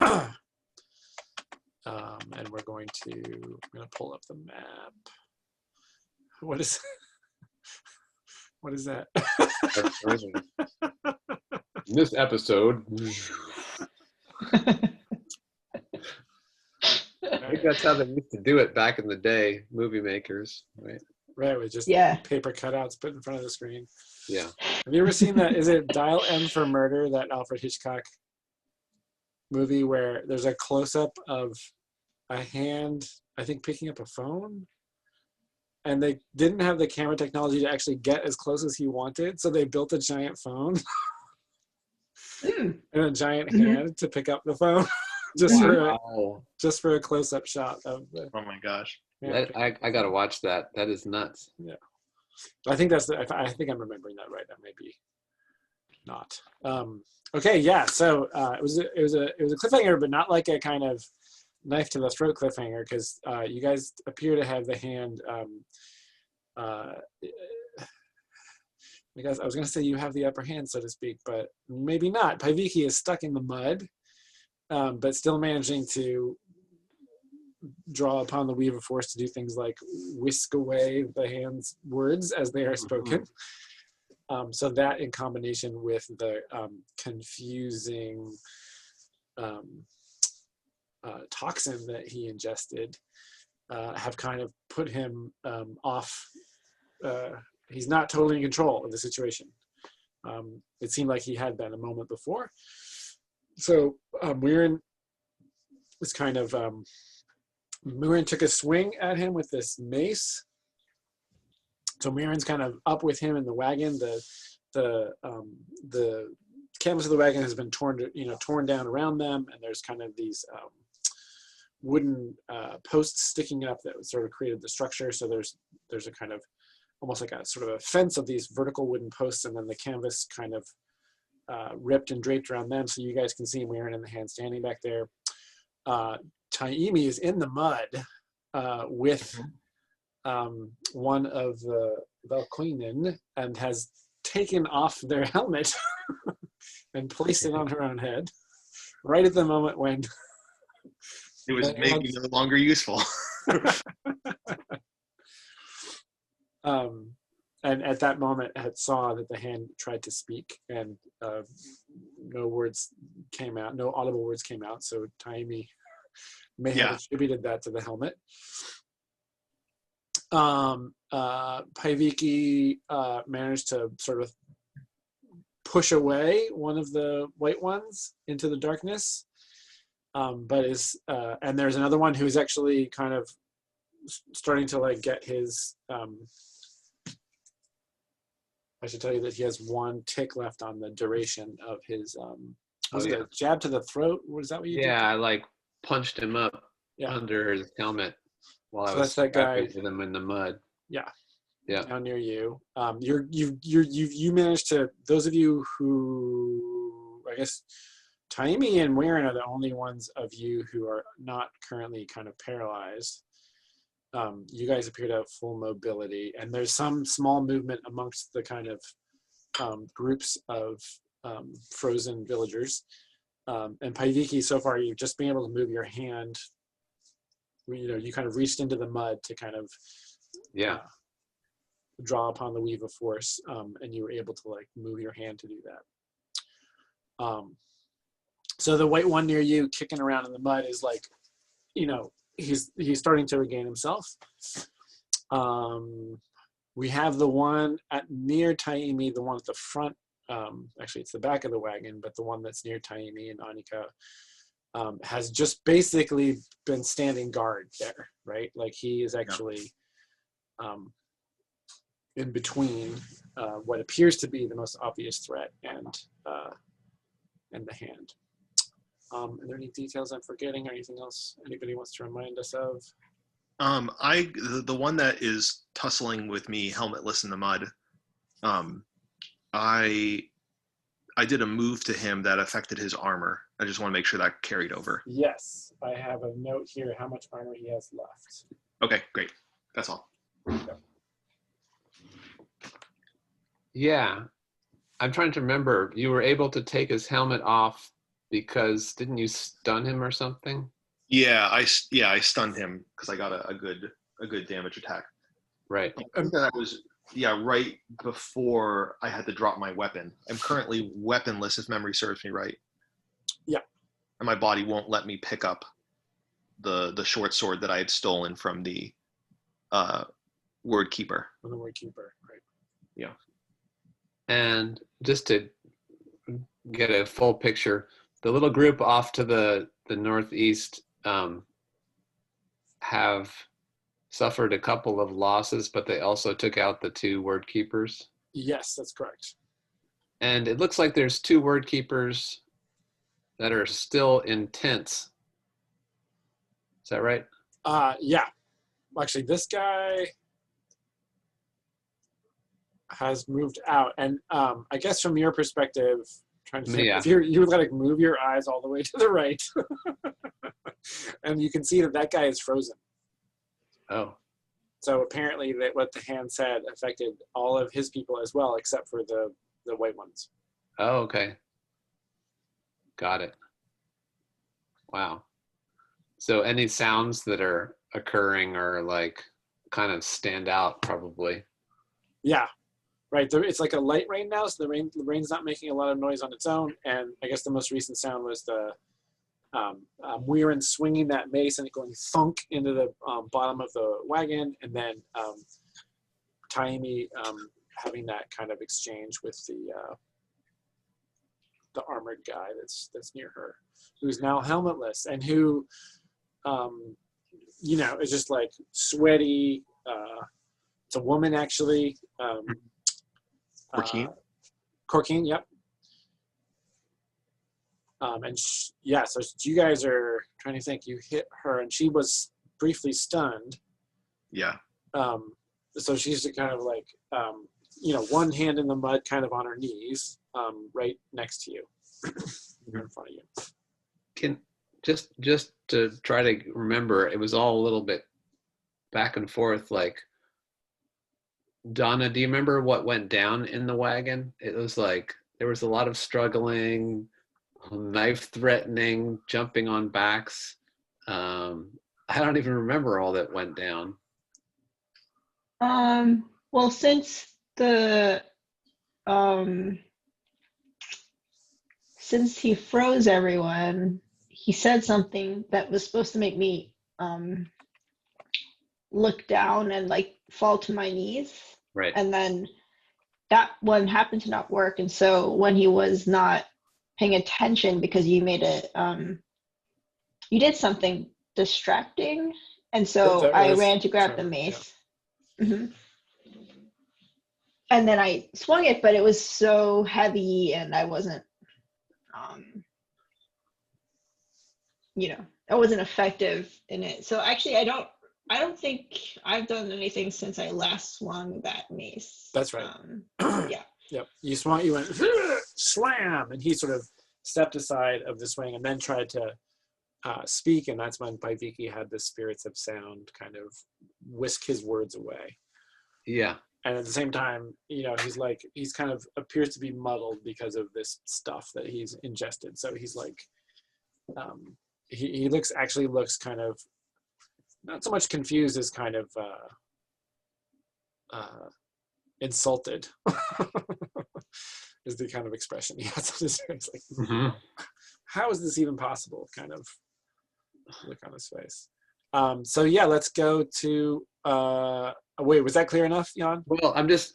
And I'm going to pull up the map. What is that? In this episode, I think that's how they used to do it back in the day, movie makers, right? Right, with just paper cutouts put in front of the screen. Yeah. Have you ever seen that? Is it Dial M for Murder, that Alfred Hitchcock movie where there's a close-up of a hand, I think, picking up a phone? And they didn't have the camera technology to actually get as close as he wanted, so they built a giant phone and a giant hand to pick up the phone, just for a close-up shot of the. Oh my gosh! I gotta watch that. That is nuts. Yeah, I think I think I'm remembering that right. That may be not. Okay, yeah. So it was a cliffhanger, but not like a kind of knife to the throat cliffhanger, because you guys appear to have the hand. Because I was going to say you have the upper hand, so to speak, but maybe not. Paiviki is stuck in the mud, but still managing to draw upon the weave of force to do things like whisk away the hand's words as they are spoken. So that, in combination with the confusing toxin that he ingested, have kind of put him off. He's not totally in control of the situation. It seemed like he had been a moment before. So Muirin was kind of, Muirin took a swing at him with this mace. So Muirin's kind of up with him in the wagon. The canvas of the wagon has been torn down around them, and there's kind of these wooden posts sticking up that sort of created the structure. So there's a kind of almost like a sort of a fence of these vertical wooden posts, and then the canvas kind of ripped and draped around them, so you guys can see Muirin in the hand standing back there. Taimi is in the mud with one of the Valkoinen, and has taken off their helmet and placed it on her own head right at the moment when it was maybe no longer useful. And at that moment had saw that the hand tried to speak, and no words came out, no audible words came out, so Taimi may have attributed that to the helmet. Paiviki managed to sort of push away one of the white ones into the darkness, but and there's another one who's actually kind of starting to like get his I should tell you that he has one tick left on the duration of his was it a jab to the throat? Was that what you did? Yeah, I like punched him up under his helmet while I was with him in the mud. Yeah. Yeah. Down near you. You managed to, those of you who, I guess Taimi and Muirin are the only ones of you who are not currently kind of paralyzed. You guys appear to have full mobility, and there's some small movement amongst the kind of groups of frozen villagers. And Paiviki, so far, you've just been able to move your hand. You kind of reached into the mud to kind of draw upon the weave of force, and you were able to like move your hand to do that. So the white one near you kicking around in the mud is like, he's starting to regain himself. We have the one near Taimi, the one at the front. Actually, it's the back of the wagon, but the one that's near Taimi and Annika has just basically been standing guard there, right? Like he is actually in between what appears to be the most obvious threat and the hand. Are there any details I'm forgetting or anything else anybody wants to remind us of? The one that is tussling with me, helmetless in the mud, I did a move to him that affected his armor. I just want to make sure that carried over. Yes, I have a note here how much armor he has left. Okay, great. That's all. Yeah. I'm trying to remember. You were able to take his helmet off because didn't you stun him or something? Yeah, I stunned him because I got a good damage attack. Right. I think that was right before I had to drop my weapon. I'm currently weaponless if memory serves me right. Yeah. And my body won't let me pick up the short sword that I had stolen from the word keeper. From the word keeper, right. Yeah. And just to get a full picture, the little group off to the northeast have suffered a couple of losses, but they also took out the 2 word keepers. Yes, that's correct. And it looks like there's 2 word keepers that are still in tents. Is that right? Yeah. Actually, this guy has moved out, and I guess from your perspective, trying to think, if you would like move your eyes all the way to the right, and you can see that guy is frozen. Oh. So apparently, that what the hand said affected all of his people as well, except for the white ones. Oh, okay. Got it. Wow. So any sounds that are occurring are like kind of stand out, probably. Yeah. Right, it's like a light rain now, so the rain's not making a lot of noise on its own. And I guess the most recent sound was the Muirin swinging that mace and it going thunk into the bottom of the wagon, and then Taimi having that kind of exchange with the armored guy that's near her, who's now helmetless and who, is just like sweaty. It's a woman actually. Corkine, yep. So you guys are trying to think. You hit her, and she was briefly stunned. Yeah. So she's kind of like, one hand in the mud, kind of on her knees, right next to you, in front of you. Can just to try to remember, it was all a little bit back and forth, like. Donna, do you remember what went down in the wagon? It was like there was a lot of struggling, knife threatening, jumping on backs. I don't even remember all that went down. Well, since he froze everyone, he said something that was supposed to make me look down and like fall to my knees. Right. And then that one happened to not work. And so when he was not paying attention because you made you did something distracting. And so I ran to grab the mace. Yeah. Mm-hmm. And then I swung it, but it was so heavy and I wasn't, I wasn't effective in it. So actually I don't think I've done anything since I last swung that mace. That's right. Yeah. Yep. You swung, you went slam, and he sort of stepped aside of the swing and then tried to speak, and that's when Paiviki had the spirits of sound kind of whisk his words away. Yeah. And at the same time, he's kind of appears to be muddled because of this stuff that he's ingested. So he's like, he looks kind of, not so much confused as kind of insulted is the kind of expression he has on his face. Like, how is this even possible? Kind of look on his face. So yeah, let's go to wait, was that clear enough, Jan? Well, I'm just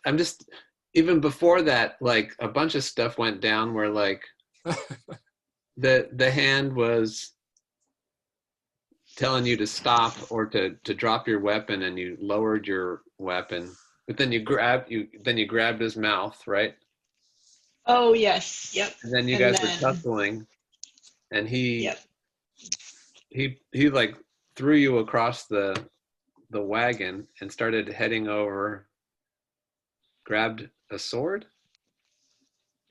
even before that, like a bunch of stuff went down where like the hand was telling you to stop or to drop your weapon, and you lowered your weapon, but then you grabbed his mouth, right? Oh yes, yep. And then you guys were tussling, and he like threw you across the wagon and started heading over, grabbed a sword,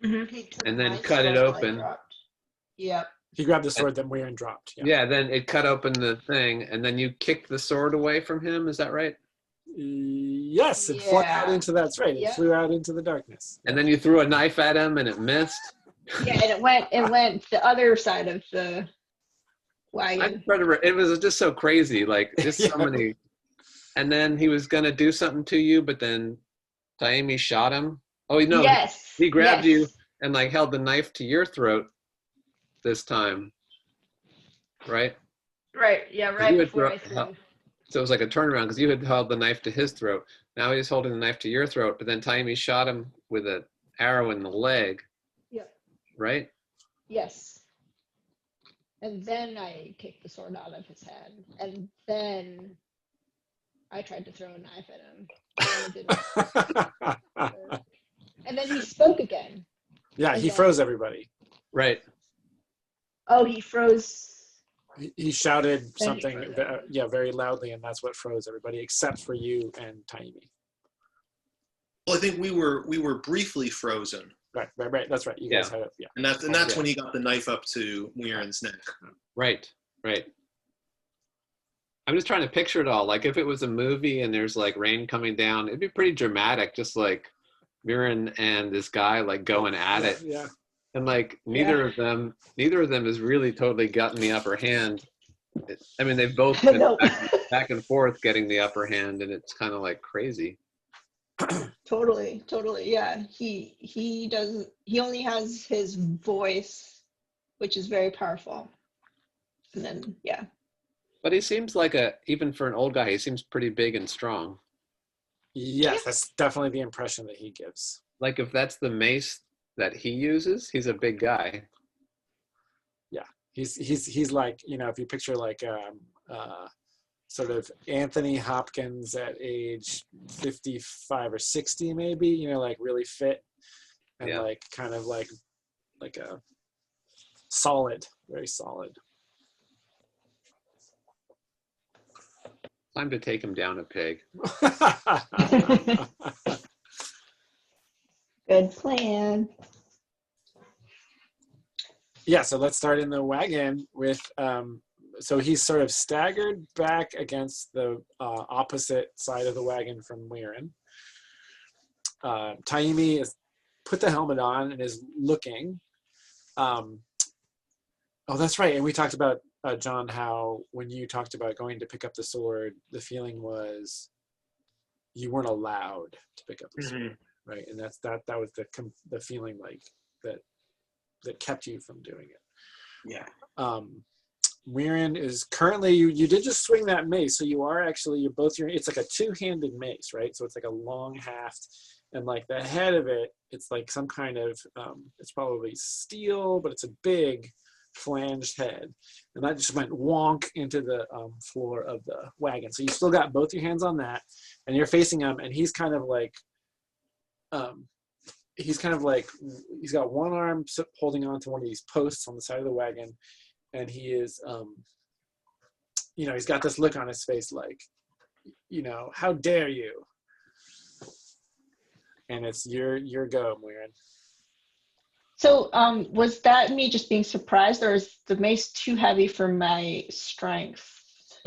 and then cut it open. Yep. He grabbed the sword that Muirin dropped. Yeah, then it cut open the thing, and then you kicked the sword away from him. Is that right? Yes, it flung out into, that's right. It flew out into the darkness. And then you threw a knife at him, and it missed. Yeah, and it went the other side of the wagon. It was just so crazy, like just so Yeah. many. And then he was gonna do something to you, but then Taimi shot him. Oh no, Yes. he grabbed you Yes. and like held the knife to your throat this time, right? Right. Yeah. 'Cause Right you had before I thro- threw. So it was like a turnaround because you had held the knife to his throat. Now he's holding the knife to your throat, but then Taimi shot him with an arrow in the leg, Yep. right? Yes. And then I kicked the sword out of his hand, and then I tried to throw a knife at him, and it didn't work. And then he spoke again. Yeah, he froze everybody. Right. Oh, he froze. He shouted Then he something, froze everybody. very loudly, and that's what froze everybody, except for you and Taimi. Well, I think we were briefly frozen, Right. That's right. You guys had it. Yeah. and that's Yeah. when he got the knife up to Muiren's neck. Right. I'm just trying to picture it all. Like if it was a movie and there's like rain coming down, it'd be pretty dramatic. Just like Mirren and this guy like going at it, Yeah. and like neither of them has really totally gotten the upper hand. I mean, they've both been No. back and forth getting the upper hand, and it's kind of like crazy. Totally. Yeah. He only has his voice, which is very powerful. And then yeah. But he seems like even for an old guy, he seems pretty big and strong. Yes, that's definitely the impression that he gives. Like if that's the mace that he uses, he's a big guy. Yeah, he's like, if you picture like sort of Anthony Hopkins at age 55 or 60, maybe, like really fit and Yeah. like kind of like a solid, very solid. Time to take him down a peg. Good plan. Yeah, so let's start in the wagon with so he's sort of staggered back against the opposite side of the wagon from Muiren. Taimi has put the helmet on and is looking. Oh, that's right. And we talked about, John, how when you talked about going to pick up the sword, the feeling was you weren't allowed to pick up the sword, right? And that was the feeling like that kept you from doing it. Yeah. Muiren is currently, you did just swing that mace, so you are actually, it's like a two-handed mace, right? So it's like a long haft, and like the head of it, it's like some kind of, it's probably steel, but it's a big flanged head, and that just went wonk into the floor of the wagon. So you still got both your hands on that, and you're facing him, and he's kind of like, he's got one arm holding on to one of these posts on the side of the wagon, and he is, he's got this look on his face like, how dare you? And it's your go, Muiren. So was that me just being surprised, or is the mace too heavy for my strength?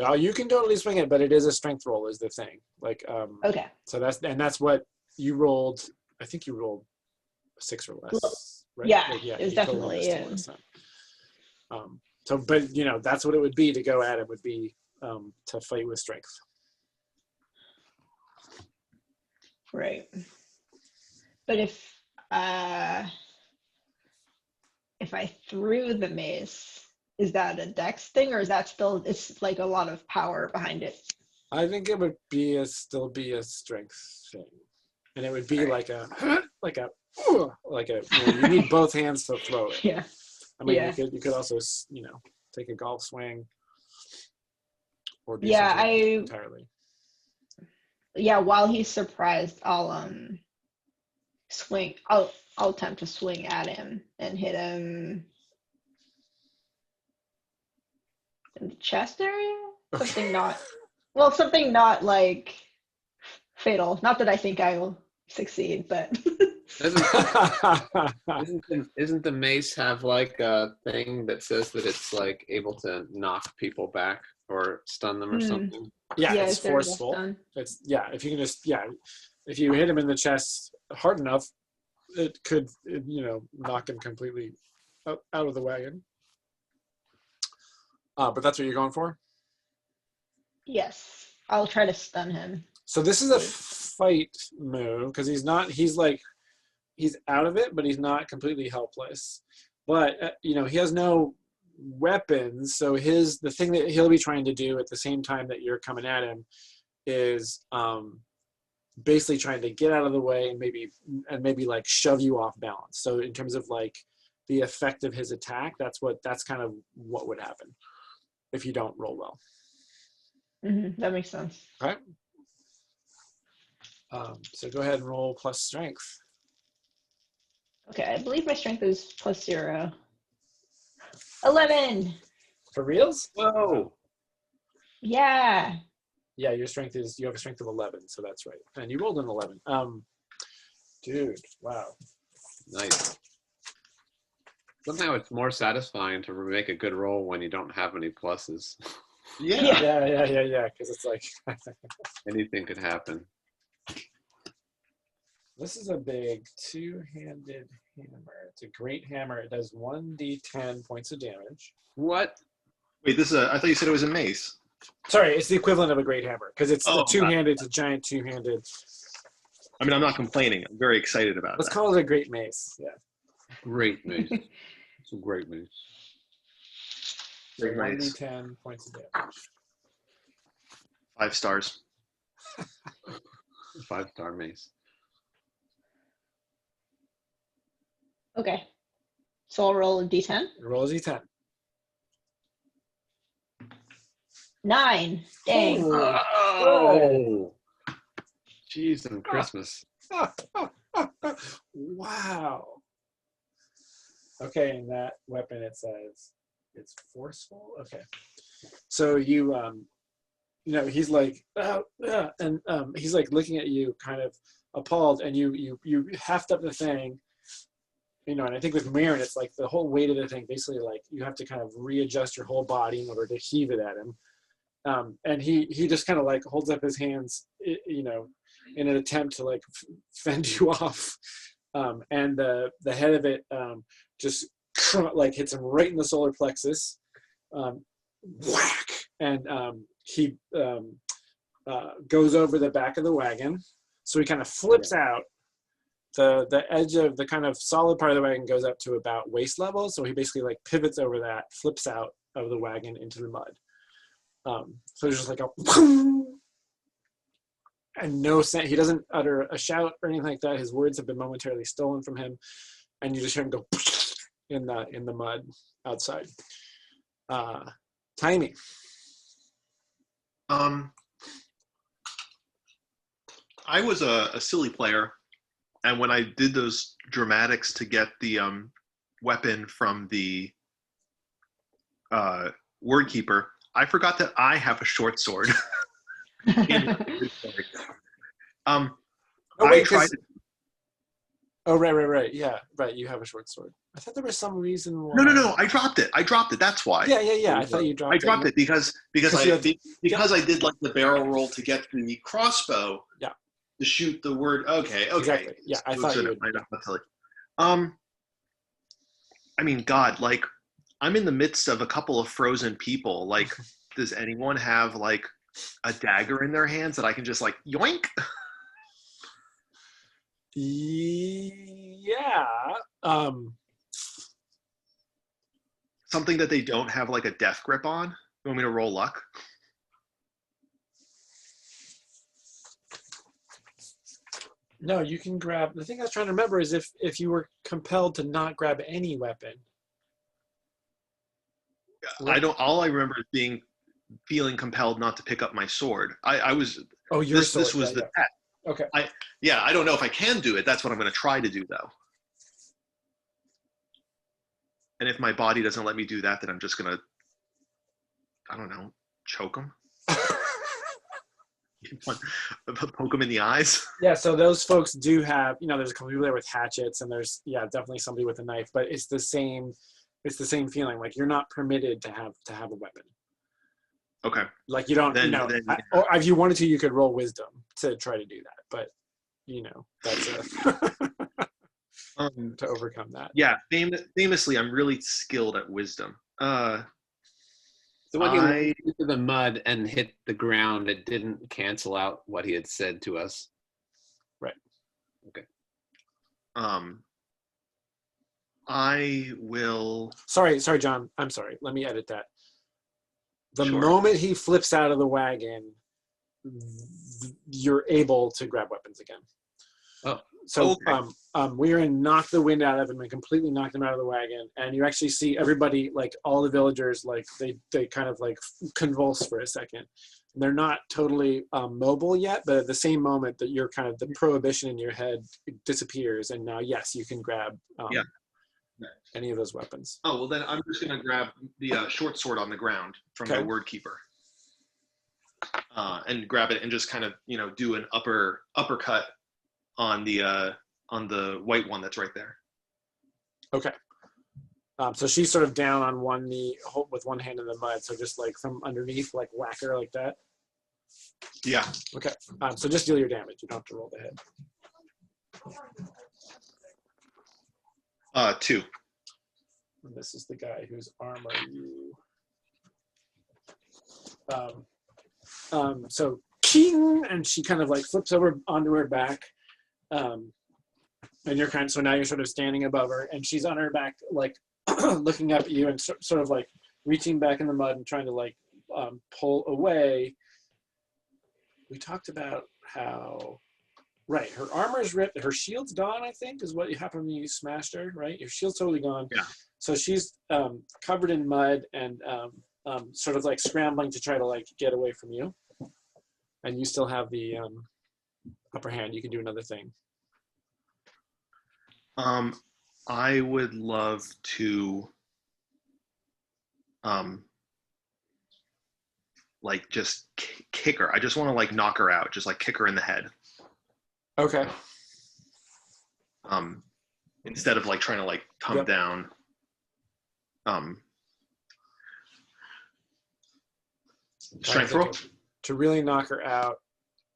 Well, you can totally swing it, but it is a strength roll is the thing. Like, Okay. So that's what you rolled. I think you rolled 6 or less, right? Yeah, Like, it was you totally definitely missed it last time. So, but that's what it would be to go at it, would be to fight with strength. Right. But if I threw the mace, is that a dex thing, or is that still, it's like a lot of power behind it? I think it would still be a strength thing, and it would be Right. you need both hands to throw it. Yeah. I mean, Yeah. you could also take a golf swing or do Yeah, something entirely. Yeah, while he's surprised, I'll swing. I'll attempt to swing at him and hit him in the chest area. Something not like fatal. Not that I think I will succeed, but Isn't the mace have like a thing that says that it's like able to knock people back or stun them or something? Yeah, yeah, it's is there a forceful. stun? If you can if you hit him in the chest hard enough, it could, knock him completely out of the wagon. But that's what you're going for? Yes. I'll try to stun him. So this is a fight move because he's out of it, but he's not completely helpless. But he has no weapons, so the thing that he'll be trying to do at the same time that you're coming at him is basically trying to get out of the way and maybe like shove you off balance. So in terms of like the effect of his attack, that's kind of what would happen if you don't roll well. That makes sense. All right. So go ahead and roll plus strength. Okay, I believe my strength is +0. 11. For reals? Whoa. Yeah. Yeah, you have a strength of 11, so that's right. And you rolled an 11. Dude, wow. Nice. Somehow it's more satisfying to make a good roll when you don't have any pluses. Yeah. Because it's like Anything could happen. this is a big two-handed hammer. It's a great hammer. It does 1d10 points of damage. What? Wait, I thought you said it was a mace. Sorry, it's the equivalent of a great hammer because it's Oh, a two-handed. It's a giant two-handed. I mean, I'm not complaining. I'm very excited about Let's that. call it a great mace. Yeah. Great mace. It's a great mace. So Great mace. 1d10 points of damage. 5 stars. 5-star mace. Okay. So I'll roll a d10. Roll a d10. 9. Dang. Oh! Jeez, and Christmas. Wow. Okay, and that weapon, it says it's forceful. Okay. So he's like, and he's like looking at you kind of appalled, and you heft up the thing, and I think with Marin, it's like the whole weight of the thing, basically like you have to kind of readjust your whole body in order to heave it at him. And he just kind of like holds up his hands, in an attempt to like fend you off. And the head of it just like hits him right in the solar plexus. Whack! And he goes over the back of the wagon. So he kind of flips out. The edge of the kind of solid part of the wagon goes up to about waist level. So he basically like pivots over that, flips out of the wagon into the mud. So there's just like a and no sound. He doesn't utter a shout or anything like that. His words have been momentarily stolen from him, and you just hear him go in the mud outside. Tiny. I was a silly player, and when I did those dramatics to get the weapon from the word keeper, I forgot that I have a short sword. I tried. Oh, right. Yeah, right. You have a short sword. I thought there was some reason why. No. I dropped it. That's why. Yeah. I thought you dropped it. I dropped it because I did like the barrel roll to get the crossbow. Yeah. To shoot the word. Okay. Exactly. Yeah, I thought you would. I mean, God, like, I'm in the midst of a couple of frozen people. Like, does anyone have like a dagger in their hands that I can just like yoink? Yeah. Something that they don't have like a death grip on. You want me to roll luck? No, you can grab. The thing I was trying to remember is if you were compelled to not grab any weapon. All I remember is feeling compelled not to pick up my sword. I was. Oh, your sword. This was the test. Okay. I don't know if I can do it. That's what I'm going to try to do, though. And if my body doesn't let me do that, then I'm just going to, I don't know, choke him. Poke him in the eyes. Yeah, so those folks do have, there's a couple people there with hatchets, and there's definitely somebody with a knife, but it's the same feeling. Like you're not permitted to have a weapon. Okay. Like you don't, or if you wanted to, you could roll wisdom to try to do that, but that's to overcome that. Yeah, famously, I'm really skilled at wisdom. So when he went into the mud and hit the ground, it didn't cancel out what he had said to us. Right. Okay. I will. Sorry, John. I'm sorry. Let me edit that. The Sure. moment he flips out of the wagon, you're able to grab weapons again. Oh. So Okay. we're in knock the wind out of him and completely knocked him out of the wagon. And you actually see everybody, like all the villagers, like they kind of like convulse for a second. And they're not totally mobile yet, but at the same moment that you're kind of the prohibition in your head disappears. And now, yes, you can grab any of those weapons. Oh, well then I'm just going to grab the short sword on the ground from the word keeper. And grab it and just kind of, do an uppercut on the white one that's right there. Okay. So she's sort of down on one knee with one hand in the mud. So just like from underneath, like whack her like that. Yeah. Okay. So just deal your damage. You don't have to roll the hit. 2. And this is the guy whose armor you. So king, and she kind of like flips over onto her back. And you're so now you're sort of standing above her, and she's on her back, like looking up at you and sort of like reaching back in the mud and trying to like pull away. We talked about how, right, her armor's ripped, her shield's gone, I think, is what happened when you smashed her, right? Your shield's totally gone. Yeah. So she's covered in mud and sort of like scrambling to try to like get away from you. And you still have the upper hand. You can do another thing. I would love to like just kick her. I just want to like knock her out, just like kick her in the head. Okay. Instead of like trying to like come down. Strength roll? To really knock her out,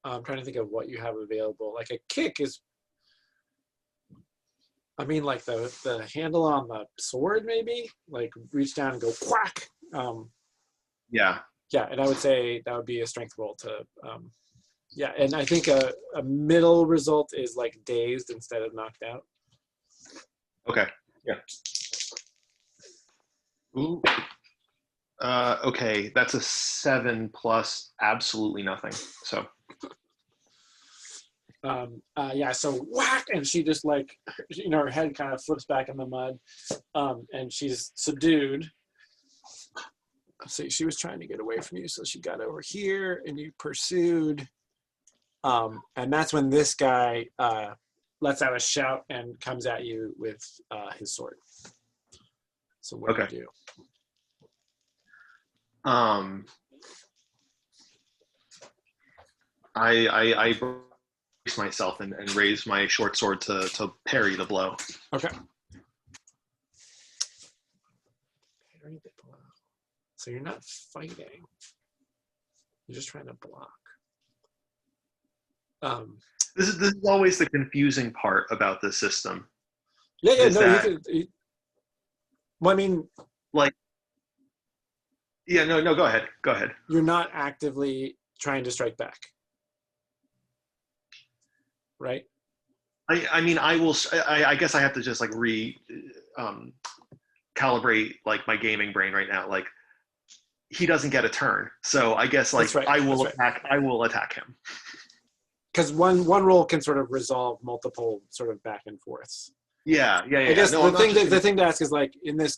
I'm trying to think of what you have available. Like a kick is, I mean, like the handle on the sword, maybe? Like reach down and go quack. Yeah. Yeah, and I would say that would be a strength roll to, yeah, and I think a middle result is like dazed instead of knocked out. Okay. Yeah. Ooh. Okay, that's a 7 plus absolutely nothing. So. Yeah, so whack, and she just like, her head kind of flips back in the mud, and she's subdued. So she was trying to get away from you, so she got over here, and you pursued. And that's when this guy lets out a shout and comes at you with his sword. So what do you do? I brace myself and raise my short sword to parry the blow. Okay. Parry the blow. So you're not fighting. You're just trying to block. This is always the confusing part about the system. Yeah. No, well, I mean, like. Yeah, no, go ahead. Go ahead. You're not actively trying to strike back, right? I mean, I guess I have to just like calibrate like my gaming brain right now. Like, he doesn't get a turn, so I guess like I will attack him. Because one roll can sort of resolve multiple sort of back and forths. Yeah. I guess the thing to ask is like in this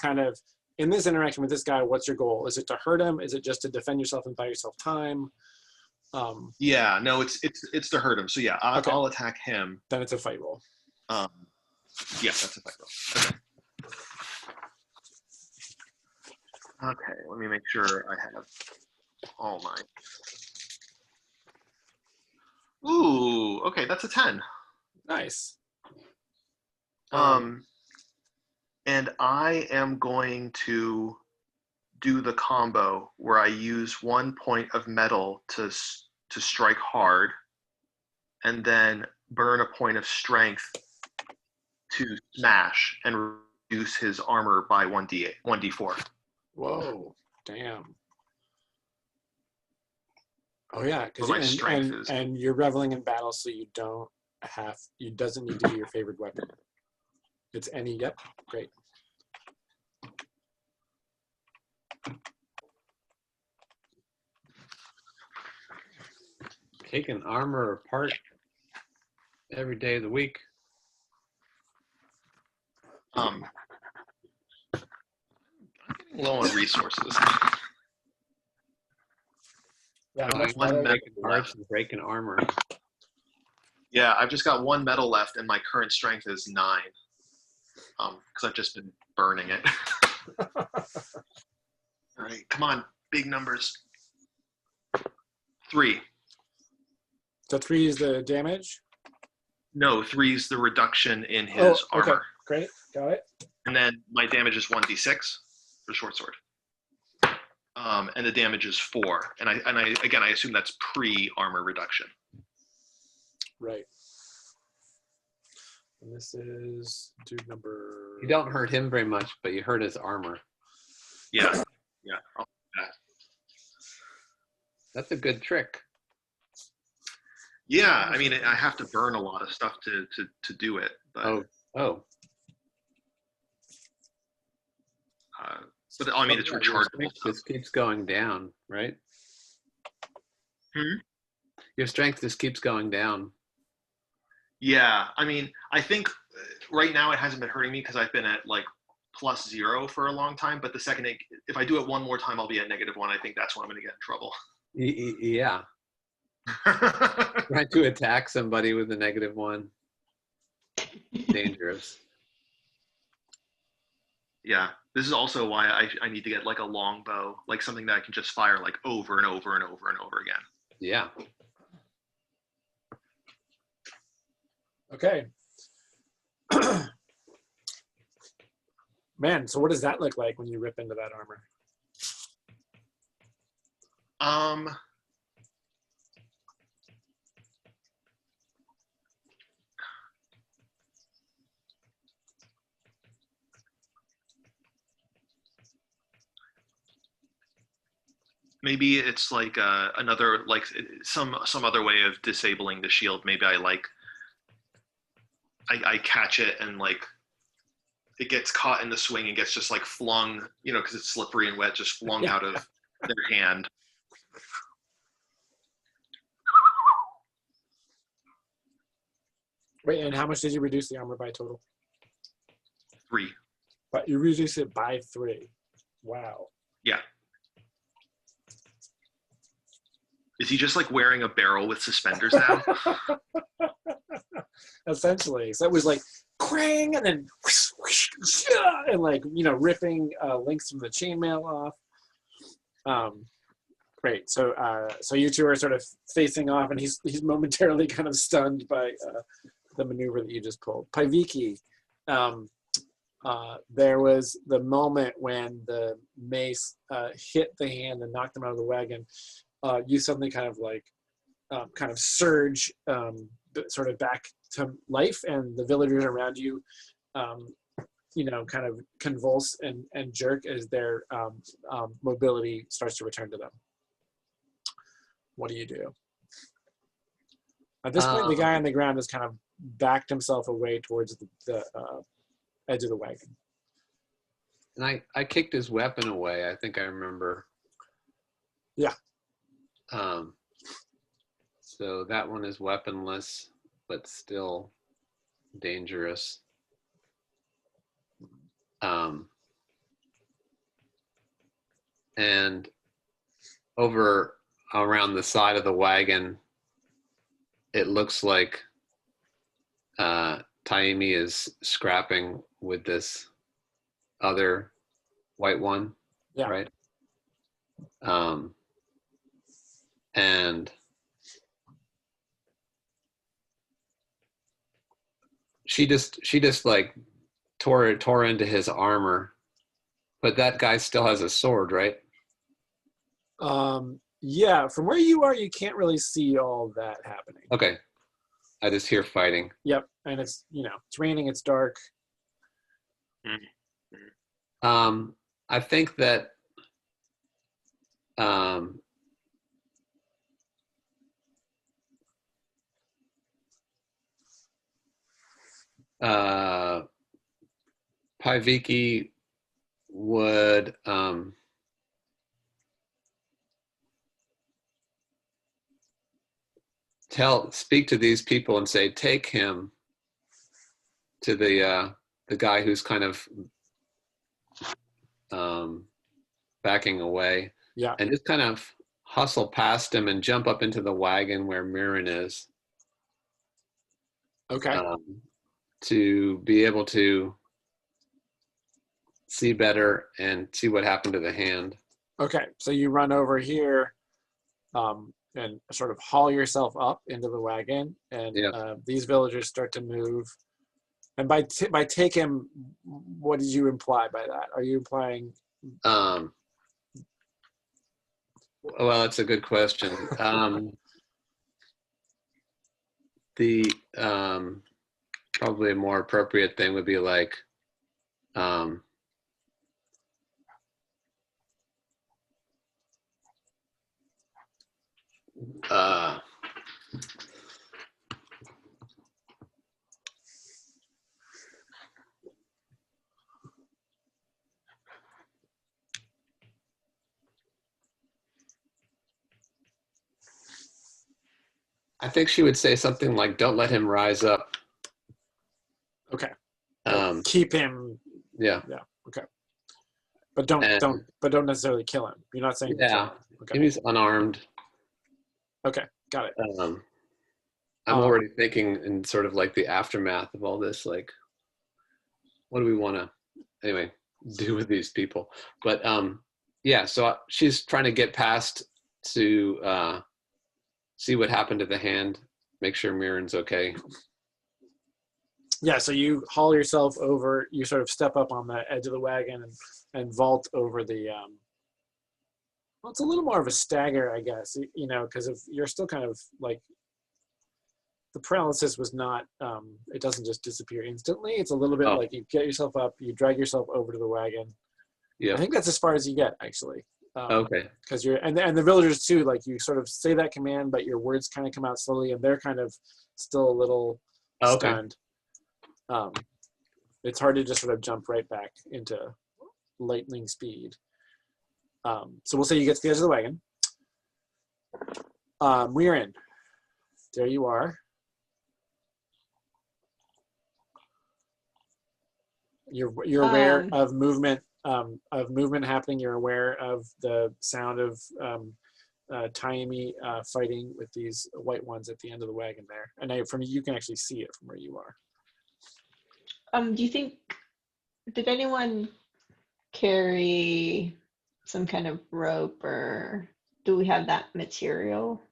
interaction with this guy, what's your goal? Is it to hurt him? Is it just to defend yourself and buy yourself time? Yeah, no, it's to hurt him. So yeah, I'll attack him. Then it's a fight roll. Yeah, that's a fight roll. Okay, let me make sure I have all mine. Ooh, okay, that's a 10. Nice. And I am going to do the combo where I use 1 point of metal to strike hard, and then burn a point of strength to smash and reduce his armor by 1d4. Whoa, damn. Oh yeah, What my strength is. and you're reveling in battle, so you doesn't need to be your favorite weapon. It's any. Yep, great. Taking armor apart every day of the week. I'm getting low on resources. Yeah, How much metal? Breaking parts and breaking armor. Yeah, I've just got 1 metal left, and my current strength is 9. Because I've just been burning it. All right, come on, big numbers. 3. So 3 is the damage. No, 3 is the reduction in his okay, armor. great, got it. And then my damage is 1d6 for short sword. And the damage is 4. And I assume that's pre-armor reduction. Right. And this is dude number. You don't hurt him very much, but you hurt his armor. Yeah, yeah. That's a good trick. Yeah, I mean, I have to burn a lot of stuff to do it. But, Oh. but I mean, it's rechargeable. This keeps going down, right? Hmm? Your strength just keeps going down. Yeah, I mean, I think right now it hasn't been hurting me because I've been at like +0 for a long time. But the second, if I do it one more time, I'll be at -1. I think that's when I'm going to get in trouble. Yeah. Trying to attack somebody with a -1. Dangerous. Yeah, this is also why I need to get like a long bow, like something that I can just fire like over and over and over and over again. Yeah. Okay. Man, so what does that look like when you rip into that armor? Maybe it's like another, like some other way of disabling the shield. Maybe I catch it and like it gets caught in the swing and gets just like flung, because it's slippery and wet, just flung out of their hand. Wait, and how much did you reduce the armor by total? 3. But you reduced it by 3. Wow. Yeah. Is he just like wearing a barrel with suspenders now? Essentially. So it was like crang and then whoosh, whoosh, and like, ripping links from the chainmail off. Great. So you two are sort of facing off, and he's momentarily kind of stunned by the maneuver that you just pulled. Paiviki, there was the moment when the mace hit the hand and knocked him out of the wagon. You suddenly kind of surge sort of back to life, and the villagers around you, kind of convulse and jerk as their mobility starts to return to them. What do you do? At this point, the guy on the ground has kind of backed himself away towards the edge of the wagon. And I kicked his weapon away. I think I remember. Yeah. So that one is weaponless, but still dangerous. And over around the side of the wagon, it looks like Taimi is scrapping with this other white one, yeah. Right? And she just like tore into his armor, but that guy still has a sword, right? Yeah, from where you are, you can't really see all that happening. Okay. I just hear fighting. Yep. and it's it's raining, it's dark. I think that um, Paiviki would speak to these people and say, take him to the guy who's kind of backing away, Yeah. and just kind of hustle past him and jump up into the wagon where Mirren is. Okay. To be able to see better and see what happened to the hand. Okay, so you run over here and sort of haul yourself up into the wagon, and these villagers start to move. And by take him, what did you imply by that? Are you implying? Well, that's a good question. The probably a more appropriate thing would be like, I think she would say something like, "Don't let him rise up." Okay. Keep him. Yeah. Yeah. Okay. But don't necessarily kill him. You're not saying. Yeah. Okay. He's unarmed. Okay. Got it. I'm already thinking in sort of like the aftermath of all this, like, what do we want to, anyway, do with these people? But yeah, so she's trying to get past to see what happened to the hand, make sure Mirren's okay. Yeah, so you haul yourself over, you sort of step up on the edge of the wagon and vault over the, well, it's a little more of a stagger, I guess, because if you're still kind of like, the paralysis was not, it doesn't just disappear instantly. It's a little bit like you get yourself up, you drag yourself over to the wagon. Yeah. I think that's as far as you get, actually. Okay. Because and the villagers too, like you sort of say that command, but your words kind of come out slowly, and they're kind of still a little stunned. It's hard to just sort of jump right back into lightning speed. So we'll say you get to the edge of the wagon. We're in. There you are. You're aware of movement happening. You're aware of the sound of Taimi fighting with these white ones at the end of the wagon there. And you can actually see it from where you are. Do you think, did anyone carry some kind of rope, or do we have that material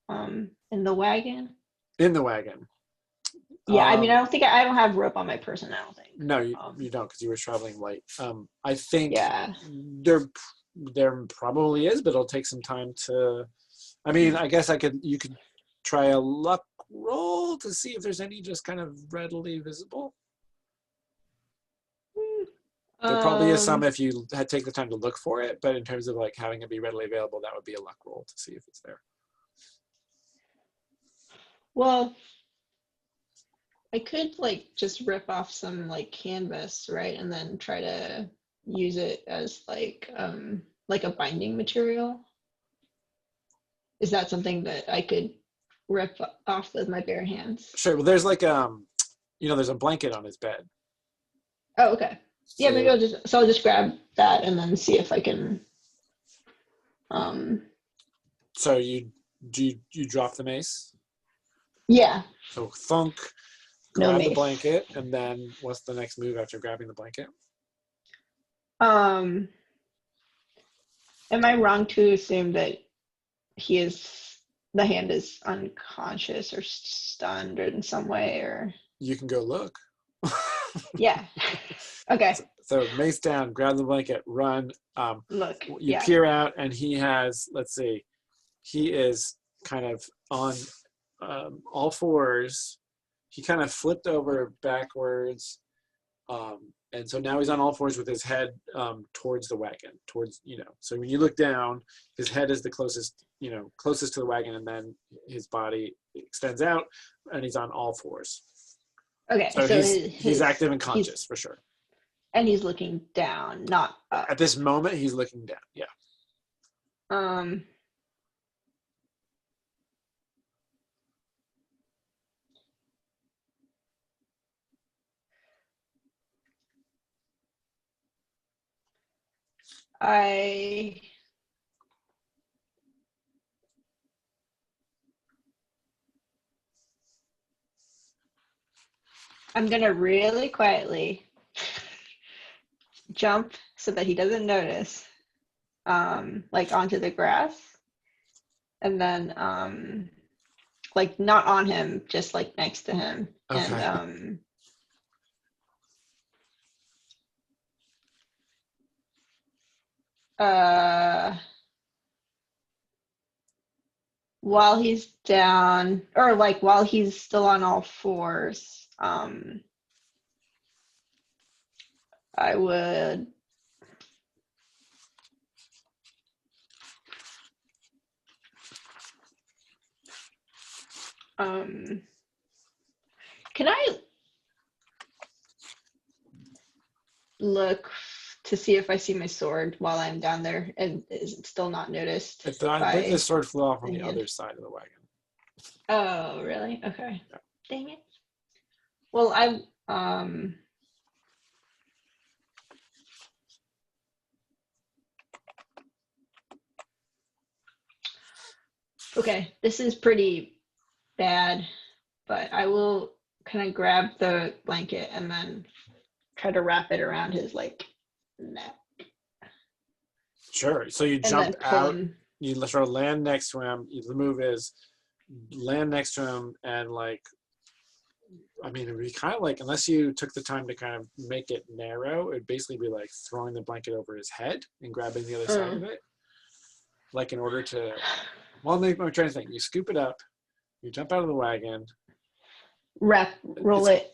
in the wagon? In the wagon. Yeah, I mean, I don't have rope on my person, I don't think. No, you don't, because you were traveling light. I think there probably is, but it'll take some time to, I mean, I guess you could try a luck roll to see if there's any just kind of readily visible. There probably is some if you take the time to look for it, but in terms of like having it be readily available, that would be a luck roll to see if it's there. Well, I could like just rip off some like canvas, right, and then try to use it as like a binding material. Is that something that I could rip off with my bare hands? Sure. Well, there's like there's a blanket on his bed. Oh, okay. So, yeah, maybe I'll just grab that and then see if I can. So you drop the mace? Yeah. So thunk, grab the blanket, and then what's the next move after grabbing the blanket? Am I wrong to assume that the hand is unconscious or stunned or in some way, or? You can go look. Yeah. Okay. So mace down, grab the blanket, run. Look. You peer out, and he has, let's see, he is kind of on all fours. he kind of flipped over backwards. And so now he's on all fours with his head towards the wagon, so when you look down, his head is the closest to the wagon, and then his body extends out, and he's on all fours. Okay, so he's active and conscious for sure. And he's looking down, not up. At this moment, he's looking down. Yeah. I'm gonna really quietly jump so that he doesn't notice, like onto the grass, and then like not on him, just like next to him. Okay. And while he's down, or like while he's still on all fours, I would can I look to see if I see my sword while I'm down there, and is it still not noticed? I think the sword flew off on the anyone? other side of the wagon. Oh, really? Okay. Yeah. Dang it. Well, okay, this is pretty bad, but I will kind of grab the blanket and then try to wrap it around his like neck. Sure. So you And jump then pull out. him. You sort of land next to him. The move is land next to him, and like, I mean, it'd be kind of like, unless you took the time to kind of make it narrow, it'd basically be like throwing the blanket over his head and grabbing the other side of it. Like in order to, well, I'm trying to think. You scoop it up, you jump out of the wagon. Roll it.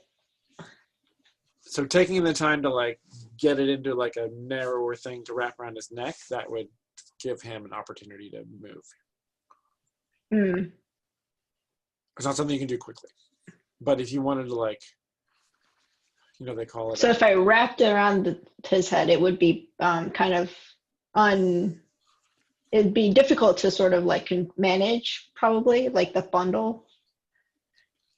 So taking the time to like get it into like a narrower thing to wrap around his neck, that would give him an opportunity to move. It's not something you can do quickly. But if you wanted to, like, they call it. So if I wrapped it around his head, it would be kind of it'd be difficult to sort of like manage, probably, like the bundle.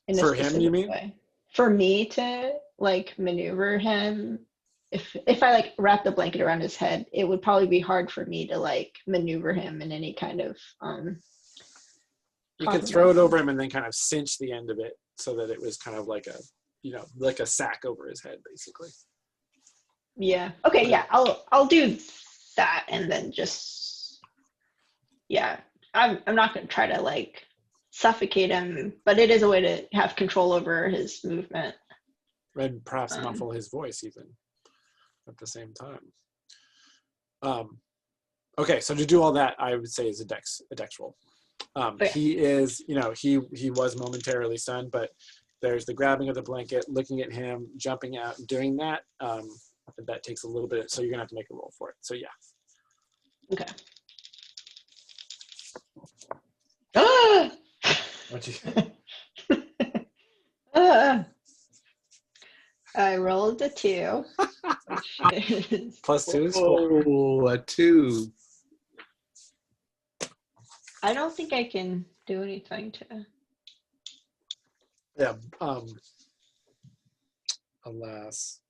In for a him, you mean? way. For me to like maneuver him, if I like wrap the blanket around his head, it would probably be hard for me to like maneuver him in any kind of you could throw it over him and then kind of cinch the end of it so that it was kind of like a sack over his head, basically. Yeah. Okay. Yeah. I'll do that, and then just I'm not gonna try to like suffocate him, but it is a way to have control over his movement and perhaps muffle his voice even at the same time. Okay, so to do all that, I would say is a dex roll. He is, he was momentarily stunned, but there's the grabbing of the blanket, looking at him, jumping out, doing that. That takes a little bit, so you're gonna have to make a roll for it. So yeah. Okay. Ah! What'd you? I rolled a 2. Plus 2 is 4. Oh, a 2. I don't think I can do anything to. Yeah. Alas.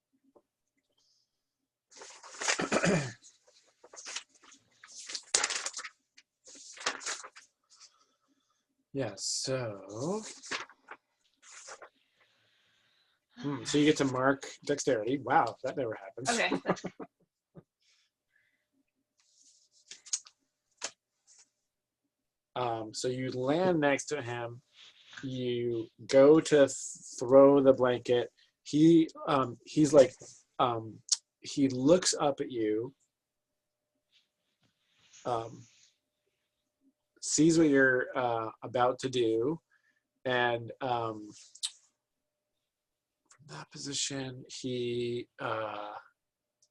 Yeah. So. So you get to mark dexterity. Wow, that never happens. Okay. So you land next to him. You go to throw the blanket. He's like, he looks up at you, sees what you're about to do, and that position, he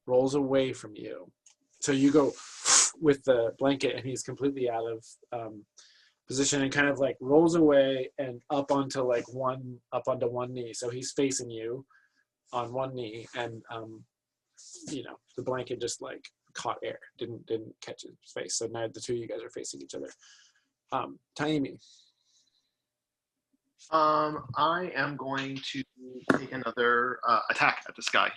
rolls away from you. So you go with the blanket, and he's completely out of position and kind of like rolls away and up onto one knee. So he's facing you on one knee, and the blanket just like caught air, didn't catch his face. So now the two of you guys are facing each other. Taimi. I am going to take another attack at this guy.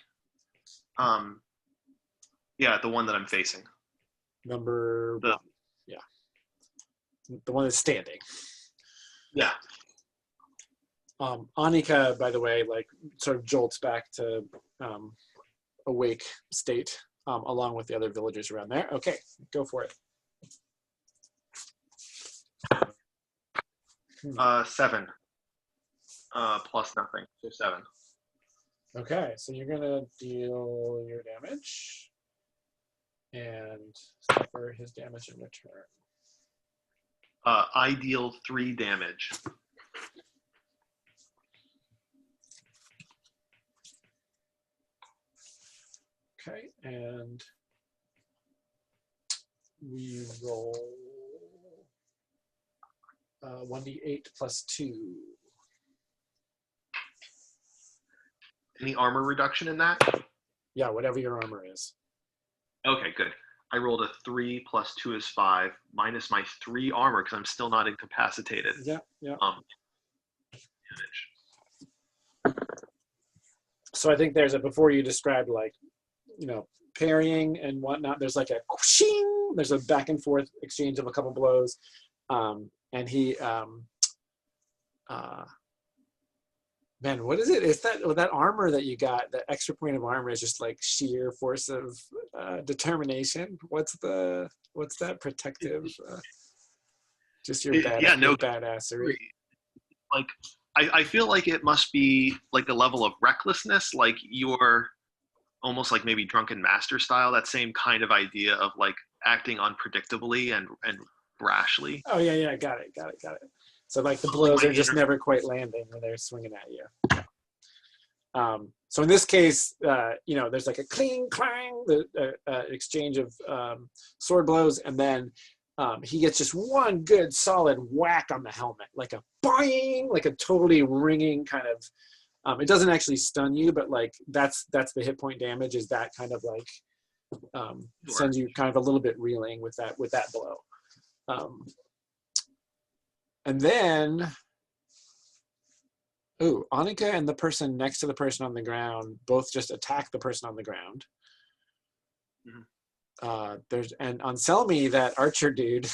Yeah, the one that I'm facing. Number one. Yeah. The one that's standing. Yeah. Annika, by the way, like sort of jolts back to awake state along with the other villagers around there. Okay, go for it. 7. Plus nothing, so 7. Okay, so you're gonna deal your damage and suffer his damage in return. I deal 3 damage. Okay, and we roll 1d8 plus 2. Any armor reduction in that? Yeah, whatever your armor is. Okay, good. I rolled a 3 plus 2 is 5, minus my 3 armor because I'm still not incapacitated. Yeah. Damage. So I think there's before you described like, parrying and whatnot. There's like a whooshing, there's a back and forth exchange of a couple blows. And he, man, what is it? Is that armor that you got, that extra point of armor is just like sheer force of determination? What's that protective? Just your badassery. Like, I feel like it must be like a level of recklessness, like you're almost like maybe drunken master style, that same kind of idea of like acting unpredictably and rashly. Oh yeah, got it. So like the blows are just never quite landing when they're swinging at you. So in this case, there's like a cling, clang, the exchange of sword blows, and then he gets just one good solid whack on the helmet, like a boing, like a totally ringing kind of. It doesn't actually stun you, but like that's the hit point damage. Is that kind of like sends you kind of a little bit reeling with that blow. And then, Annika and the person next to the person on the ground both just attack the person on the ground. Mm-hmm. And on Selmy, that archer dude,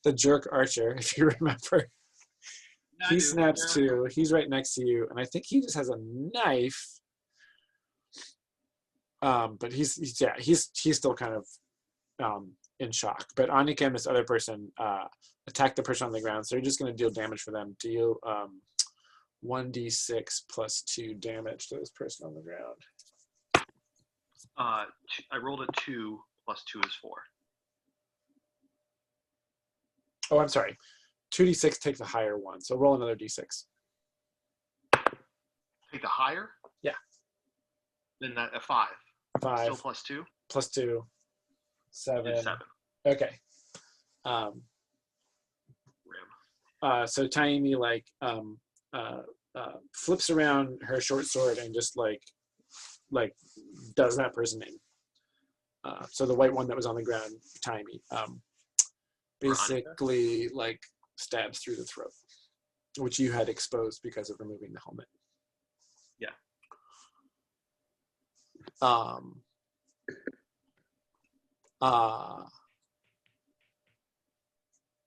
the jerk archer, if you remember, he snaps too. He's right next to you, and I think he just has a knife. But he's still kind of in shock. But Annika and this other person attack the person on the ground, so you're just going to deal damage for them. Deal 1d6 plus 2 damage to this person on the ground. I rolled a 2 plus 2 is 4. Oh, I'm sorry. 2d6, take the higher one. So roll another d6. Take the higher? Yeah. Then that a 5. 5. Still plus 2? Plus 2. 7. 7. Okay. So Taimi like flips around her short sword and just like does that person in. So the white one that was on the ground, Taimi, basically like stabs through the throat, which you had exposed because of removing the helmet. Yeah.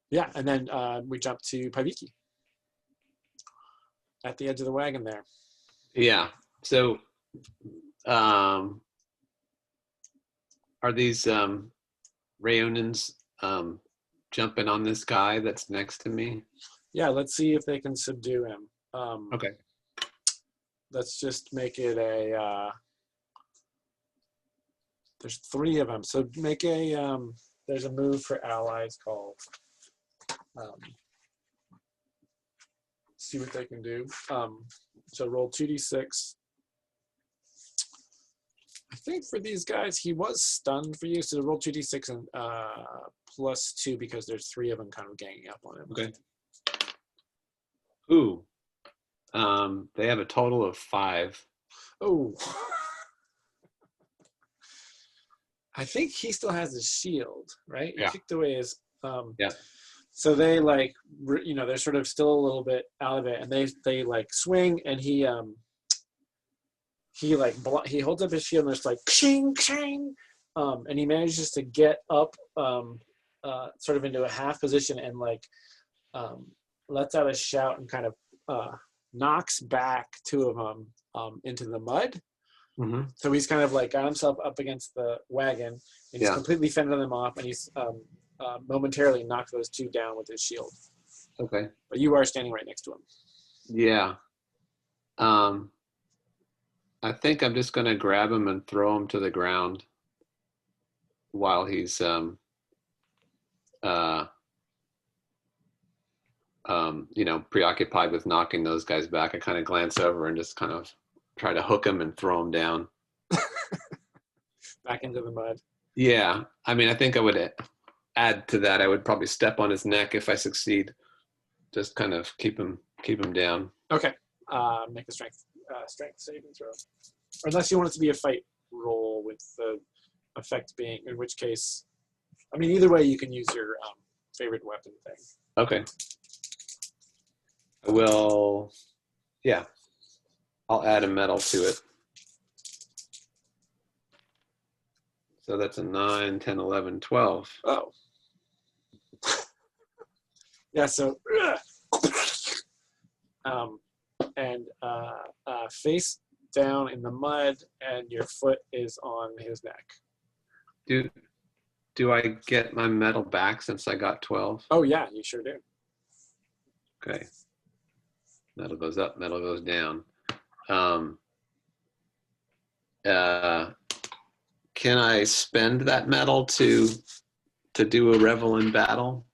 Yeah, and then we jump to Paviki at the edge of the wagon there. Yeah. So, are these Rayonans jumping on this guy that's next to me? Yeah, let's see if they can subdue him. Okay. Let's just make it a. There's 3 of them, so make a. There's a move for allies called. see what they can do. So roll 2d6. I think for these guys, he was stunned for you. So roll 2d6 and +2 because there's 3 of them kind of ganging up on him. Okay. Ooh. They have a total of 5. Oh. I think he still has his shield, right? Yeah. He kicked away his. Yeah. So they like, they're sort of still a little bit out of it, and they like swing, and he holds up his shield and it's like ching ching, and he manages to get up sort of into a half position and like lets out a shout and kind of knocks back 2 of them into the mud. Mm-hmm. So he's kind of like got himself up against the wagon and he's completely fended them off, and he's momentarily knocked those 2 down with his shield. Okay. But you are standing right next to him. Yeah. I think I'm just going to grab him and throw him to the ground while he's preoccupied with knocking those guys back. I kind of glance over and just kind of try to hook him and throw him down. Back into the mud. Yeah. I mean, I think I would add to that. I would probably step on his neck if I succeed. Just kind of keep him down. Okay. Make a strength saving throw. Or unless you want it to be a fight roll with the effect being, in which case, I mean, either way you can use your favorite weapon thing. Okay. I will, yeah. I'll add a medal to it. So that's a 9, 10, 11, 12. Oh. Yeah, so face down in the mud, and your foot is on his neck. Do I get my medal back since I got 12? Oh yeah, you sure do. Okay. Medal goes up, medal goes down. Can I spend that medal to do a revel in battle?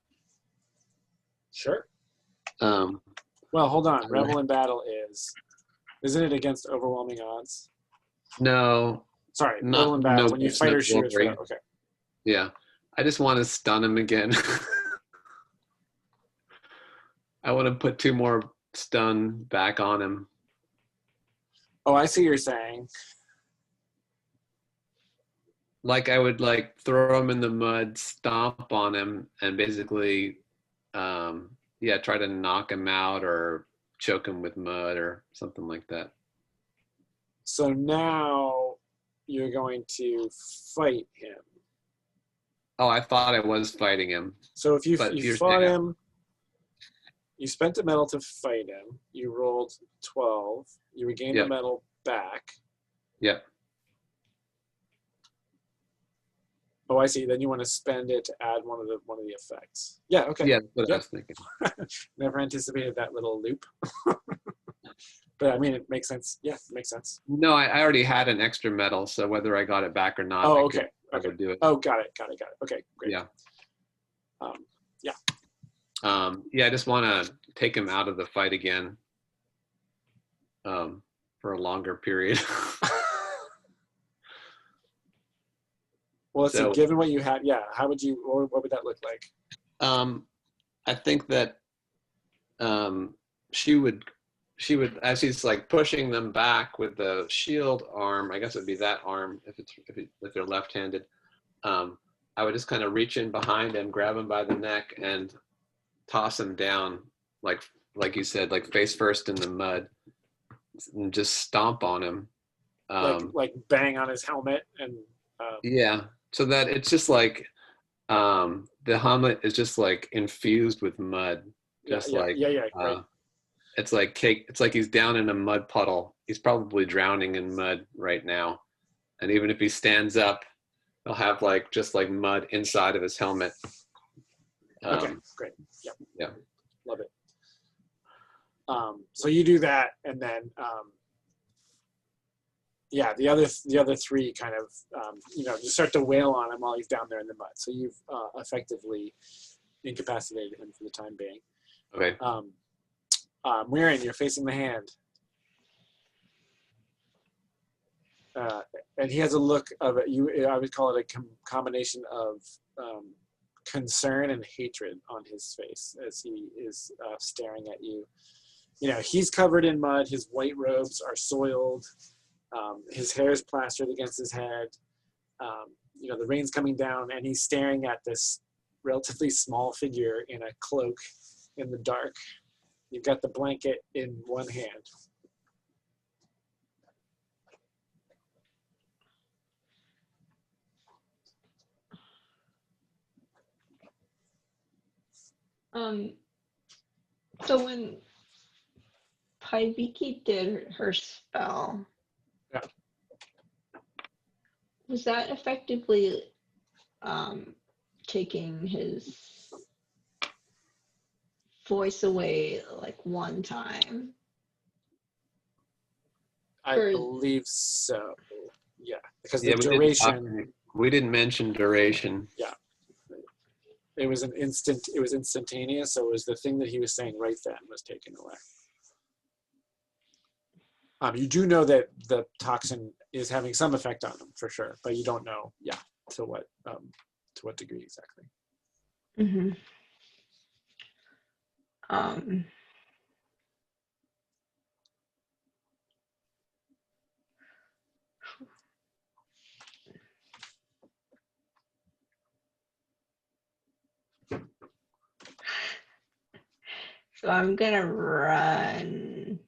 Sure. Well, hold on. Revel in battle isn't it against overwhelming odds? No. Sorry, revel in battle. When you fight or shoot, glory. Okay. Yeah. I just want to stun him again. I want to put 2 more stun back on him. Oh, I see what you're saying. Like I would like throw him in the mud, stomp on him, and basically, try to knock him out or choke him with mud or something like that. So now you're going to fight him. Oh, I thought I was fighting him. So if you fought him, you spent a medal to fight him. You rolled 12. You regained the medal back. Yep. Oh, I see. Then you want to spend it to add one of the effects. Yeah. Okay. Yeah, that's what I was thinking. Never anticipated that little loop. But I mean, it makes sense. Yeah, it makes sense. No, I already had an extra medal, so whether I got it back or not, oh, I could do it. Oh, got it. Okay, great. Yeah. Yeah. I just want to take him out of the fight again for a longer period. Well, let's see. Given what you had, how would you? What would that look like? I think that she would, as he's like pushing them back with the shield arm. I guess it'd be that arm if they're left-handed. I would just kind of reach in behind him, grab him by the neck, and toss him down, like you said, like face first in the mud, and just stomp on him. Like bang on his helmet and. Yeah. So that it's just like the helmet is just like infused with mud. Just right. It's like cake. It's like he's down in a mud puddle. He's probably drowning in mud right now. And even if he stands up, he'll have just mud inside of his helmet. Okay, great. Yep. Yeah. Love it. So you do that, and then the other 3 kind of just start to wail on him while he's down there in the mud. So you've effectively incapacitated him for the time being. Okay. Murin, you're facing the hand. And he has a look of it. I would call it a combination of concern and hatred on his face as he is staring at you. You know, he's covered in mud. His white robes are soiled. His hair is plastered against his head. You know, the rain's coming down, and he's staring at this relatively small figure in a cloak in the dark. You've got the blanket in one hand. So when Paiviki did her spell, Yeah. was that effectively taking his voice away like one time? I Or- believe so. Yeah, because the Yeah, duration. We didn't mention duration. It was instantaneous, so it was the thing that he was saying right then was taken away. You do know that the toxin is having some effect on him for sure, but you don't know, to what degree exactly. Mm-hmm. So I'm gonna run.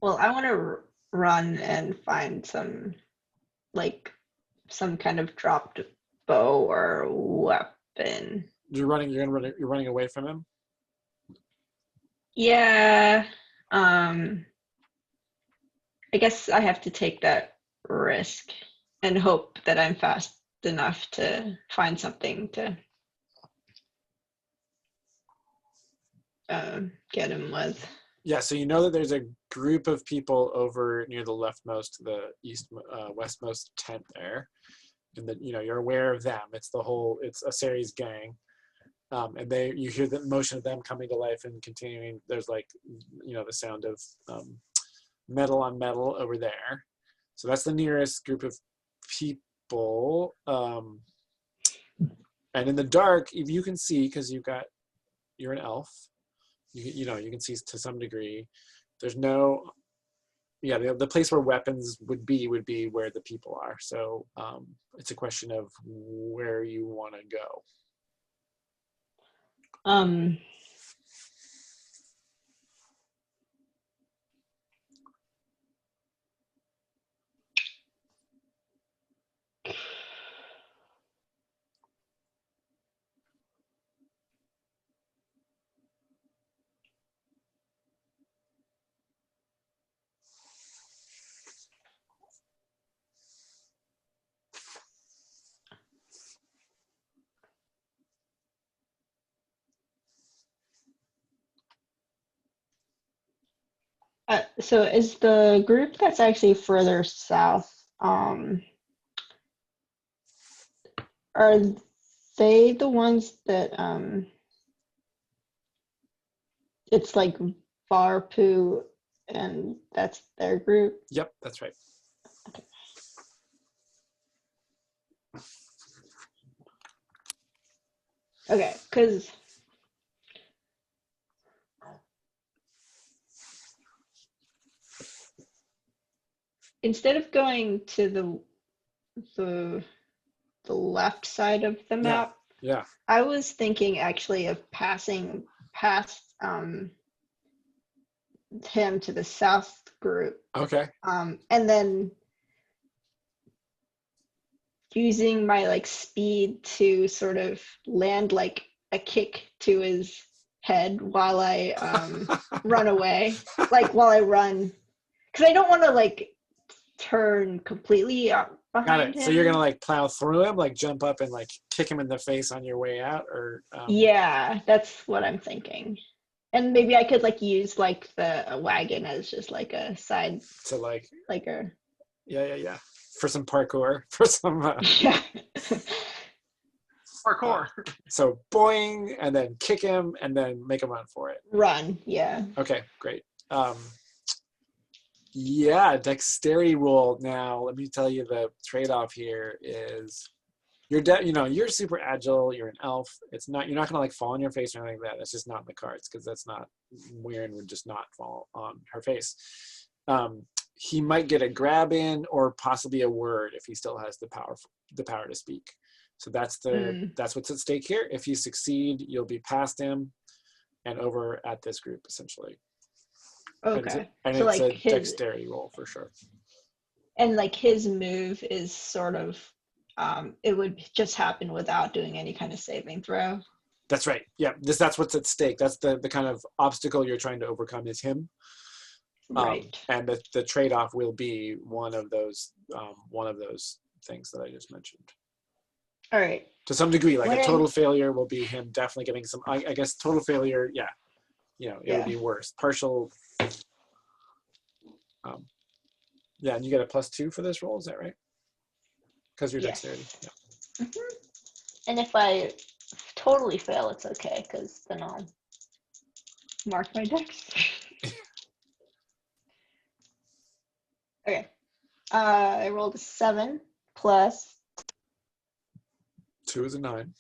Well, I want to run and find some kind of dropped bow or weapon. You're running away from him? Yeah. I guess I have to take that risk and hope that I'm fast enough to find something to get him with. Yeah, so you know that there's a group of people over near the westmost tent there, and that you're aware of them. It's a series gang, and you hear the motion of them coming to life and continuing. There's the sound of metal on metal over there. So that's the nearest group of people. And in the dark, if you can see, because you're an elf. You can see to some degree. There's no, the place where weapons would be where the people are. So it's a question of where you want to go. So is the group that's actually further south, are they the ones that it's like Varpu and that's their group? Yep, that's right. Okay, because instead of going to the left side of the map, Yeah. I was thinking actually of passing past him to the south group. Okay. And then using my speed to sort of land like a kick to his head while I run away, while I run, because I don't want to turn completely up behind Got it. him. So you're gonna plow through him, jump up and kick him in the face on your way out, or Yeah, that's what I'm thinking. And maybe I could like use like the wagon as just like a side, So like, like a yeah. For some parkour, for some. yeah. Parkour. So boing, and then kick him, and then make him run for it. Run, yeah. Okay, great. Yeah, dexterity roll. Now, let me tell you the trade-off here is you're super agile. You're an elf. You're not gonna like fall on your face or anything like that. That's just not in the cards because that's not Weirin would just not fall on her face. He might get a grab in or possibly a word if he still has the power to speak. So that's what's at stake here. If you succeed, you'll be past him and over at this group essentially. Okay. And so it's like a dexterity roll for sure. And like his move is sort of it would just happen without doing any kind of saving throw. That's right. Yeah, that's what's at stake. That's the kind of obstacle you're trying to overcome is him. Right. And the trade-off will be one of those things that I just mentioned. All right. To some degree, like a total failure will be him definitely getting some. I guess total failure, yeah, it would be worse. Partial. Yeah, and you get a +2 for this roll. Is that right? Because you're dexterity. Yeah. Mm-hmm. And if I totally fail, it's okay because then I'll mark my dex. Okay. I rolled a 7 plus. 2 is a 9.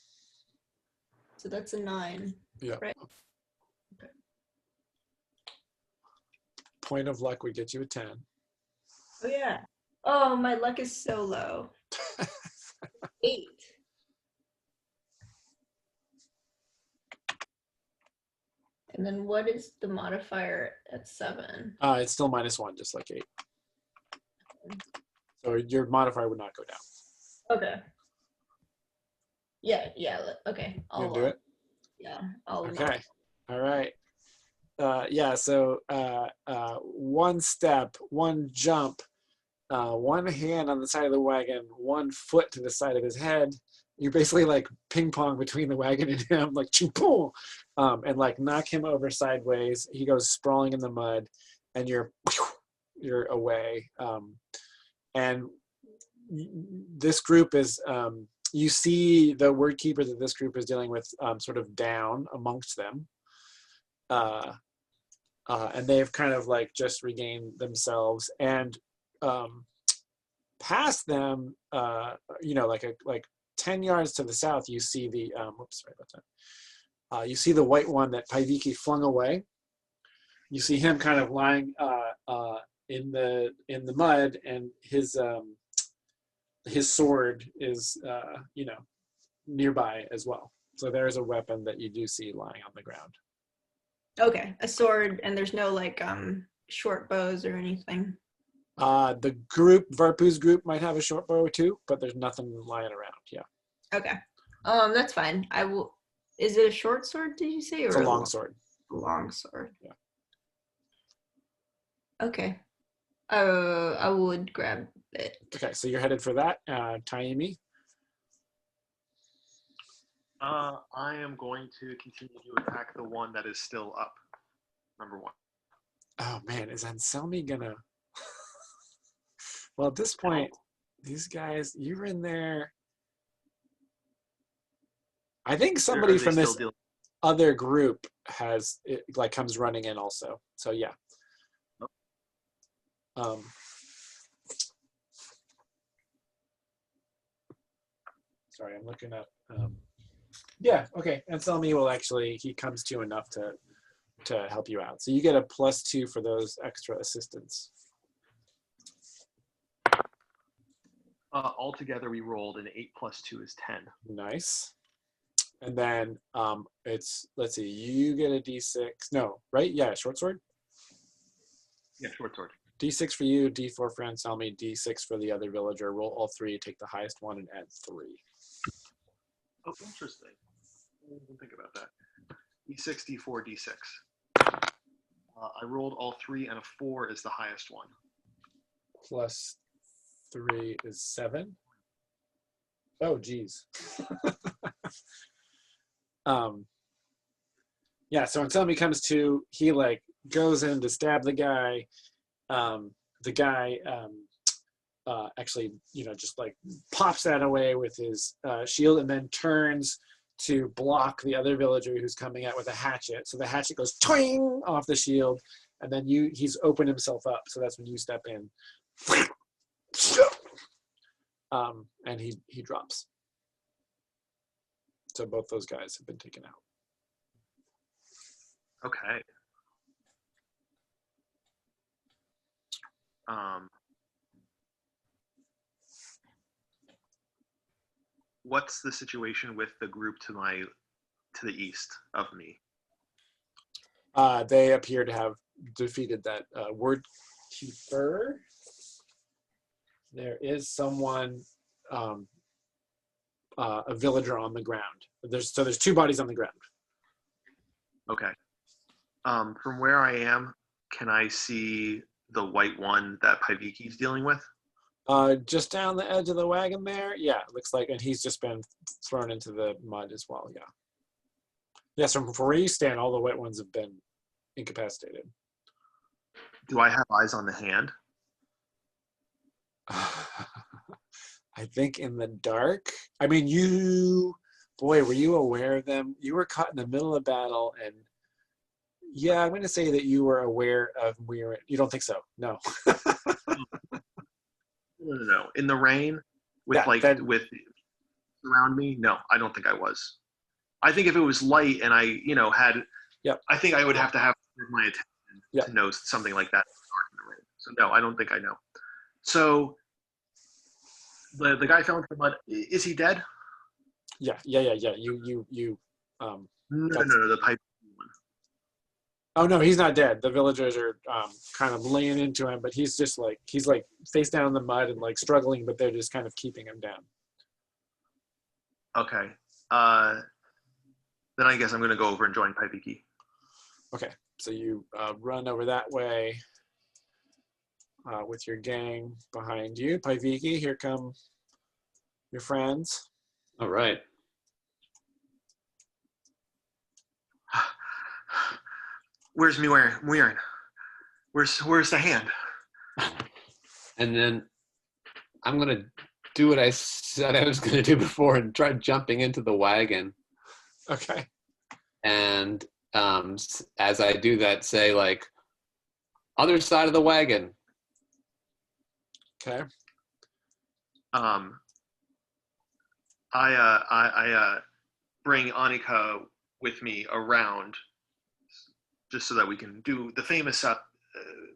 So that's a 9. Yeah. Right. Okay. Point of luck would get you a 10. Oh yeah. Oh, my luck is so low. 8. And then what is the modifier at 7? It's still -1, just like 8. So your modifier would not go down. Okay. Yeah. Okay. You do it? Yeah. I'll Okay. All right. Yeah. So one step, one jump, one hand on the side of the wagon, one foot to the side of his head. You basically like ping pong between the wagon and him, like choo-poo, and like knock him over sideways. He goes sprawling in the mud, and you're away. And this group is. You see the word keeper that this group is dealing with sort of down amongst them. And they've kind of like just regained themselves. And past them, like 10 yards to the south, you see the, sorry about that. You see the white one that Paiviki flung away. You see him kind of lying in the mud, and his sword is, nearby as well. So there's a weapon that you do see lying on the ground. Okay, a sword, and there's no like short bows or anything. The group, Varpu's group, might have a short bow too, but there's nothing lying around. Yeah. Okay. That's fine. I will. Is it a short sword? Did you say, or it's a long sword? A long sword. Yeah. Okay. I would grab it. Okay, so you're headed for that, Taimi. I am going to continue to attack the one that is still up. Number 1. Oh man, is Anselmi gonna? Well, at this point, these guys, you're in there. I think somebody from this other group comes running in also. So yeah. Sorry, I'm looking up. Yeah, okay. Anselmi will he comes to you enough to help you out. So you get a +2 for those extra assistants. Altogether, we rolled an 8 + 2 is 10. Nice. And then let's see, you get a D6. No, right? Yeah, short sword? Yeah, short sword. D6 for you, D4 for Anselmi, D6 for the other villager. Roll all 3, take the highest one, and add 3. Oh, interesting. I didn't think about that. D6, D4, D6. I rolled all 3, and a 4 is the highest one. +3 is 7. Oh, geez. Yeah, so until he comes to, he like goes in to stab the guy. The guy actually, just like pops that away with his shield and then turns to block the other villager who's coming out with a hatchet. So the hatchet goes twing off the shield, and then he's opened himself up. So that's when you step in, and he drops. So both those guys have been taken out. Okay. What's the situation with the group to the east of me? They appear to have defeated that word keeper. There is someone, a villager on the ground. There's two bodies on the ground. Okay. From where I am, can I see the white one that Paiviki's dealing with? Just down the edge of the wagon there. Yeah, it looks like, and he's just been thrown into the mud as well. Yeah. Yes, from where you stand, all the white ones have been incapacitated. Do I have eyes on the hand? I think in the dark. I mean, were you aware of them? You were caught in the middle of battle, and yeah, I'm going to say that you were aware of Muirin. You don't think so? No. No. In the rain, with with around me, no, I don't think I was. I think if it was light and I, had, I think I would have to have my attention to know something like that in the rain. So no, I don't think I know. So the guy fell into the mud. Is he dead? Yeah. You. No, the pipe one. Oh no, he's not dead. The villagers are kind of laying into him, but he's just like face down in the mud and like struggling, but they're just kind of keeping him down. Okay. Then I guess I'm going to go over and join Paiviki. Okay, so you run over that way with your gang behind you. Paiviki, here come your friends. All right. Where's Muirin? Where's the hand? And then I'm going to do what I said I was going to do before and try jumping into the wagon. Okay. And as I do that, say like, other side of the wagon. Okay. I bring Annika with me around just so that we can do the famous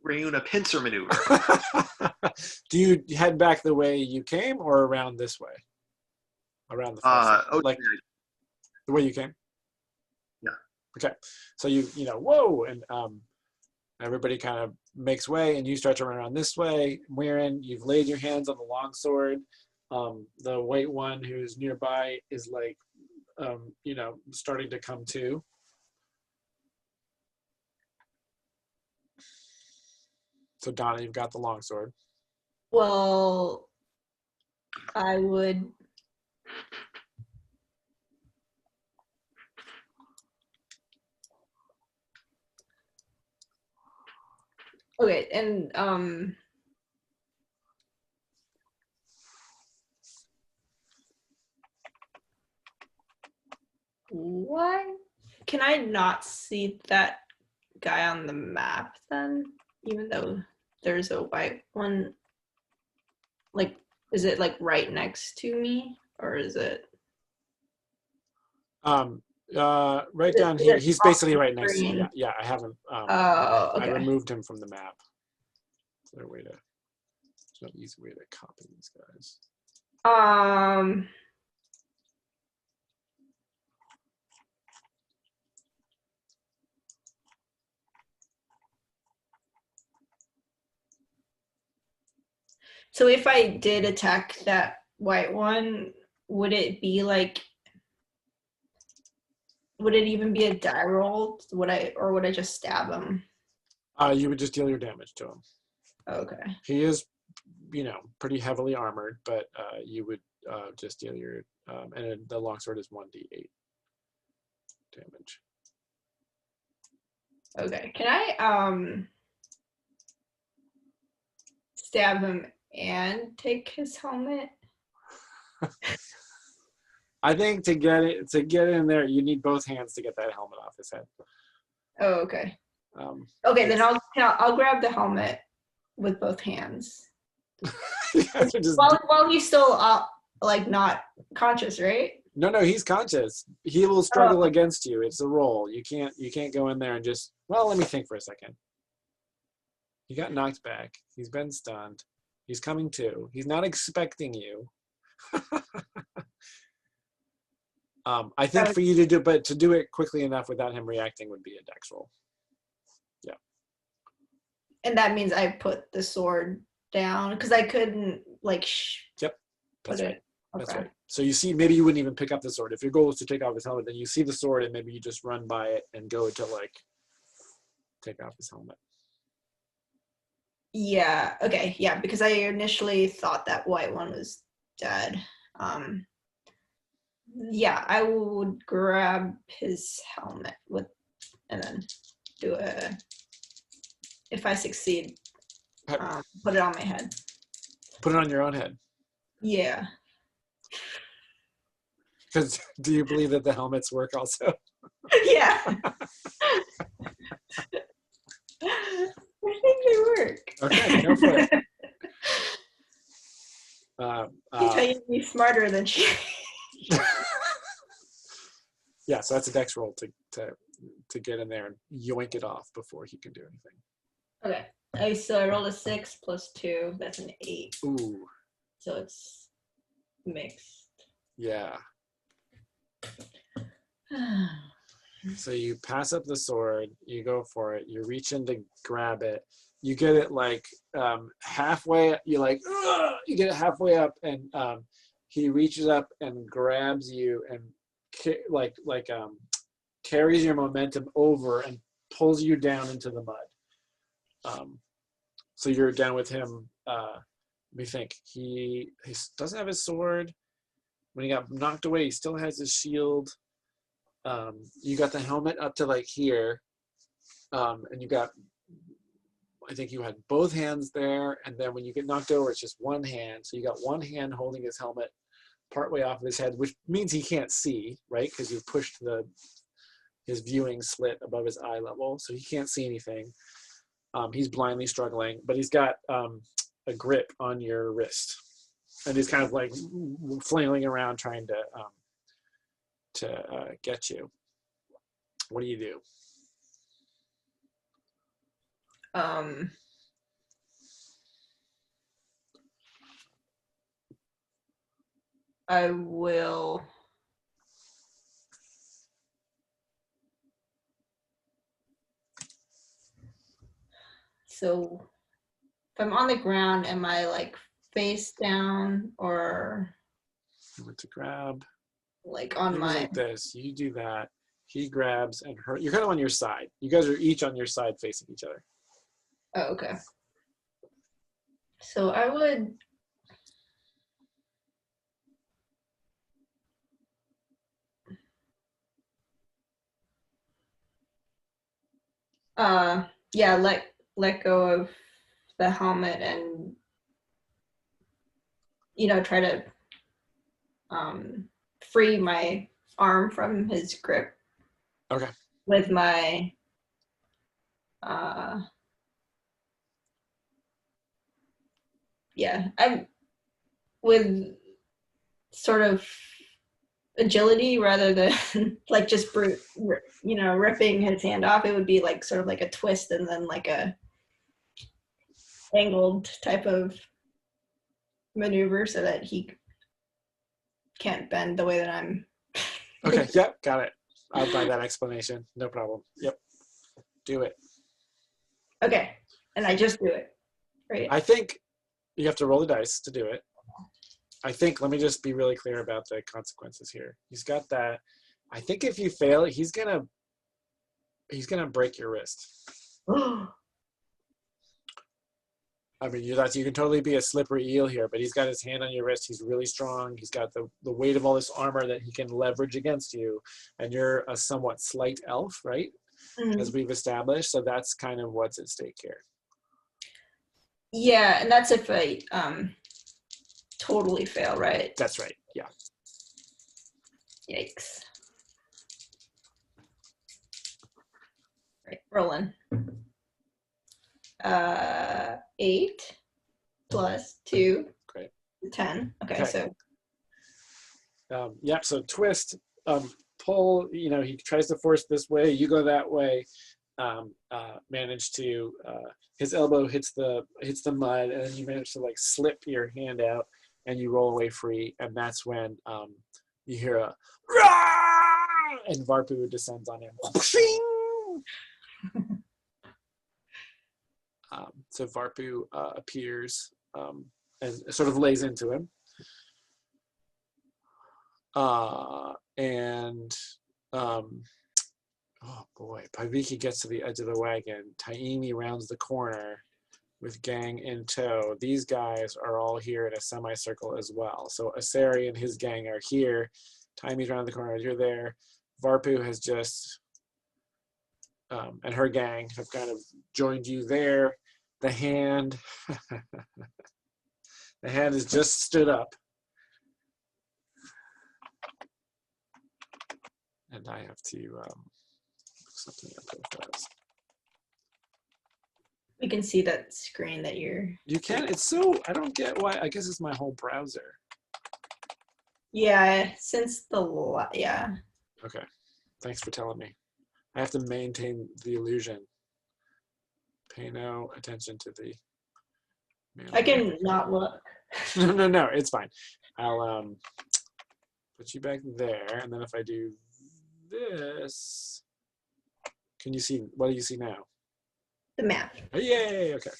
Rayuna pincer maneuver. Do you head back the way you came or around this way? Around the far side? Like the way you came? Yeah. Okay. So whoa, and everybody kind of makes way, and you start to run around this way. Muirin, you've laid your hands on the longsword. The white one who's nearby is like, starting to come to. So Donna, you've got the longsword. Well, I would. Okay, and why can I not see that guy on the map then? Even though there's a white one, like, is it like right next to me, or is it? Right down here. He's basically right next to you. Yeah, I haven't. Okay. I removed him from the map. Is there a way to? There's no easy way to copy these guys. So if I did attack that white one, would it be like? Would it even be a die roll? Would I just stab him? You would just deal your damage to him. Okay. He is, pretty heavily armored, but you would just deal your, and the longsword is 1d8 damage. Okay. Can I stab him and take his helmet? I think to get in there, you need both hands to get that helmet off his head. Oh, okay. Okay, then I'll grab the helmet with both hands. just, while he's still like not conscious, right? no, he's conscious. He will struggle against you. It's a roll. You can't go in there and just. Well, let me think for a second. He got knocked back. He's been stunned. He's coming to. He's not expecting you. I think for you to do it quickly enough without him reacting would be a dex roll. Yeah. And that means I put the sword down because I couldn't like. Yep. That's right. Okay. That's right. So you see, maybe you wouldn't even pick up the sword. If your goal is to take off his helmet, then you see the sword and maybe you just run by it and go to like take off his helmet. Yeah. Okay. Yeah. Because I initially thought that white one was dead. Yeah, I would grab his helmet and then do if I succeed, put it on my head. Put it on your own head. Yeah. Because do you believe that the helmets work also? Yeah. I think they work. Okay, go for it. He's trying to be smarter than she. Yeah, so that's a dex roll to get in there and yoink it off before he can do anything. Okay. So I rolled a 6 plus 2. That's an 8. Ooh. So it's mixed. Yeah. So you pass up the sword, you go for it, you reach in to grab it, you get it like halfway, you get it halfway up, and he reaches up and grabs you and carries your momentum over and pulls you down into the mud. So you're down with him. Let me think. He doesn't have his sword. When he got knocked away, he still has his shield. You got the helmet up to like here, and you got. I think you had both hands there, and then when you get knocked over, it's just one hand. So you got one hand holding his helmet partway off of his head, which means he can't see, right? Because you pushed his viewing slit above his eye level, so he can't see anything. He's blindly struggling, but he's got a grip on your wrist, and he's kind of like flailing around trying to get you. What do you do? I will. So if I'm on the ground, am I like face down or What to grab? like on my like this? You do that. He grabs and you're kind of on your side. You guys are each on your side facing each other. Oh, okay. So I would yeah, let go of the helmet and try to free my arm from his grip. Okay. With my I'm with sort of agility rather than like just ripping his hand off. It would be like sort of like a twist and then like a angled type of maneuver so that he can't bend the way that I'm. Okay, yep, got it. I'll buy that explanation. No problem. Yep. Do it. Okay. And I just do it. Right. I think you have to roll the dice to do it. I think, let me just be really clear about the consequences here. He's got that. I think if you fail, he's gonna break your wrist. I mean, you can totally be a slippery eel here, but he's got his hand on your wrist. He's really strong. He's got the weight of all this armor that he can leverage against you. And you're a somewhat slight elf, right? as we've established. So that's kind of what's at stake here. Yeah, and that's if I totally fail, right? That's right. Yeah. Yikes. Right, rolling. 8 plus 2. Great. 10. Okay, Okay. so Yep. So twist, pull. He tries to force this way. You go that way. Manage to his elbow hits the mud, and then you manage to like slip your hand out, and you roll away free. And that's when you hear a "Rah!" and Varpu descends on him. So Varpu appears and sort of lays into him. Oh boy, Paiviki gets to the edge of the wagon. Taimi rounds the corner with gang in tow. These guys are all here in a semicircle as well. So Asari and his gang are here. Taimi's around the corner, you're there. Varpu has just, and her gang have kind of joined you there. The hand, the hand has just stood up. And I have to look something up real fast. we can see that screen that you're. You can. It's so. I don't get why. I guess it's my whole browser. Yeah, since yeah. Okay. Thanks for telling me. I have to maintain the illusion. Pay no attention to the. I can not look. No. It's fine. I'll put you back there, and then if I do this, can you see? What do you see now? The map. Oh, yay! Okay.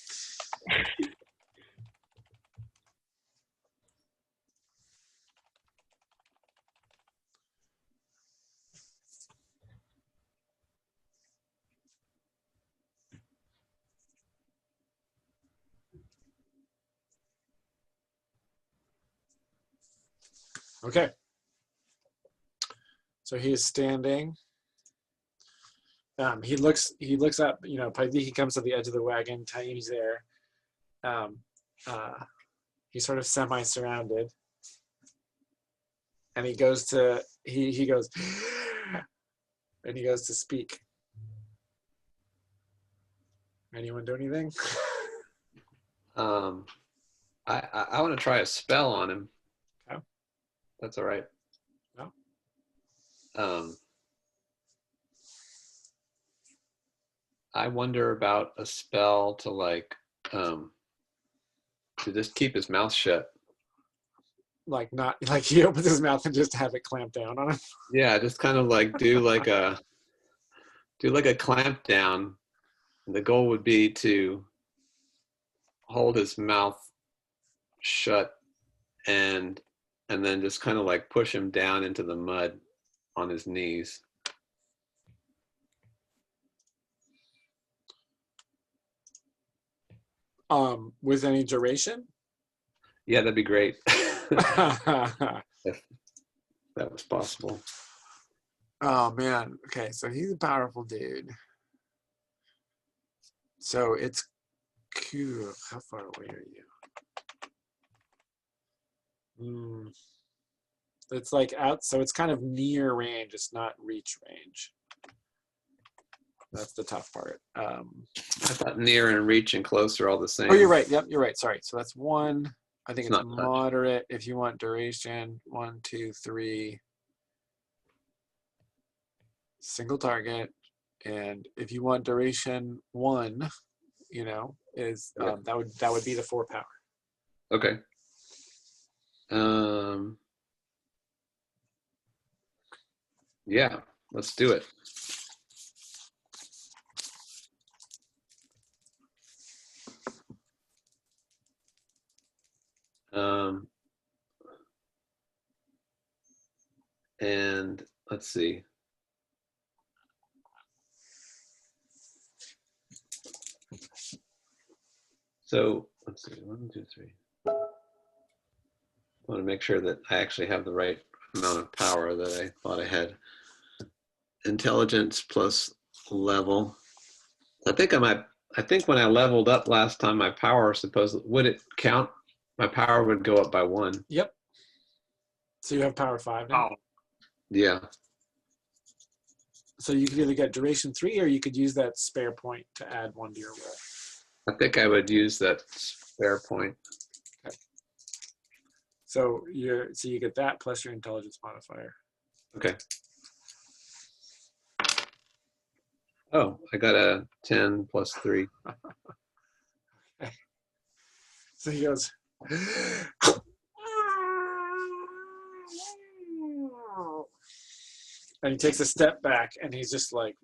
Okay. So he is standing. He looks up, Paiviki comes to the edge of the wagon, Taimi's there. He's sort of semi-surrounded. And he goes to speak. Anyone do anything? I want to try a spell on him. Okay. That's all right. No. I wonder about a spell to to just keep his mouth shut. Not like he opens his mouth and just have it clamped down on him. Yeah, just kind of do like a clamp down. The goal would be to hold his mouth shut and then just kind of push him down into the mud on his knees. With any duration? Yeah, that'd be great. If that was possible. Oh man. Okay, so he's a powerful dude. So it's cool. How far away are you? It's out, so it's kind of near range. It's not reach range. That's the tough part. I thought near and reach and close are all the same. Oh, you're right. Yep, you're right. Sorry. So that's 1. I think it's not much. moderate. If you want duration, 1, 2, 3. Single target. And if you want duration 1, is that would be the 4 power. Okay. Yeah, let's do it. And let's see. So let's see, 1, 2, 3. I want to make sure that I actually have the right amount of power that I thought I had. Intelligence plus level. I think when I leveled up last time, my power would it count? My power would go up by 1. Yep. So you have power 5 now. Oh, Yeah. So you could either get duration 3, or you could use that spare point to add 1 to your will. I think I would use that spare point. So you get that plus your intelligence modifier. Okay. Oh, I got a 10 plus 3. So he goes, and he takes a step back, and he's just like,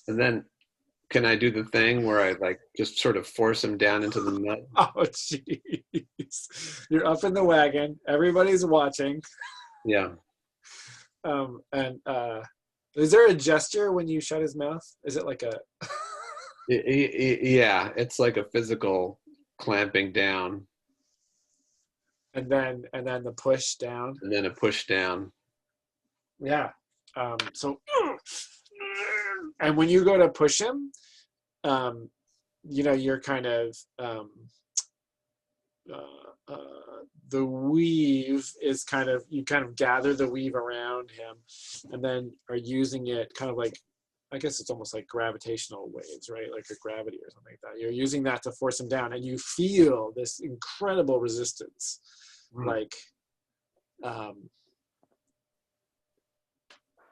And then can I do the thing where I like just sort of force him down into the mud? oh, jeez. You're up in the wagon. Everybody's watching. Yeah. And is there a gesture when you shut his mouth? Is it like a... Yeah, it's like a physical clamping down. And then the push down. And then a push down. Yeah. And when you go to push him, you're kind of the weave is you kind of gather the weave around him, and then are using it kind of like, I guess it's almost like gravitational waves, right? Like a gravity or something like that. You're using that to force him down, and you feel this incredible resistance, like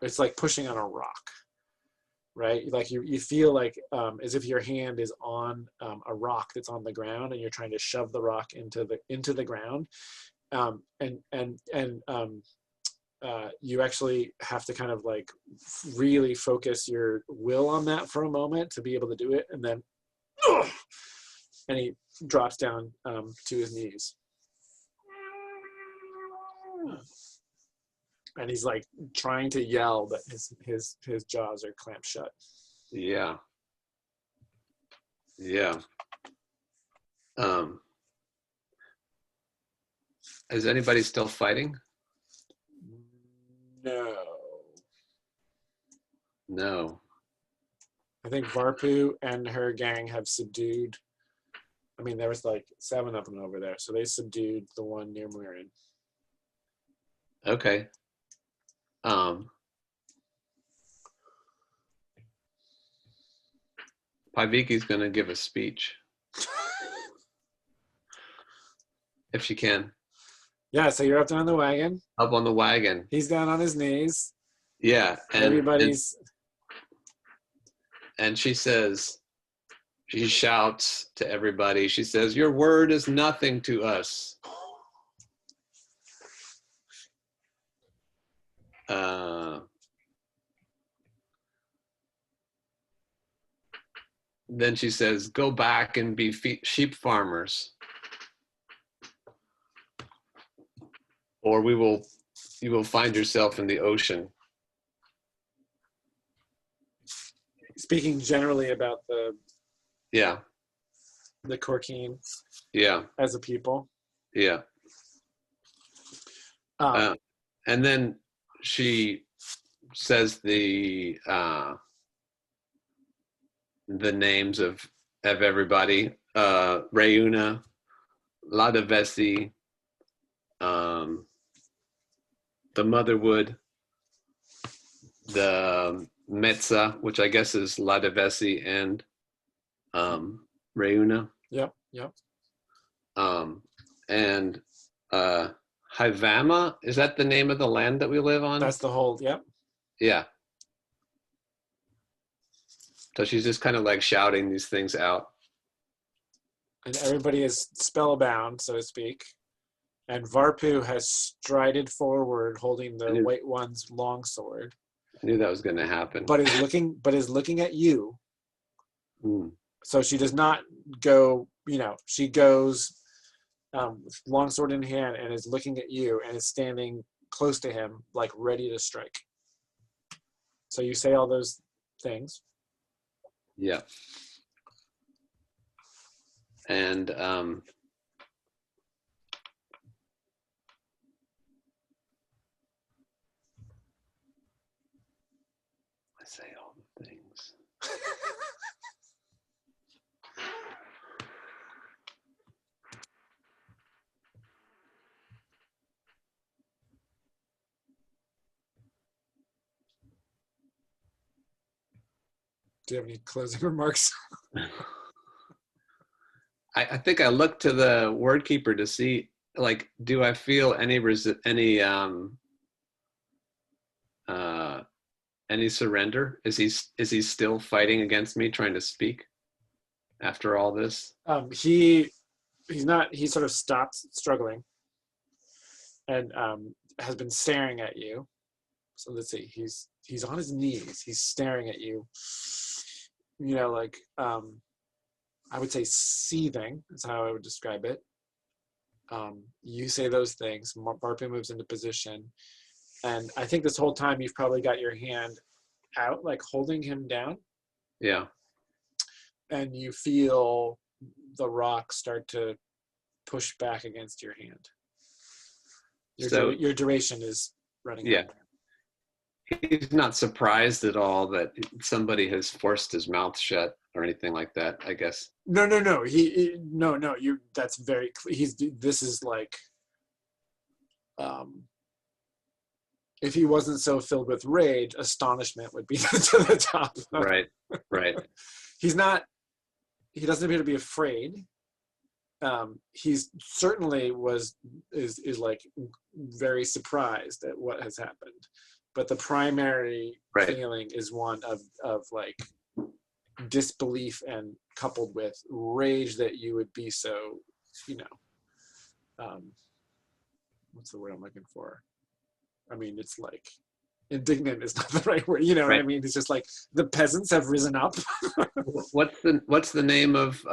it's like pushing on a rock, right? Like you feel like as if your hand is on a rock that's on the ground, and you're trying to shove the rock into the ground, you actually have to kind of like really focus your will on that for a moment to be able to do it, and then and he drops down to his knees. And he's like trying to yell, but his jaws are clamped shut. Yeah. Yeah. Is anybody still fighting? No. I think Varpu and her gang have subdued. I mean, there was like 7 of them over there, so they subdued the one near Murin. Okay. Paviki's going to give a speech. If she can. Yeah, so you're up down the wagon. Up on the wagon. He's down on his knees. Yeah. Everybody's... And she shouts to everybody. She says, "Your word is nothing to us." Then she says, "Go back and be sheep farmers, or you will find yourself in the ocean." Speaking generally about the Korkeen as a people. Yeah. And then she says the names of everybody. Reuna, Ladavesi, the Motherwood, the Metza, which I guess is Ladavesi and Reuna. Yep. And Haivama, is that the name of the land that we live on? That's the whole, yep. Yeah. So she's just kind of like shouting these things out. And everybody is spellbound, so to speak. And Varpu has strided forward holding the White One's longsword. I knew that was going to happen. But is looking at you. So she does not go, she goes longsword in hand and is looking at you and is standing close to him, like ready to strike. So you say all those things. Yeah. And say all the things. Do you have any closing remarks? I think I looked to the word keeper to see, like, do I feel any surrender? Is he still fighting against me, trying to speak after all this? He's not. He sort of stopped struggling and has been staring at you. So let's see. He's on his knees. He's staring at you. You know, like I would say seething is how I would describe it. You say those things. Barpu moves into position, and I think this whole time you've probably got your hand out, like holding him down. Yeah. And you feel the rock start to push back against your hand. Your duration is running out. Yeah. He's not surprised at all that somebody has forced his mouth shut or anything like that, I guess. No. That's very clear. This is like, if he wasn't so filled with rage, astonishment would be to the top. Right. He doesn't appear to be afraid. He's certainly is like very surprised at what has happened. But the primary feeling is one of like disbelief and coupled with rage that you would be so, what's the word I'm looking for? I mean, it's like indignant is not the right word. You know what I mean? It's just like the peasants have risen up. What's the name of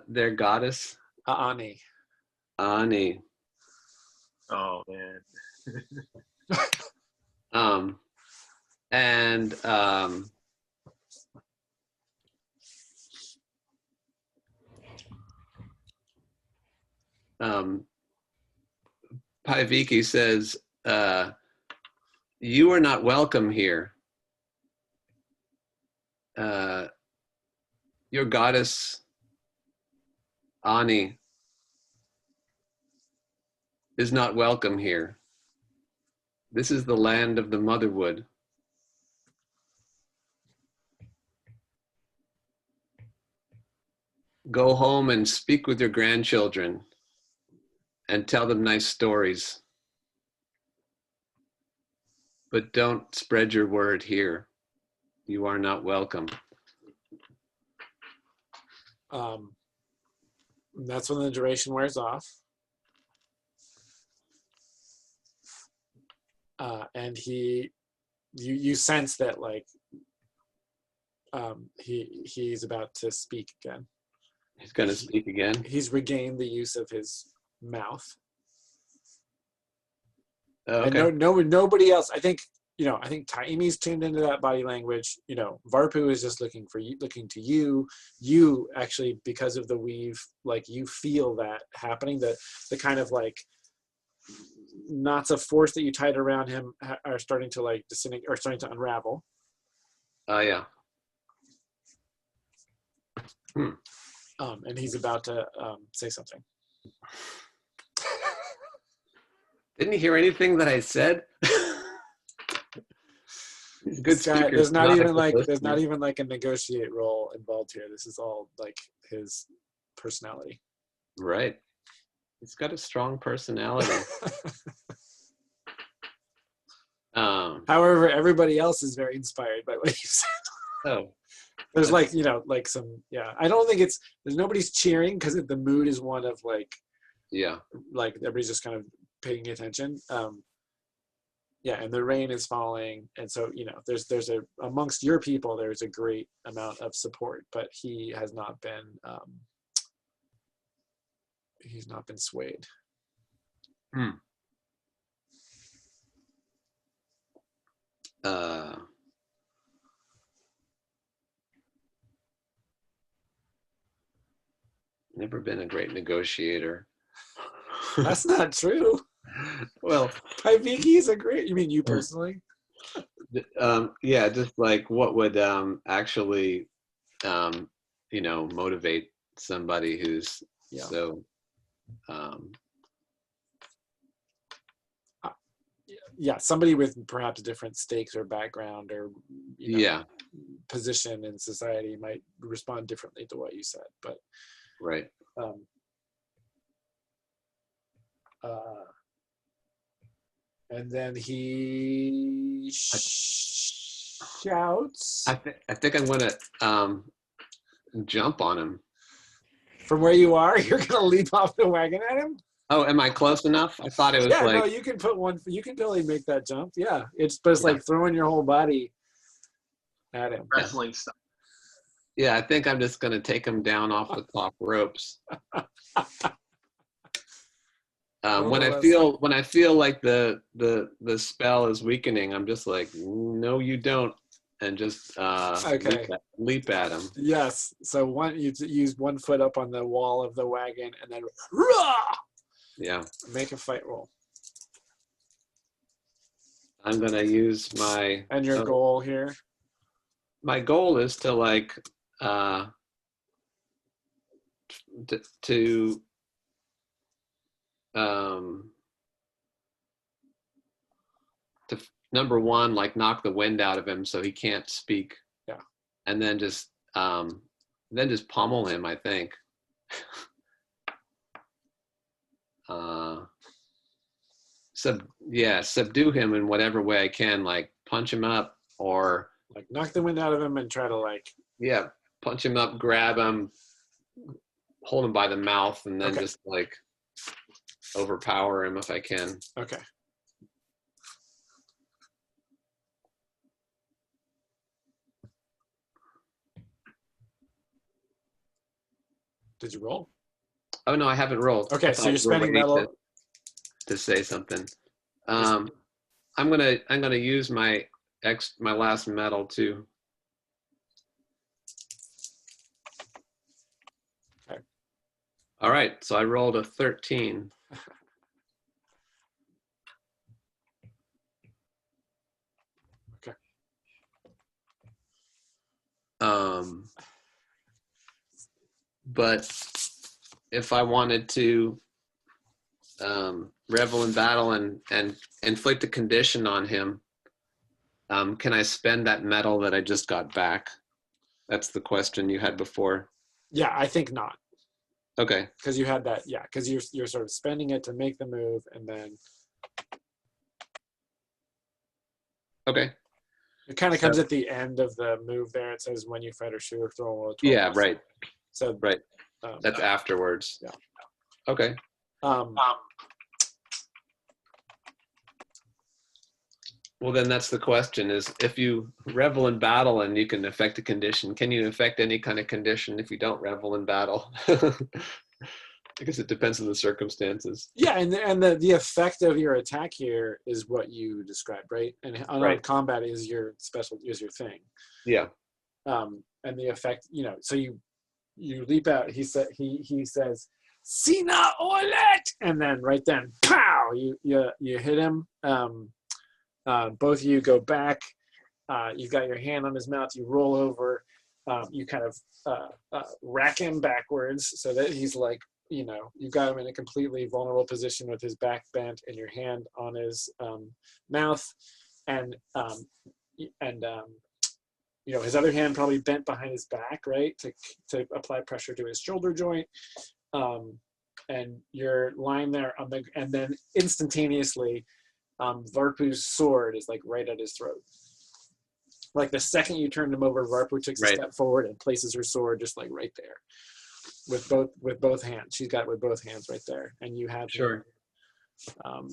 their goddess? Ani. Ani. Oh man. Paiviki says, you are not welcome here. Your goddess, Ani, is not welcome here. This is the land of the motherwood. Go home and speak with your grandchildren and tell them nice stories. But don't spread your word here. You are not welcome. That's when the duration wears off. And you sense that like he's about to speak again. He's going to speak again. He's regained the use of his mouth. Okay. And nobody else. I think Taimi's tuned into that body language. Varpu is just looking to you. You actually, because of the weave, like you feel that happening. The kind of like knots of force that you tied around him are starting to like disintegrate or starting to unravel. Yeah. And he's about to say something. Didn't you hear anything that I said? Good speaker. There's not even like a negotiate role involved here. This is all like his personality. Right. He's got a strong personality. However, everybody else is very inspired by what you said. Oh. There's like, like some, I don't think there's nobody's cheering because the mood is one of like, like everybody's just kind of paying attention. And the rain is falling. And so, there's amongst your people, there's a great amount of support, but he has not been, he's not been swayed. Never been a great negotiator. That's not true. Well, Paiviki is a great. You mean you personally? Yeah, just like what would actually, motivate somebody who's Yeah. so. Um, Yeah, somebody with perhaps different stakes or background or yeah, position in society might respond differently to what you said. But right. um, and then he shouts I think I'm gonna jump on him. from where you are. You're gonna leap off the wagon at him. Oh, am I close enough? I thought it was Yeah, like. no, you can put one. You can totally make that jump. Yeah, it's just Yeah. like throwing your whole body at him. Wrestling stuff. Yeah, I think I'm just gonna take him down off the top ropes. When I feel like the spell is weakening, I'm just like, no, you don't, and just Okay. leap at him. Yes. So you use 1 foot up on the wall of the wagon, and then rah! Yeah. Make a fight roll. I'm gonna use my. And your goal here. My goal is to like to number one, like knock the wind out of him so he can't speak. Yeah. And then just pummel him, I think. Subdue him in whatever way I can, like punch him up or like knock the wind out of him and try to like. Yeah, punch him up, grab him, hold him by the mouth, and then just like overpower him if I can. Okay. Did you roll? Oh no, I haven't rolled. Okay, so you're spending metal to say something. I'm gonna use my last metal too. Okay. All right, so I rolled a 13. Okay. But if I wanted to revel in battle and inflict a condition on him, can I spend that metal that I just got back? That's the question you had before. Yeah, I think not. Okay. Because you had that, yeah, because you're sort of spending it to make the move, and then. Okay. It kind of comes at the end of the move there. It says when you fight or shoot or throw a roll of 12. Yeah, right. So right. That's afterwards. Yeah. Okay. Well, then that's the question: is if you revel in battle and you can affect a condition, can you affect any kind of condition if you don't revel in battle? I guess it depends on the circumstances. Yeah, and the effect of your attack here is what you described, right? And unarmed combat is your thing. Yeah. And the effect, so you leap out. He says, "Sina Olet," and then right then, pow! You hit him. Both of you go back. You've got your hand on his mouth. You roll over. You kind of rack him backwards so that he's like, you've got him in a completely vulnerable position with his back bent and your hand on his mouth, and his other hand probably bent behind his back, right, to apply pressure to his shoulder joint. And you're lying there and then instantaneously, Varpu's sword is like right at his throat. Like the second you turned him over, Varpu takes a step forward and places her sword just like right there, with both hands. She's got it with both hands right there, and you have sure. Him,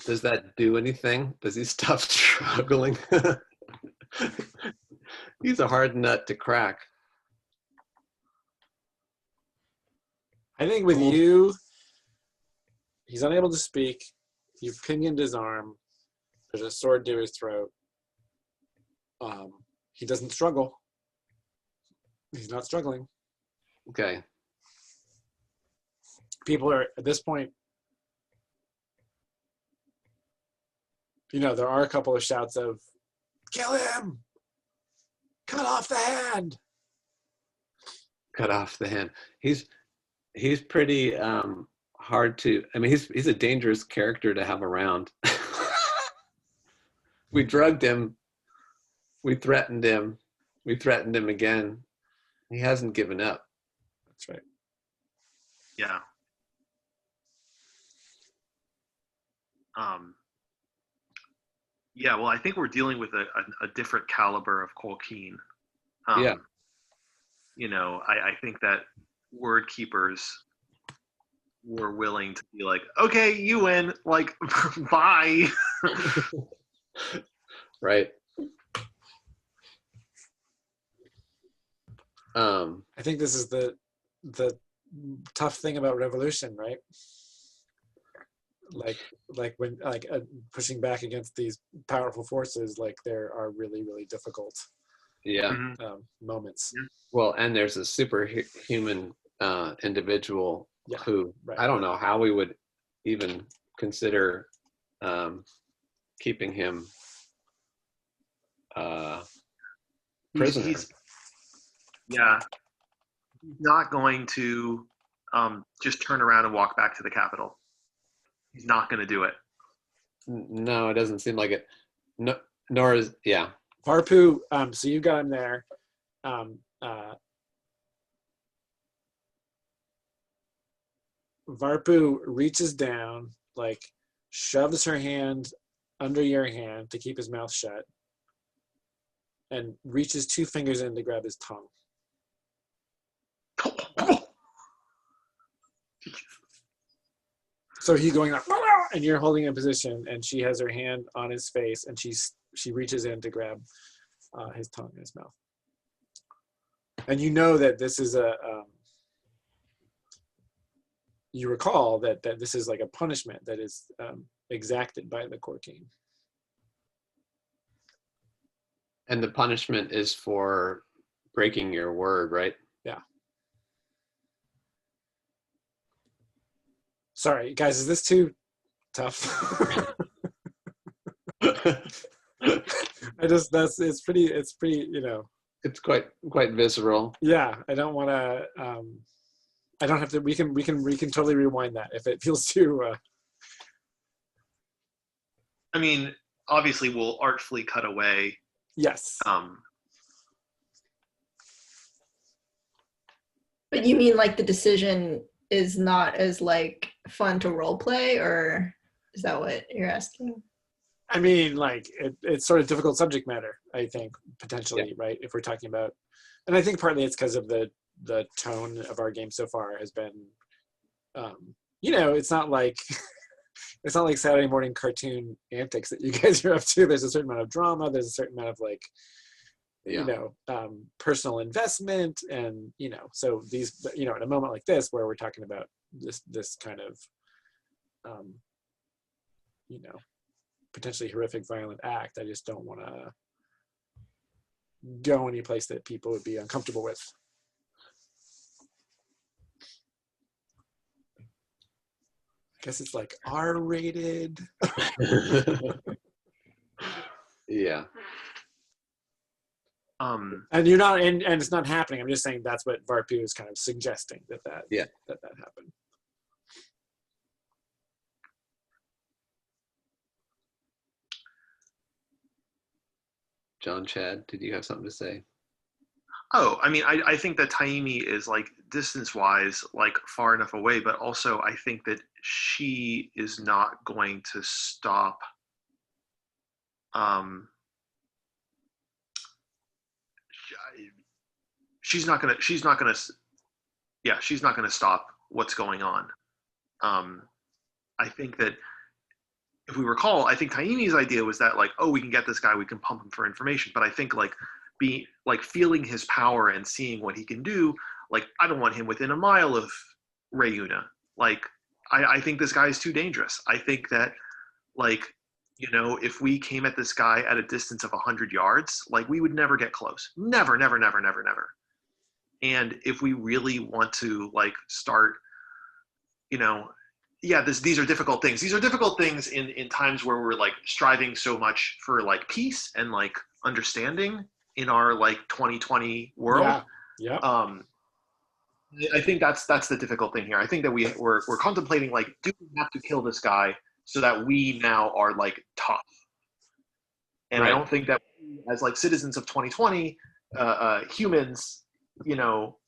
does that do anything? Does he stop struggling? He's a hard nut to crack. I think with you, he's unable to speak. You've pinioned his arm. There's a sword to his throat. He doesn't struggle. He's not struggling. Okay. People are, at this point, there are a couple of shouts of, kill him! Cut off the hand! Cut off the hand. He's pretty hard to. I mean, he's a dangerous character to have around. We drugged him. We threatened him. We threatened him again. He hasn't given up. That's right. Yeah. Yeah, well, I think we're dealing with a different caliber of Colkeen. Yeah. I think that word keepers were willing to be like, okay, you win, like, bye. Right. I think this is the tough thing about revolution, right? Like when pushing back against these powerful forces, like there are really, really difficult Yeah. moments. Well, and there's a superhuman individual who right. I don't know how we would even consider keeping him prisoner. He's not going to just turn around and walk back to the Capitol. He's not going to do it. No, it doesn't seem like it. No, nor is Varpu, so you got him there. Varpu reaches down, like shoves her hand under your hand to keep his mouth shut, and reaches 2 fingers in to grab his tongue. So he's going like, and you're holding a position, and she has her hand on his face, and she reaches in to grab his tongue in his mouth. And you know that this is you recall that this is like a punishment that is exacted by the Colkeen. And the punishment is for breaking your word, right? Yeah. Sorry, guys, is this too tough? It's pretty, It's quite visceral. Yeah, I don't want to, I don't have to, we can totally rewind that if it feels too, I mean, obviously we'll artfully cut away. Yes. But you mean like the decision is not as like fun to role play, or is that what you're asking? I mean, like it's sort of difficult subject matter, I think, potentially, right? If we're talking about, and I think partly it's because of the tone of our game so far has been, it's not like it's not like Saturday morning cartoon antics that you guys are up to. There's a certain amount of drama. There's a certain amount of like, personal investment, and so these, in a moment like this where we're talking about this kind of, potentially horrific, violent act, I just don't want to go any place that people would be uncomfortable with. I guess it's like R-rated. Yeah. And you're not, and it's not happening. I'm just saying that's what Varpu is kind of suggesting that happened. John, Chad, did you have something to say? Oh, I mean, I think that Taimi is like distance-wise, like far enough away, but also I think that she is not going to stop. She's not gonna stop what's going on. I think that if we recall, I think Taimi's idea was that like, oh, we can get this guy, we can pump him for information. But I think like feeling his power and seeing what he can do, like I don't want him within a mile of Rayuna. Like I think this guy is too dangerous. I think that like, if we came at this guy at a distance of 100 yards, like we would never get close. Never, never, never, never, never. And if we really want to like start, yeah, these are difficult things. These are difficult things in times where we're like striving so much for like peace and like understanding in our like 2020 world. Yeah. I think that's the difficult thing here. I think that we're contemplating like, do we have to kill this guy so that we now are like tough? And Right. I don't think that as like citizens of 2020, humans,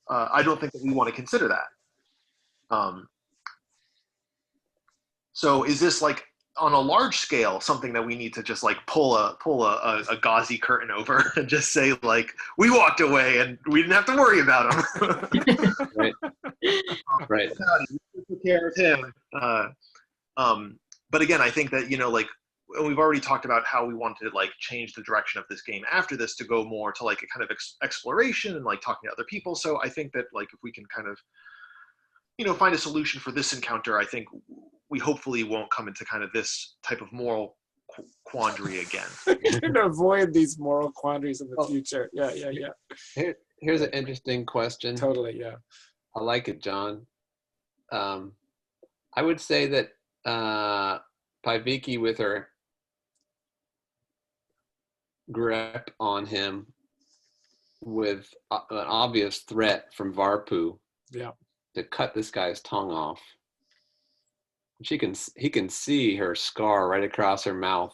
I don't think that we want to consider that. So is this like on a large scale something that we need to just like pull a gauzy curtain over and just say like, we walked away and we didn't have to worry about him? Right. Right. We took care of him. But again, I think that like we've already talked about how we wanted to like change the direction of this game after this to go more to like a kind of exploration and like talking to other people. So I think that like if we can kind of find a solution for this encounter, I think we hopefully won't come into kind of this type of moral quandary again. You can avoid these moral quandaries in the future. Yeah. Here's an interesting question. Totally, yeah. I like it, John. I would say that Paiviki, with her grip on him, with an obvious threat from Varpu, Yeah. to cut this guy's tongue off. He can see her scar right across her mouth.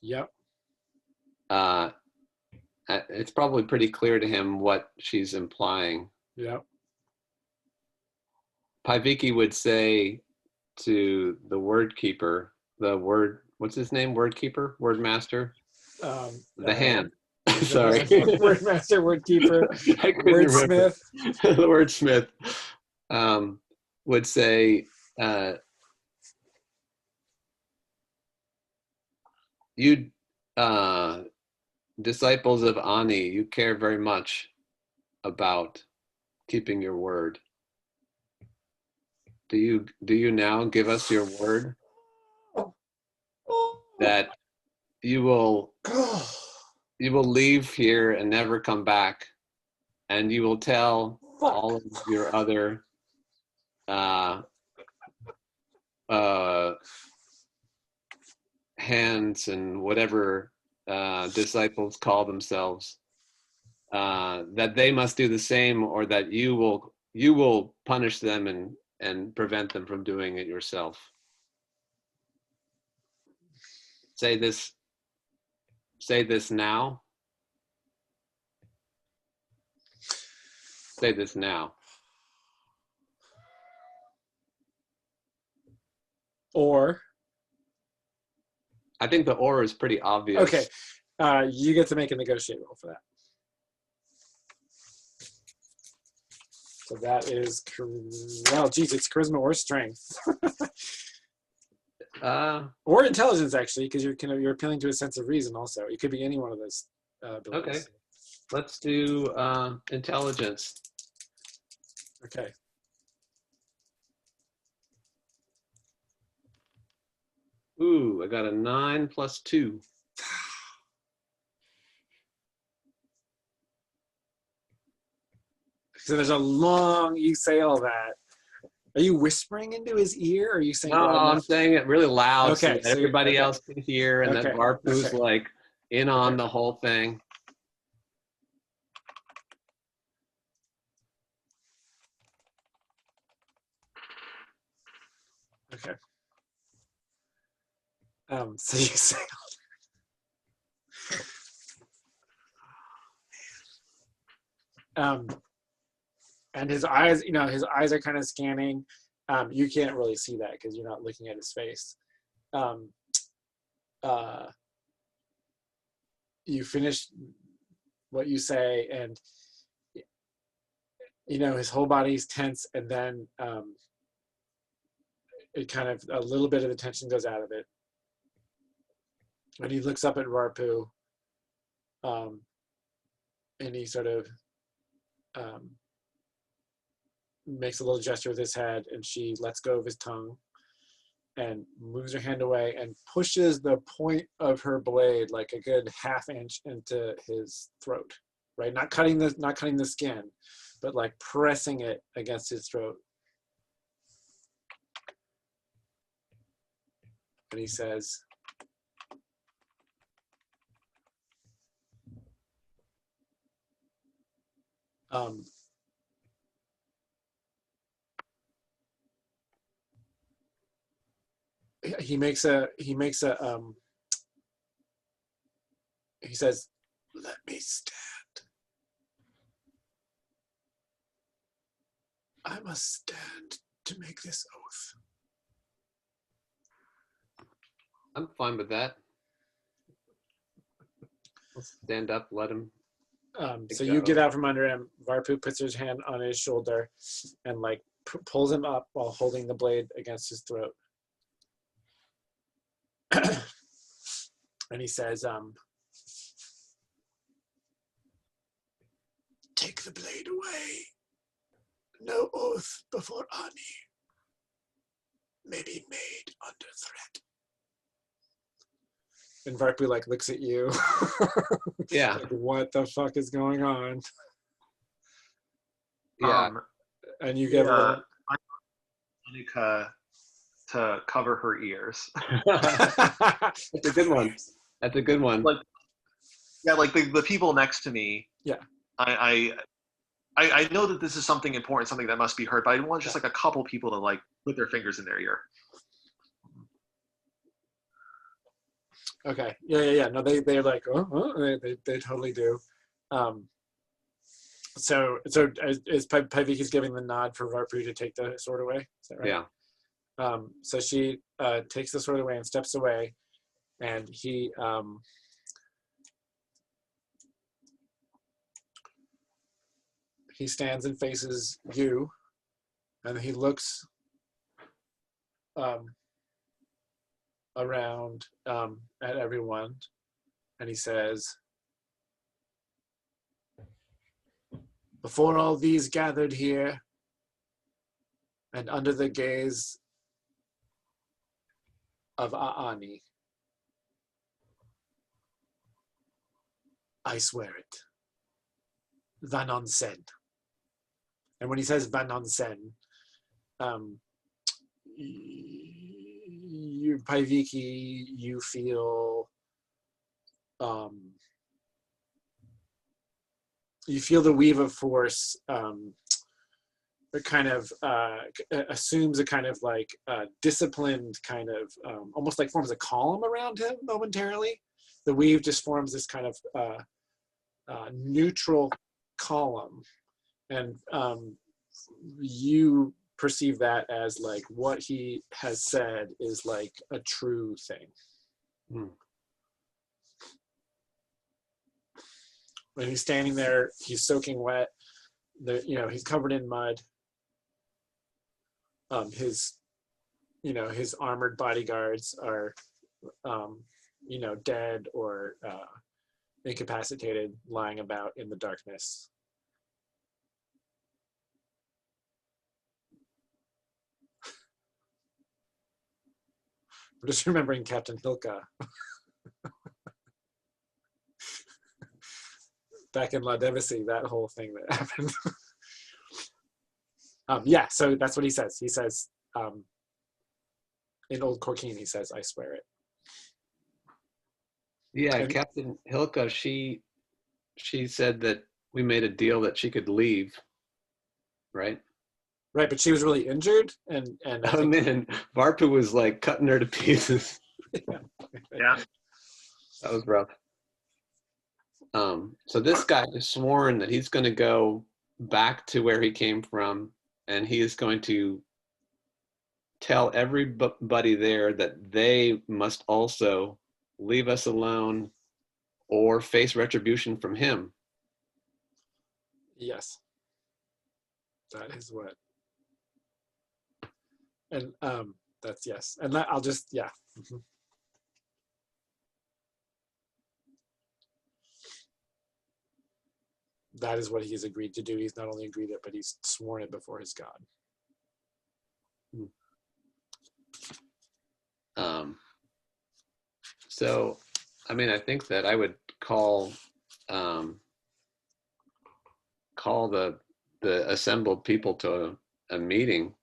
Yep. It's probably pretty clear to him what she's implying. Yep. Paiviki would say to the word keeper, what's his name? Word keeper? Word master? The hand. Sorry. Word master, word keeper, wordsmith. The wordsmith would say, you disciples of Ani, you care very much about keeping your word. Do you now give us your word that you will leave here and never come back, and you will tell all of your other hands and whatever disciples call themselves, that they must do the same, or that you will punish them and prevent them from doing it yourself. Say this now. Say this now. Or I think the or is pretty obvious. okay, you get to make a negotiate roll for that. So that is, well, geez, it's charisma or strength. Or intelligence, actually, because you're appealing to a sense of reason also. It could be any one of those abilities. Okay. Let's do intelligence. Okay. Ooh, I got a 9 plus 2. So there's a long, you say all that. Are you whispering into his ear, or are you saying? No, I'm saying it really loud, okay, so that everybody else can hear, and that Varpu's like in on the whole thing. Okay. So you say. And his eyes, his eyes are kind of scanning. You can't really see that because you're not looking at his face. You finish what you say, and his whole body's tense, and then it kind of, a little bit of the tension goes out of it. And he looks up at Varpu, and he sort of makes a little gesture with his head, and she lets go of his tongue and moves her hand away and pushes the point of her blade like a good ½ inch into his throat, right? Not cutting the skin, but like pressing it against his throat. and he says, he says, "Let me stand. I must stand to make this oath." I'm fine with that. Let's stand up, let him. So you get out from under him. Varpu puts his hand on his shoulder and like pulls him up while holding the blade against his throat. And he says, "Take the blade away. No oath before Ani may be made under threat." And Varpu like looks at you. Yeah. Like, what the fuck is going on? Yeah. And you give her Anika to cover her ears. That's a good one. That's a good one. Like, yeah, like the people next to me. Yeah. I know that this is something important, something that must be heard, but I want just like a couple people to like put their fingers in their ear. Okay. Yeah. No, they're like, they totally do. So is Paviki's giving the nod for Varpu to take the sword away? Is that right? Yeah. So she takes the sword away and steps away, and he stands and faces you, and he looks around at everyone, and he says, "Before all these gathered here, and under the gaze of Aani, I swear it. Vanon Sen." And when he says Vanon Sen, you, Paiviki, you feel the weave of force that kind of assumes a kind of like disciplined kind of almost like forms a column around him momentarily. The weave just forms this kind of neutral column, and you perceive that as like what he has said is like a true thing. When he's standing there, he's soaking wet. He's covered in mud. His armored bodyguards are, dead or incapacitated, lying about in the darkness. I'm just remembering Captain Hilka. Back in La Devacy, that whole thing that happened. So that's what he says. He says, in Old Corkine, he says, "I swear it." Yeah, And Captain Hilka, she said that we made a deal that she could leave, right? right, but she was really injured, and I think, Man, Varpu was like cutting her to pieces. Yeah. That was rough. So this guy has sworn that he's going to go back to where he came from, and he is going to tell everybody there that they must also leave us alone or face retribution from him. yes, that is what. And that's yes. And I'll just, yeah. Mm-hmm. That is what he's agreed to do. He's not only agreed it, but he's sworn it before his God. So, I mean, I think that I would call the assembled people to a meeting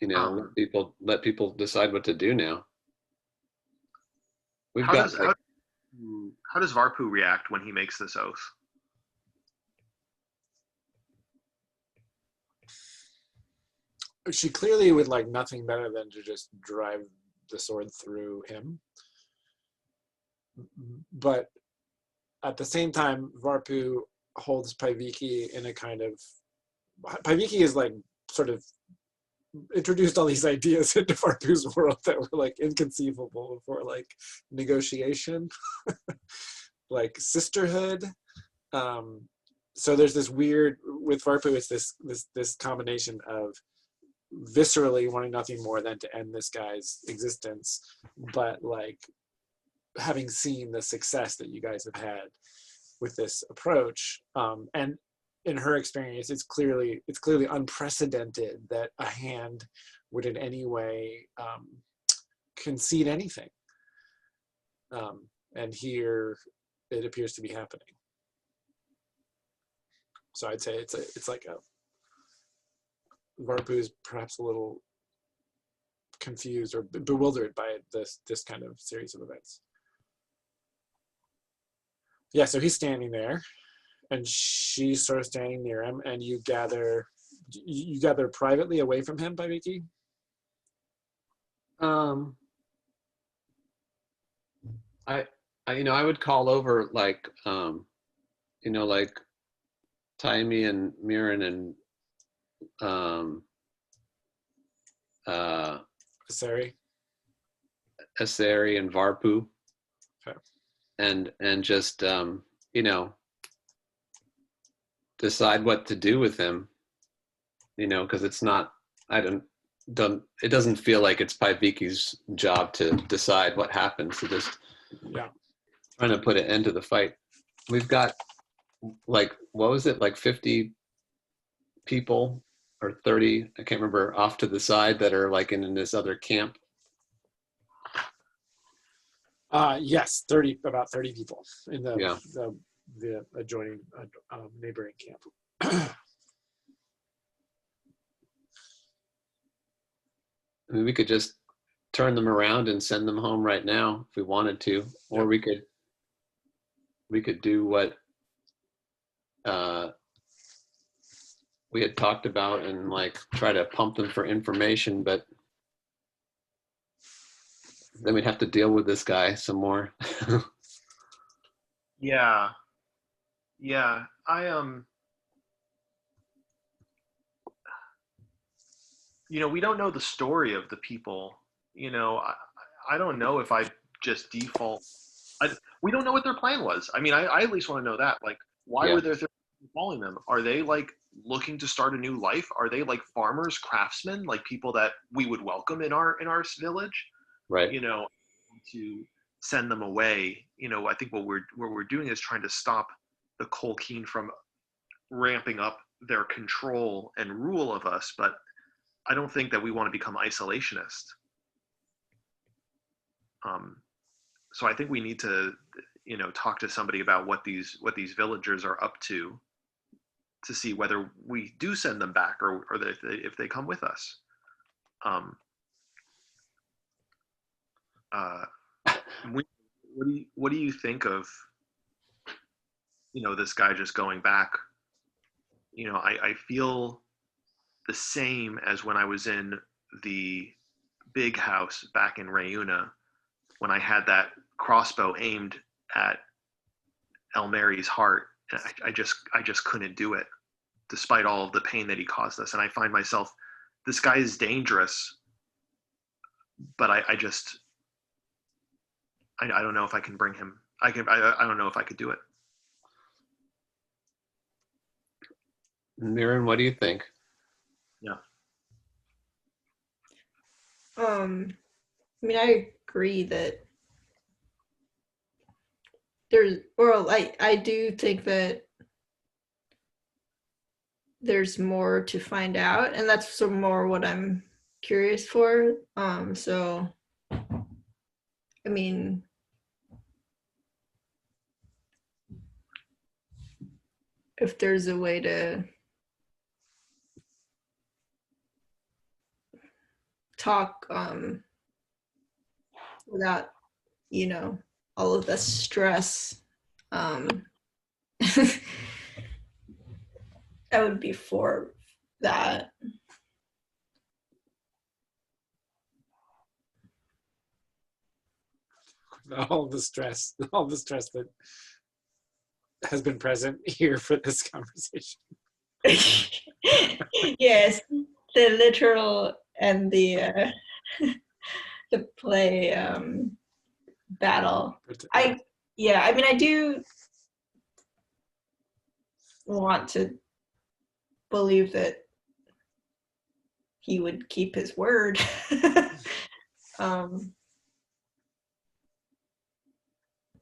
you know, let people decide what to do now. We've How got does like, how does Varpu react when he makes this oath? She clearly would like nothing better than to just drive the sword through him. But at the same time, Varpu holds Paiviki in a kind of... Paiviki is like sort of introduced all these ideas into Varpu's world that were like inconceivable before, like negotiation, like sisterhood. So there's this weird, with Varpu, it's this combination of viscerally wanting nothing more than to end this guy's existence, but like having seen the success that you guys have had with this approach, and in her experience, it's clearly unprecedented that a hand would in any way concede anything, and here it appears to be happening. So I'd say it's like a Varpu is perhaps a little confused or bewildered by this kind of series of events. Yeah, so he's standing there, and she's sort of standing near him, and you gather privately away from him, Paiviki? I would call over like like Taimi and Mirren and Asari? Asari and Varpu. Okay. And just decide what to do with him, because it's not, it doesn't feel like it's Paiviki's job to decide what happens. So just trying to put an end to the fight. We've got like, what was it, like 50 people or 30, I can't remember, off to the side that are like in this other camp. Yes, about 30 people in the adjoining neighboring camp. I mean, we could just turn them around and send them home right now if we wanted to, or we could do what we had talked about and like try to pump them for information, but then we'd have to deal with this guy some more. Yeah. We don't know the story of the people. I don't know if I just default. We don't know what their plan was. I mean, I at least want to know that. Like, why were there 30 people following them? Are they like looking to start a new life? Are they like farmers, craftsmen, like people that we would welcome in our village? Right. To send them away. I think what we're doing is trying to stop the Colkeen from ramping up their control and rule of us, but I don't think that we want to become isolationist. So I think we need to, talk to somebody about what these villagers are up to see whether we do send them back or if they come with us. What do you think of, this guy just going back? I feel the same as when I was in the big house back in Rayuna, when I had that crossbow aimed at Elmary's heart. I just couldn't do it, despite all of the pain that he caused us. And I find myself, this guy is dangerous, but I don't know if I can bring him. I don't know if I could do it. Mirren, what do you think? Yeah. I mean, I agree that I do think that there's more to find out, and that's some more what I'm curious for. So, I mean, if there's a way to talk without, all of the stress. I would be for that. All the stress that has been present here for this conversation. Yes, the literal and the play battle. I mean, I do want to believe that he would keep his word.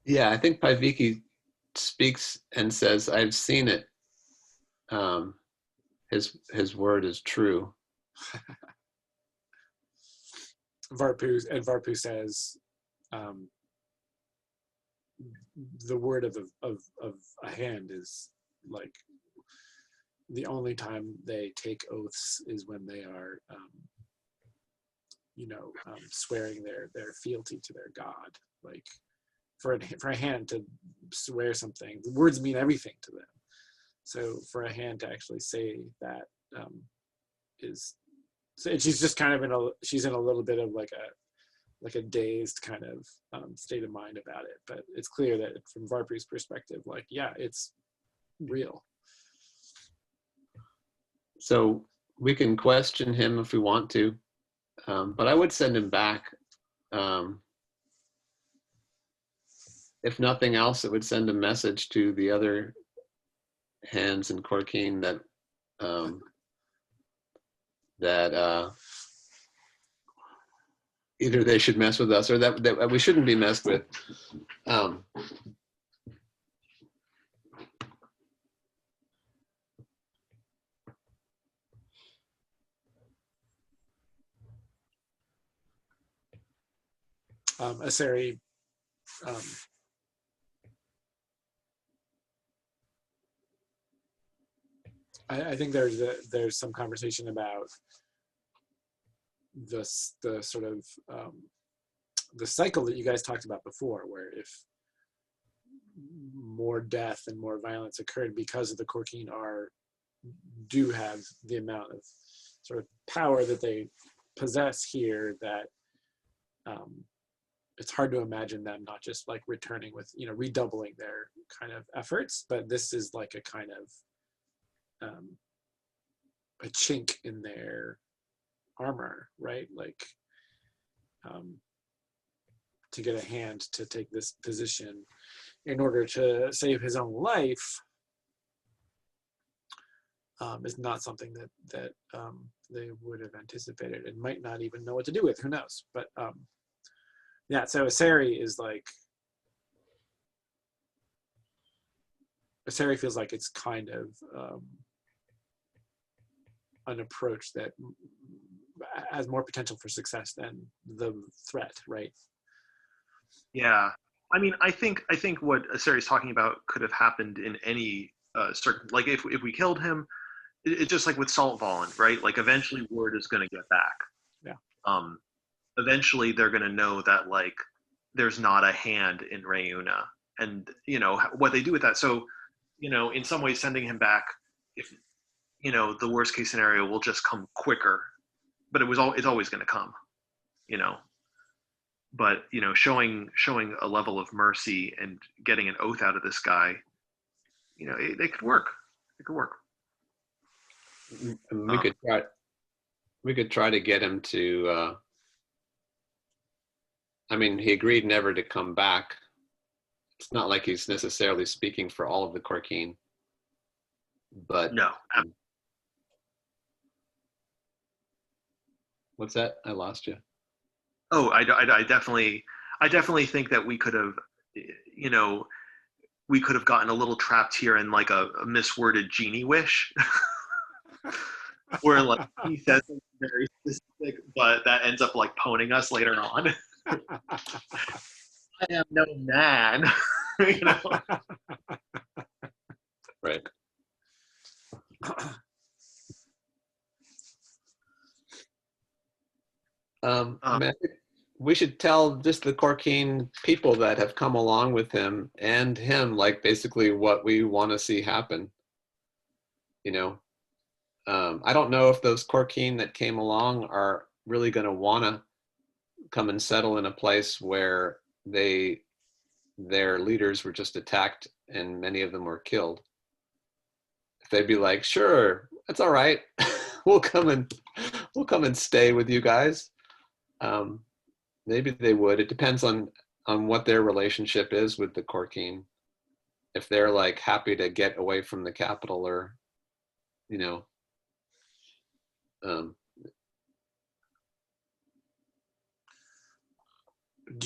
Yeah, I think Paiviki speaks and says, "I've seen it. His word is true." Varpu says, the word of a hand is like the only time they take oaths is when they are, swearing their fealty to their god. Like for a hand to swear something, the words mean everything to them. So for a hand to actually say that is, so she's just kind of she's in a little bit of like a dazed kind of state of mind about it. But it's clear that from Varpu's perspective, like, yeah, it's real. So we can question him if we want to, but I would send him back. If nothing else, it would send a message to the other hands in Corkine that either they should mess with us or that we shouldn't be messed with. Asari, I think there's some conversation about the sort of the cycle that you guys talked about before, where if more death and more violence occurred because of the Corkine do have the amount of sort of power that they possess here, that it's hard to imagine them not just like returning with, redoubling their kind of efforts, but this is like a kind of a chink in their armor, right? Like to get a hand to take this position in order to save his own life is not something that they would have anticipated and might not even know what to do with. Who knows? But yeah, so Asari is like, Asari feels like it's kind of an approach that has more potential for success than the threat, right? Yeah, I mean, I think what Asari's talking about could have happened in any certain, like if we killed him, it's just like with Salt Fallen, right? Like eventually word is going to get back. Yeah. Eventually they're going to know that like there's not a hand in Rayuna, and what they do with that. So, in some ways, sending him back, if the worst case scenario will just come quicker, but it's always going to come, But showing a level of mercy and getting an oath out of this guy, they could work. It could work. We could try to get him to. I mean, he agreed never to come back. It's not like he's necessarily speaking for all of the Corkine, but no. What's that? I lost you. Oh, I definitely think that we could have, gotten a little trapped here in like a misworded genie wish, where like he says something very specific, but that ends up like poning us later on. I am no man, Right. we should tell just the Corkine people that have come along with him and him, like basically what we want to see happen. You know, I don't know if those Corkine that came along are really going to want to come and settle in a place where their leaders were just attacked and many of them were killed. If they'd be like, sure, that's all right. we'll come and stay with you guys. Maybe they would. It depends on what their relationship is with the Corkine. If they're like happy to get away from the capital, or you know, do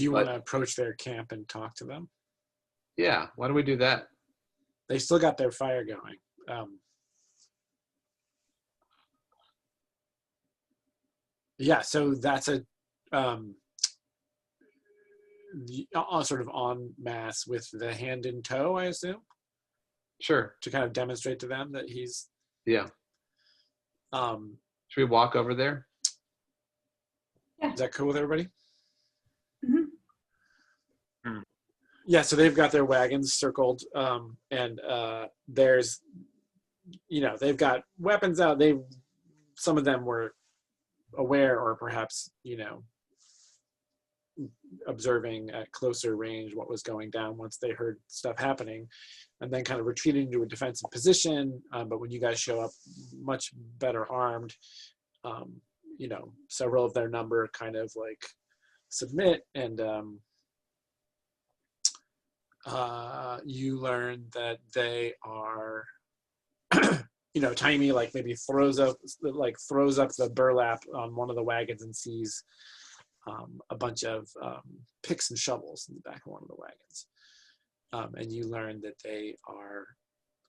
you want to approach their camp and talk to them? Yeah, why don't we do that? They still got their fire going. Yeah, so that's a sort of en masse with the hand in tow, I assume. Sure. To kind of demonstrate to them that he's. Yeah. Should we walk over there? Yeah. Is that cool with everybody? Mm-hmm. Yeah, so they've got their wagons circled, and there's, they've got weapons out. Some of them were aware, or perhaps, observing at closer range what was going down once they heard stuff happening, and then kind of retreating to a defensive position. But when you guys show up much better armed, several of their number kind of like submit, and you learn that they are, Taimi like maybe throws up the burlap on one of the wagons and sees a bunch of picks and shovels in the back of one of the wagons. And you learn that they are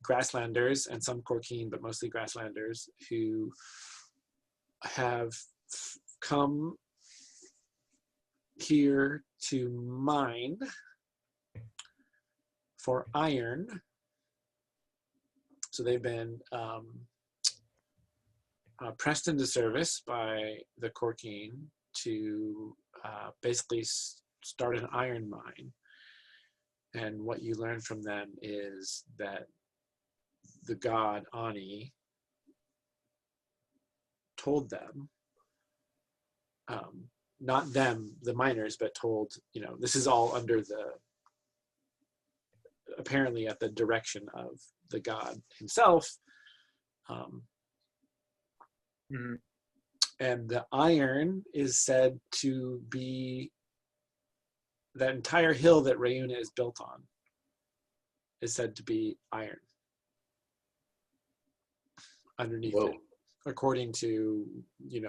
grasslanders and some Corkine, but mostly grasslanders, who have come here to mine for iron. So they've been pressed into service by the Corkine to basically start an iron mine. And what you learn from them is that the god Ani told them, not them, the miners, but told, this is all under apparently at the direction of the god himself. And the iron is said to be, that entire hill that Rayuna is built on is said to be iron underneath it, according to,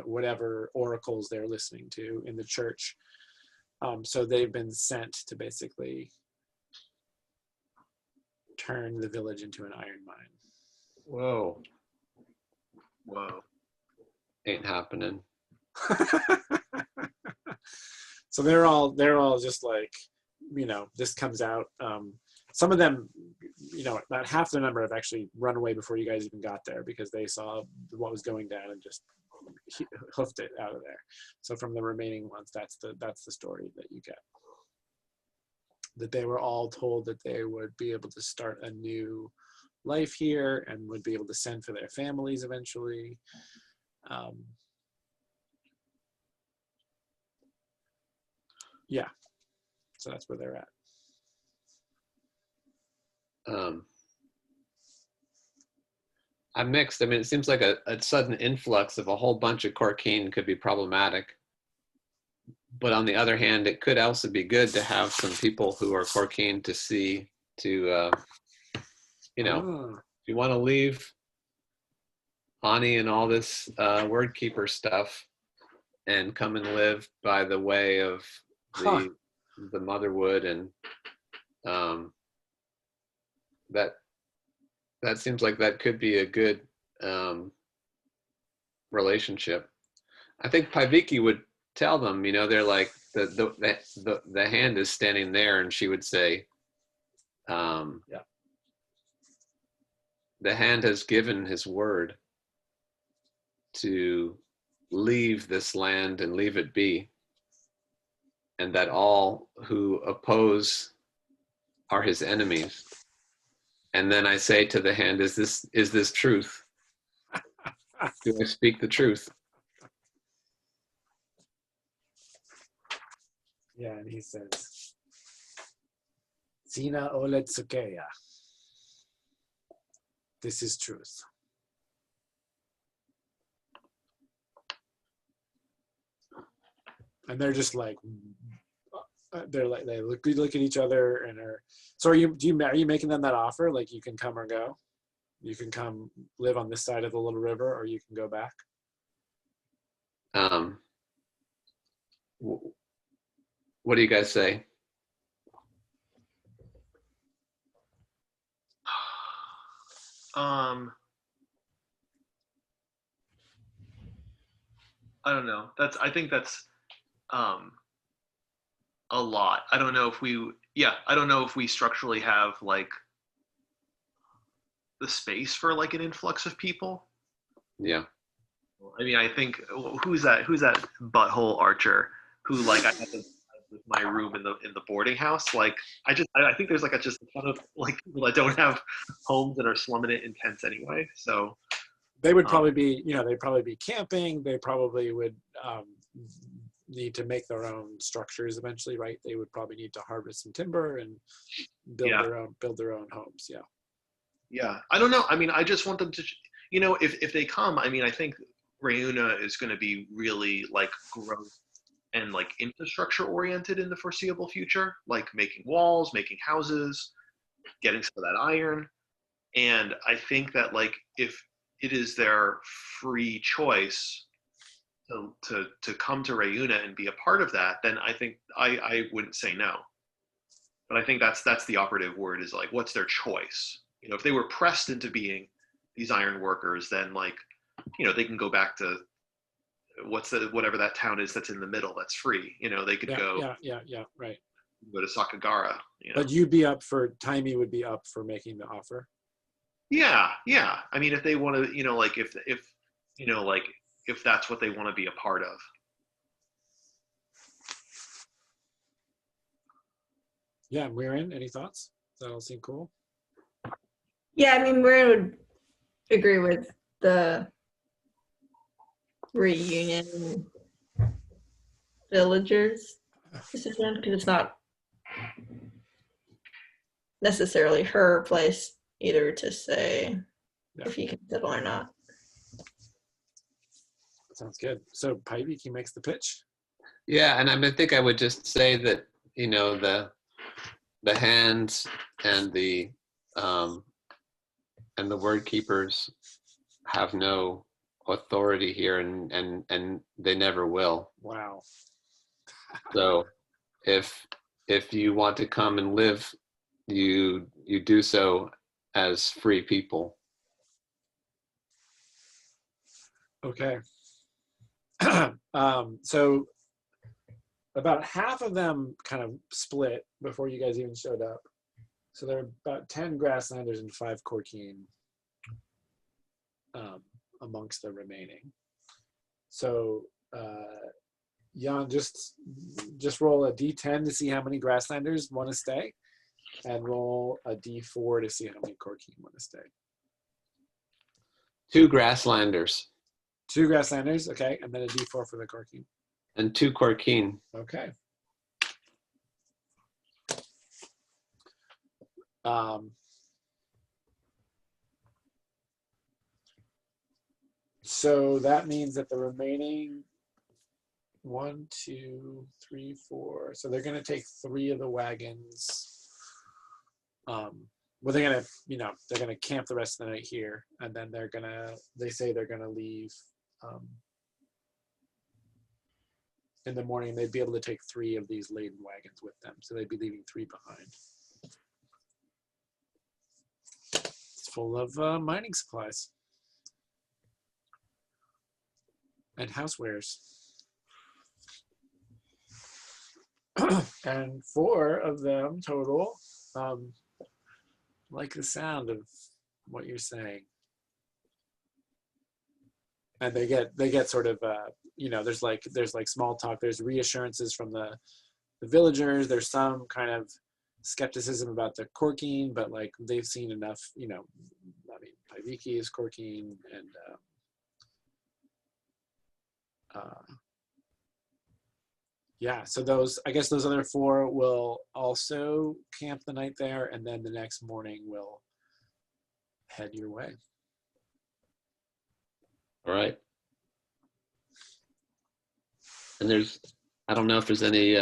whatever oracles they're listening to in the church. So they've been sent to basically turn the village into an iron mine. Whoa. Ain't happening. So they're all just like, this comes out. Some of them, about half the number have actually run away before you guys even got there, because they saw what was going down and just hoofed it out of there. So from the remaining ones, that's the story that you get. That they were all told that they would be able to start a new life here and would be able to send for their families eventually. Yeah, so that's where they're at. I'm mixed. I mean, it seems like a sudden influx of a whole bunch of Corkine could be problematic. But on the other hand, it could also be good to have some people who are Corkine to see, if you want to leave Ani and all this word keeper stuff and come and live by the way of the Motherwood, and that seems like that could be a good relationship. I think Paiviki would tell them, they're like, the hand is standing there, and she would say, the hand has given his word to leave this land and leave it be. and that all who oppose are his enemies. And then I say to the hand, is this truth? Do I speak the truth? Yeah, and he says, Sina Oletsukeya. This is truth. And they're just like, they look at each other and are. So are you making them that offer? Like, you can come or go. You can come live on this side of the little river, or you can go back. What do you guys say? I don't know. I think that's a lot. I don't know if we structurally have like the space for like an influx of people. Yeah. I mean, I think who's that butthole Archer who like I had to my room in the boarding house. Like I think there's like just a ton of like people that don't have homes and are slumming it in tents anyway. So they would probably be, they'd probably be camping. They probably would need to make their own structures eventually, right? They would probably need to harvest some timber and build their own homes. Yeah. Yeah, I don't know. I mean, I just want them to, if they come, I mean, I think Reuna is going to be really like growth and like infrastructure oriented in the foreseeable future, like making walls, making houses, getting some of that iron. And I think that like if it is their free choice to come to Reuna and be a part of that, then I think I wouldn't say no. But I think that's the operative word, is like, what's their choice? If they were pressed into being these iron workers, then like, they can go back to whatever that town is that's in the middle that's free. They could go. Yeah, right. Go to Sakagara. But you'd be up for, Taimi would be up for making the offer. Yeah. I mean, if they want to, like if that's what they want to be a part of. Yeah, Muirin, any thoughts? Does that all seem cool? Yeah, I mean, Muirin would agree with the reunion villagers decision, because it's not necessarily her place either to say if he can settle or not. Sounds good. So Paibiki makes the pitch. Yeah, and I think I would just say that the hands and the word keepers have no authority here, and they never will. Wow. So if you want to come and live, you do so as free people. Okay. So about half of them kind of split before you guys even showed up. So there are about 10 grasslanders and 5 Korkeen amongst the remaining. So Jan, just roll a d10 to see how many grasslanders want to stay, and roll a d4 to see how many Korkeen want to stay. 2 grasslanders. 2 grasslanders, okay, and then a d4 for the Korkeen. And 2 Korkeen. Okay. So that means that the remaining 1, 2, 3, 4. So they're going to take 3 of the wagons. Well, they're going to camp the rest of the night here, and then they say they're going to leave in the morning. They'd be able to take 3 of these laden wagons with them. So they'd be leaving 3 behind. It's full of mining supplies and housewares. And 4 of them total like the sound of what you're saying. And they get sort of there's like small talk, there's reassurances from the the villagers. There's some kind of skepticism about the corking, but like they've seen enough, I mean, Paiviki is corking, and yeah, so I guess those other 4 will also camp the night there, and then the next morning will head your way. All right. And I don't know if there's any,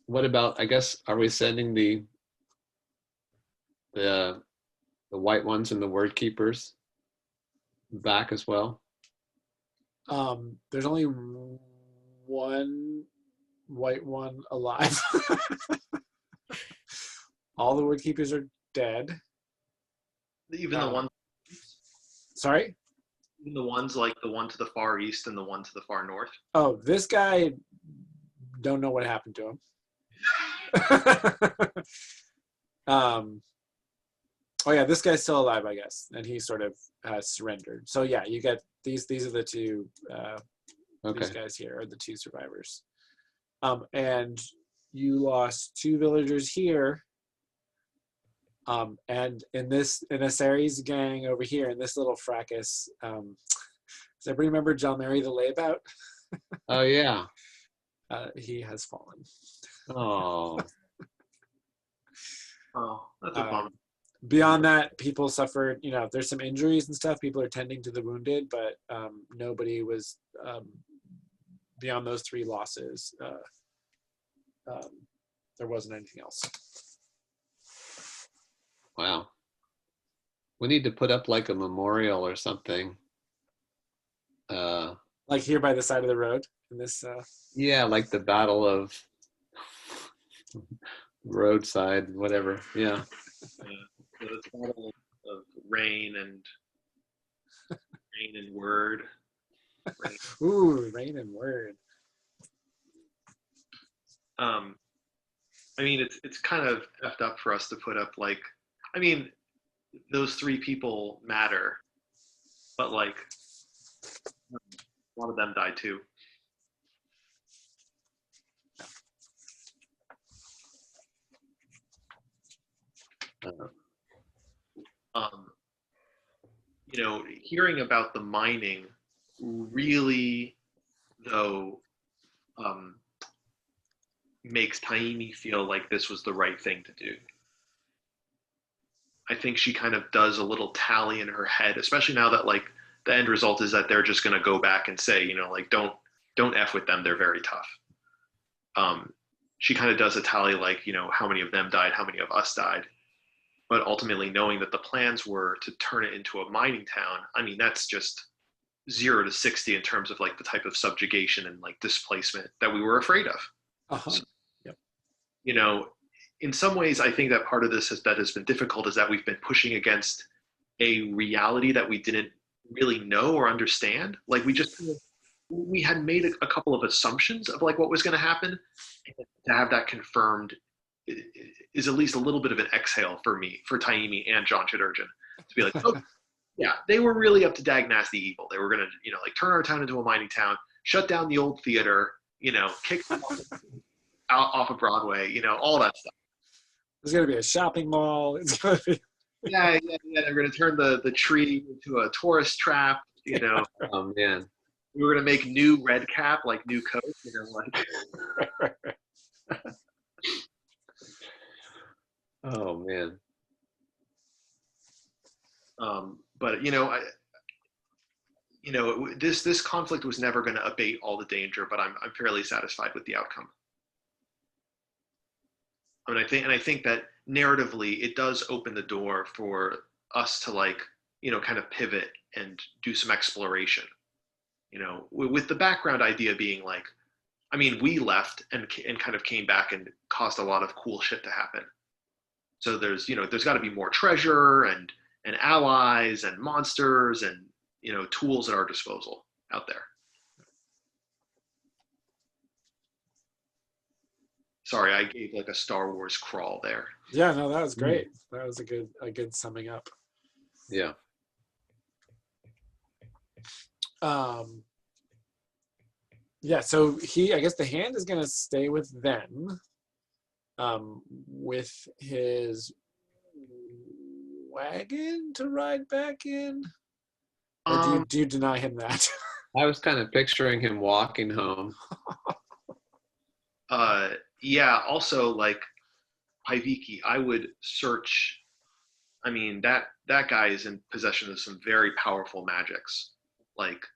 what about, I guess, are we sending the white ones and the word keepers back as well? There's only one white one alive. All the word keepers are dead. Even the one. Sorry? Even the ones like the one to the far east and the one to the far north. Oh, this guy, don't know what happened to him. Oh yeah, this guy's still alive, I guess, and he sort of surrendered. So yeah, you get these are the 2. Okay. These guys here are the 2 survivors. And you lost 2 villagers here. And in Asari's gang over here, in this little fracas, does everybody remember John Mary the Layabout? Oh yeah. He has fallen. Oh. Oh, that's a bummer. Beyond that, people suffered, there's some injuries and stuff. People are tending to the wounded, but nobody was, beyond those 3 losses, there wasn't anything else. Wow. We need to put up like a memorial or something. Like here by the side of the road in this. Yeah, like the Battle of Roadside, whatever. Yeah. So it's battle of rain and word. Rain. Ooh, rain and word. I mean, it's kind of effed up for us to put up like, I mean, those 3 people matter, but like, one of them died too. Hearing about the mining really, though, makes Taimi feel like this was the right thing to do. I think she kind of does a little tally in her head, especially now that like the end result is that they're just going to go back and say, like, don't F with them. They're very tough. She kind of does a tally like, how many of them died, how many of us died. But ultimately knowing that the plans were to turn it into a mining town, I mean, that's just 0 to 60 in terms of like the type of subjugation and like displacement that we were afraid of. Uh-huh. So, yep. In some ways, I think that part of this that has been difficult is that we've been pushing against a reality that we didn't really know or understand. Like we had made a couple of assumptions of like what was going to happen, and to have that confirmed is at least a little bit of an exhale for me, for Taimi and John Chidurgeon, to be like, oh, yeah, they were really up to dag nasty evil. They were going to, like turn our town into a mining town, shut down the old theater, kick them off of Broadway, all that stuff. There's going to be a shopping mall. It's going to be. Yeah. They're going to turn the tree into a tourist trap, Oh, man. We were going to make new red cap, like new coat, like. Oh, man. But this conflict was never going to abate all the danger, but I'm fairly satisfied with the outcome. I mean, I think that narratively it does open the door for us to like, kind of pivot and do some exploration. With the background idea being like, I mean, we left and kind of came back and caused a lot of cool shit to happen. So there's got to be more treasure and allies and monsters and, tools at our disposal out there. Sorry, I gave like a Star Wars crawl there. Yeah, no, that was great. That was a good summing up. Yeah. Yeah, so I guess the hand is going to stay with them. with his wagon to ride back in? Or do you deny him that? I was kind of picturing him walking home. Yeah, also, like, Paiviki, I would search. I mean, that guy is in possession of some very powerful magics. Like,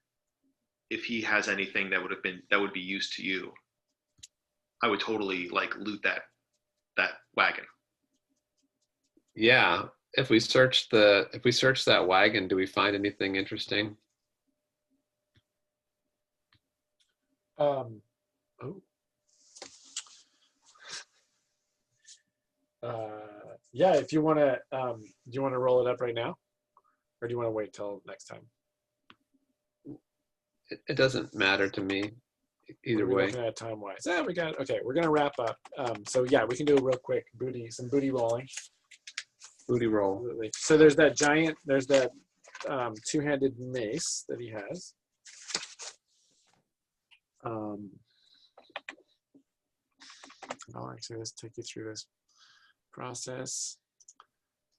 if he has anything that would be used to you, I would totally, like, loot that wagon. Yeah. If we search that wagon, do we find anything interesting? Oh. Yeah, if you want to, do you want to roll it up right now, or do you want to wait till next time? It doesn't matter to me either We're way. looking at time wise. Yeah, okay. We're gonna wrap up. So yeah, we can do a real quick some booty rolling. Booty roll. Absolutely. So there's that two-handed mace that he has. I'll actually just take you through this process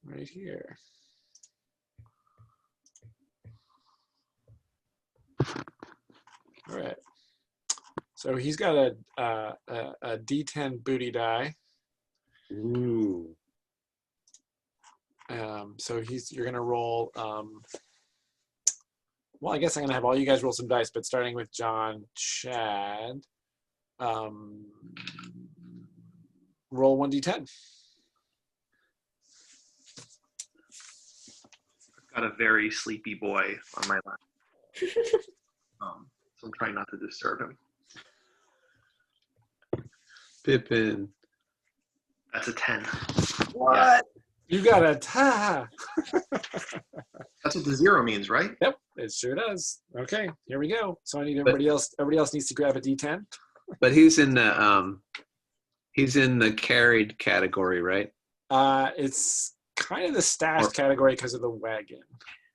right here. All right. So he's got a D10 booty die. Ooh. So you're gonna roll. Well, I guess I'm gonna have all you guys roll some dice, but starting with John Chad. Roll 1d10. I've got a very sleepy boy on my lap. So I'm trying not to disturb him. Pippin. That's a 10. What? Yeah. You got a ta. That's what the 0 means, right? Yep, it sure does. Okay, here we go. So I need everybody else. Everybody else needs to grab a d10. But he's in the carried category, right? It's kind of the stashed category because of the wagon.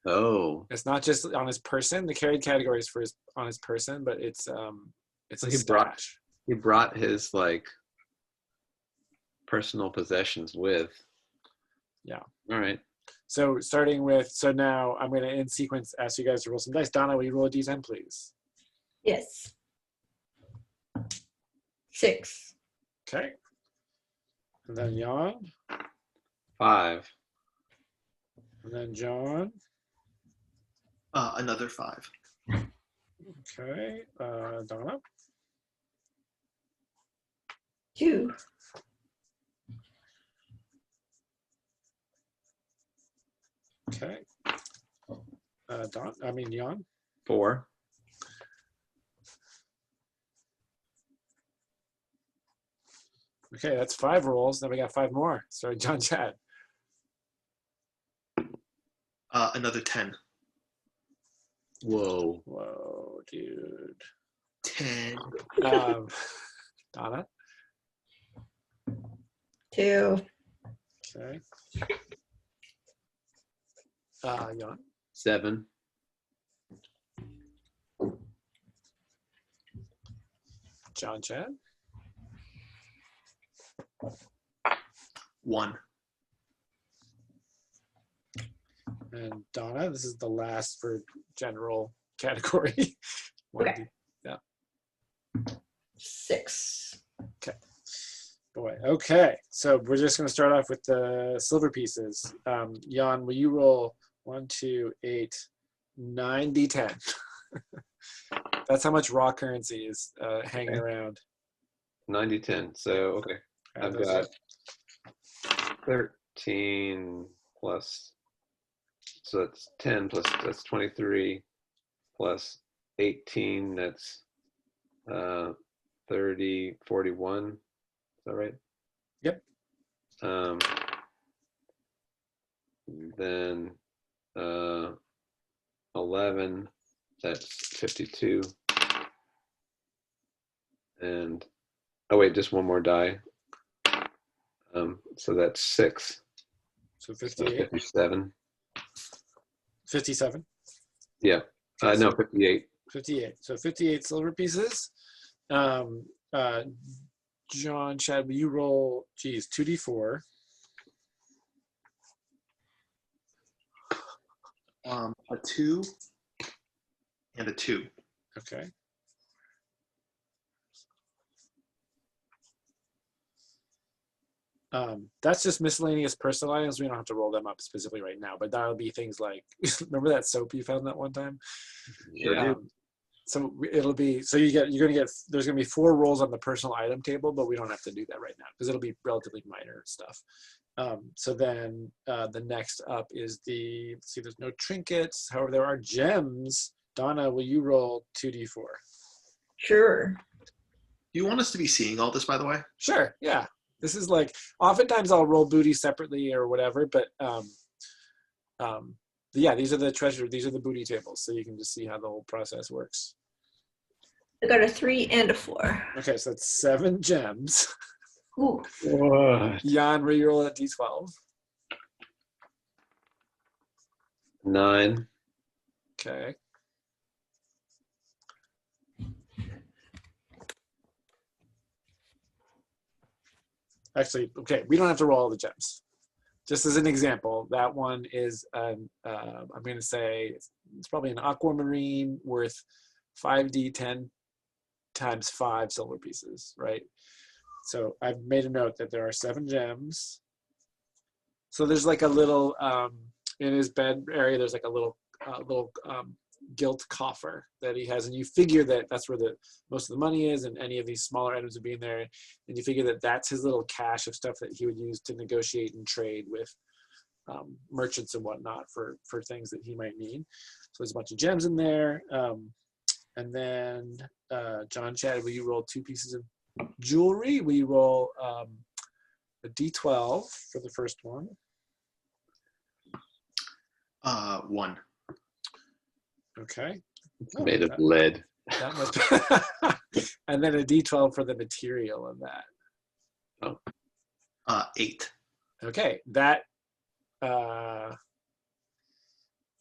Oh. It's not just on his person. The carried category is on his person, but it's a stash. He brought his like personal possessions with. Yeah. All right. So now I'm going to in sequence ask you guys to roll some dice. Donna, will you roll a d10, please? Yes. 6. Okay. And then Jan. 5. And then John. Another 5. Okay. Donna. 2. Okay. Jan. 4. Okay, that's 5 rolls. Then we got 5 more. Sorry, John Chad. Another 10. Whoa. Whoa, dude. 10. Donna. 2. Okay. Jan. 7. John Chad. 1. And Donna, this is the last for general category. Okay. Yeah. 6. Okay. Boy. Okay. So we're just going to start off with the silver pieces. Jan, will you roll 1, 2, 8, 9 d10? That's how much raw currency is hanging around. 90-10. So, okay. I've got 13 plus, so that's 10 plus, that's 23 plus 18, that's 30, 41. Is that right? Yep. Then 11, that's 52. And, oh wait, just one more die. So that's 6. So So 58. 57. 57. Yeah. No, 58. 58. So 58 silver pieces. John, Chad, will you roll, 2d4. A 2 and a 2. Okay. That's just miscellaneous personal items. We don't have to roll them up specifically right now, but that'll be things like, remember that soap you found that one time? Sure do. So it'll be, there's gonna be 4 rolls on the personal item table, but we don't have to do that right now because it'll be relatively minor stuff. So then the next up is let's see, there's no trinkets. However, there are gems. Donna, will you roll 2d4? Sure. Do you want us to be seeing all this, by the way? Sure, yeah. This is like, oftentimes I'll roll booty separately or whatever, but yeah, these are the booty tables, so you can just see how the whole process works. I got a 3 and a 4. Okay, so that's 7 gems. Ooh. What? Jan, will you roll a d12? 9. Okay. Actually, okay, we don't have to roll all the gems. Just as an example, that one is, I'm going to say it's probably an aquamarine worth 5d10 times 5 silver pieces, right? So I've made a note that there are 7 gems. So there's like a little, in his bed area, there's like a little gilt coffer that he has, and you figure that that's where most of the money is, and any of these smaller items would be in there, and you figure that that's his little cache of stuff that he would use to negotiate and trade with merchants and whatnot for things that he might need. So there's a bunch of gems in there, and then John, Chad, will you roll 2 pieces of jewelry? Will you roll a d12 for the first one? 1. Okay. It's made of lead. That must and then a d12 for the material of that. 8. Okay, that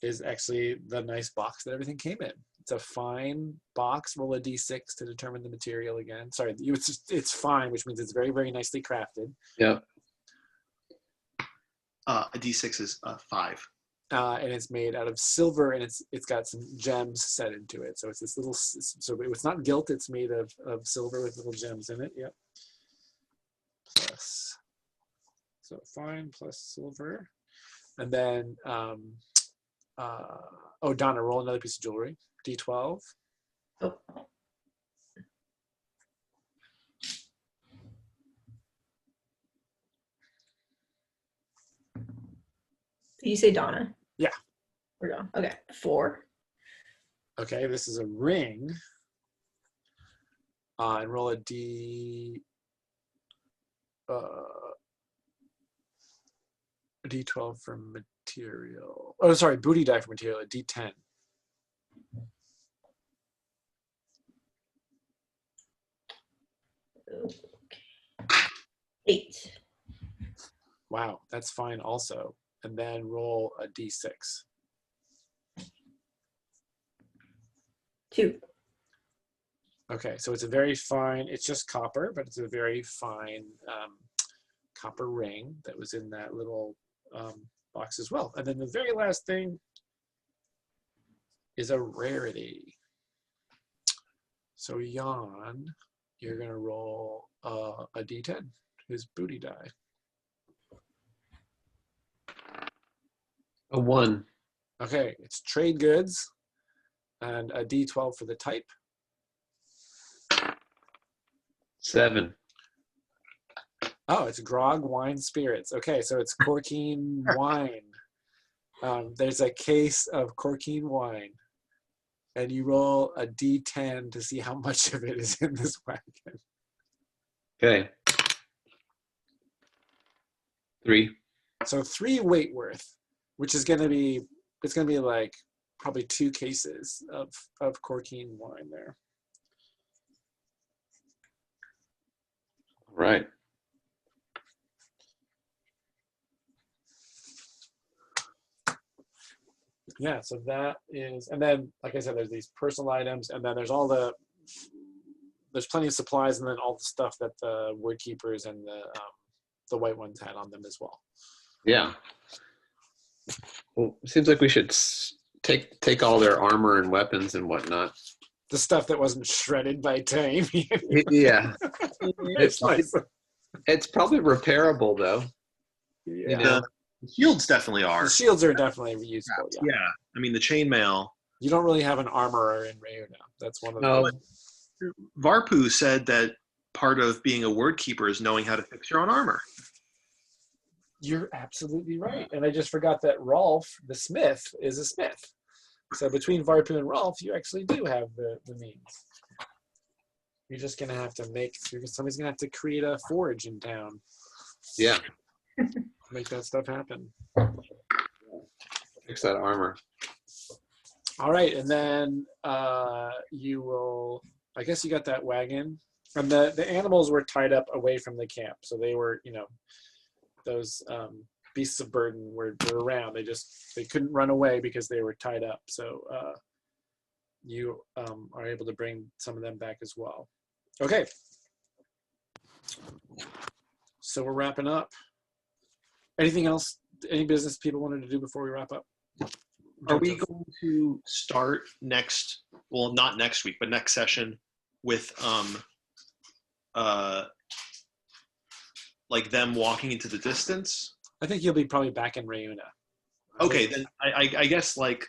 is actually the nice box that everything came in. It's a fine box. Roll a d6 to determine the material again. Sorry, it's fine, which means it's very, very nicely crafted. Yep. A d6 is 5. And it's made out of silver, and it's got some gems set into it. So it's this little, so it's not gilt, it's made of silver with little gems in it. Yep. Plus, so fine plus silver. And then, oh, Donna, roll another piece of jewelry. D12. Oh. Did you say Donna? Yeah. We're done. Okay. 4. Okay, this is a ring. And roll a d12 for material. Oh, sorry, booty die for material, a d10. Okay. 8. Wow, that's fine also. And then roll a d6. 2. Okay, so it's a very fine, it's just copper, but it's a very fine copper ring that was in that little box as well. And then the very last thing is a rarity. So Jan, you're gonna roll a d10, his booty die. A 1. Okay, it's trade goods and a d12 for the type. 7. Oh, it's grog, wine, spirits. Okay, so it's Corkine wine. There's a case of Corkine wine, and you roll a d10 to see how much of it is in this wagon. Okay. 3. So 3 weight worth, which is going to be, it's going to be like probably 2 cases of Corkine wine there. Right. Yeah, so that is, and then, like I said, there's these personal items, and then there's all the there's plenty of supplies, and then all the stuff that the wood keepers and the white ones had on them as well. Yeah. Well, it seems like we should take all their armor and weapons and whatnot. The stuff that wasn't shredded by Taimi. Yeah. It's nice. It's probably repairable though. Yeah. You know? The shields definitely are. The shields are definitely reusable. Yeah. Yeah. I mean, the chainmail. You don't really have an armorer in Reuna. That's one of No. the. Varpu said that part of being a word keeper is knowing how to fix your own armor. You're absolutely right. And I just forgot that Rolf, the smith, is a smith. So between Varpu and Rolf, you actually do have the means. You're just going to have to somebody's going to have to create a forge in town. Yeah. Make that stuff happen. Fix that armor. All right. And then you will, I guess you got that wagon. And the animals were tied up away from the camp. So they were, those beasts of burden were around. They couldn't run away because they were tied up. So you are able to bring some of them back as well. Okay. So we're wrapping up. Anything else? Any business people wanted to do before we wrap up? Are we going to start not next week, but next session with like them walking into the distance? I think you'll be probably back in Reuna. Okay, then I guess like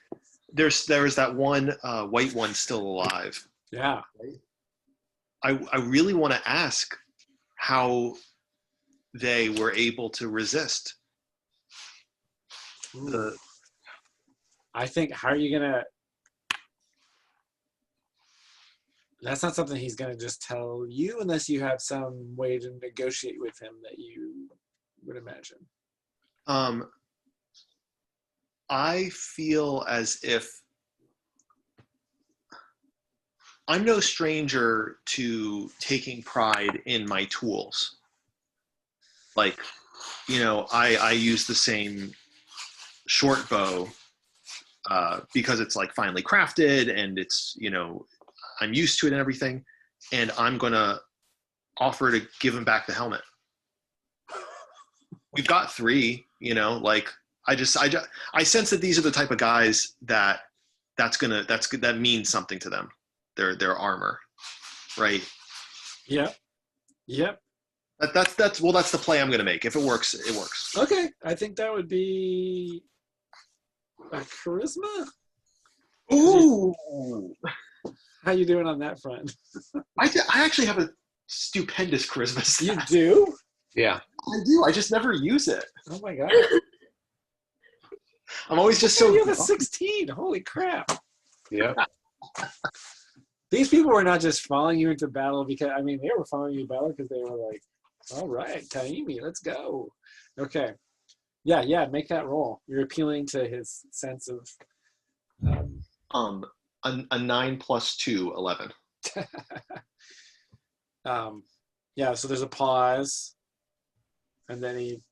there is that one white one still alive. Yeah. I really want to ask how they were able to resist. I think, how are you going to... That's not something he's going to just tell you unless you have some way to negotiate with him that you would imagine. I feel as if I'm no stranger to taking pride in my tools. Like, I use the same short bow because it's like finely crafted and it's, I'm used to it and everything. And I'm going to offer to give him back the helmet. We've got 3, I sense that these are the type of guys that means something to them. Their armor, right? Yep. That's the play I'm going to make. If it works, it works. Okay, I think that would be a charisma. Ooh, How you doing on that front? I actually have a stupendous charisma stat. You do? Yeah. I do. I just never use it. Oh my god! I'm always just so. You have a 16. Holy crap! Yep. These people were not just following you into battle because, they were following you into battle because they were like, all right, Taimi, let's go. Okay. Yeah, make that roll. You're appealing to his sense of... A 9 + 2, 11. Yeah, so there's a pause, and then he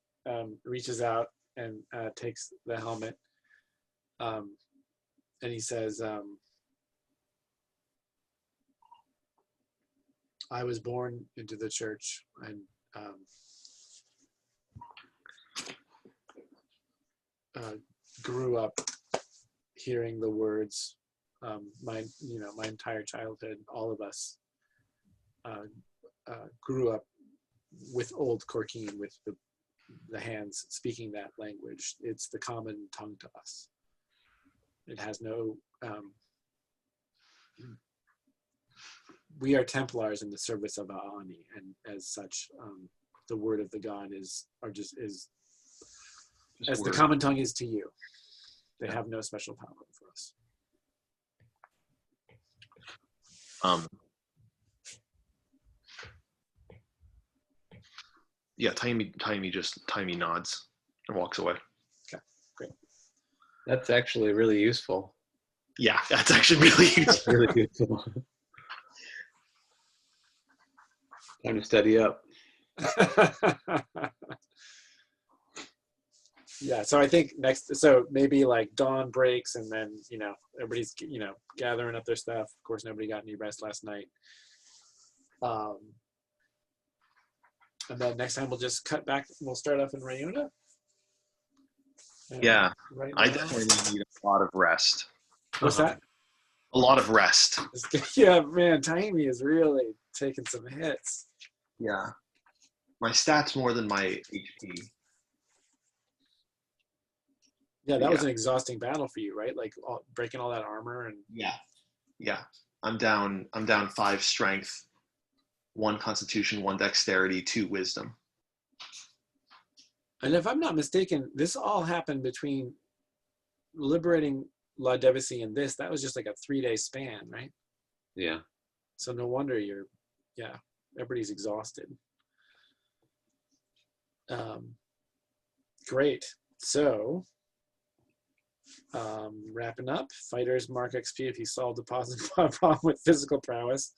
reaches out and takes the helmet, and he says, I was born into the church and grew up hearing the words. My entire childhood, all of us grew up with Old Corkine, with the hands speaking that language. It's the common tongue to us. It has no. We are Templars in the service of Aani, and as such, the word of the god is as the common tongue is to you. They have no special power for us. Yeah, Taimi nods and walks away. Okay, great. That's actually really useful. Yeah, that's actually really useful. Really useful. Time to study up. Yeah, so I think so maybe like dawn breaks and then, everybody's, gathering up their stuff. Of course, nobody got any rest last night. Um, and then next time we'll just cut back. We'll start off in Rayuna. And Yeah, right I now- definitely need a lot of rest. What's that? A lot of rest. Yeah, man, Tiny is really taking some hits. Yeah. My stats more than my HP. Yeah, that was Yeah. an exhausting battle for you, right? Like breaking all that armor and Yeah. Yeah. I'm down 5 strength, 1 constitution, 1 dexterity, 2 wisdom. and if I'm not mistaken, this all happened between liberating La Devacy and this. That was just like a 3-day span, right? Yeah. So no wonder everybody's exhausted. Great. So, wrapping up, fighters mark XP if you solve the positive problem with physical prowess.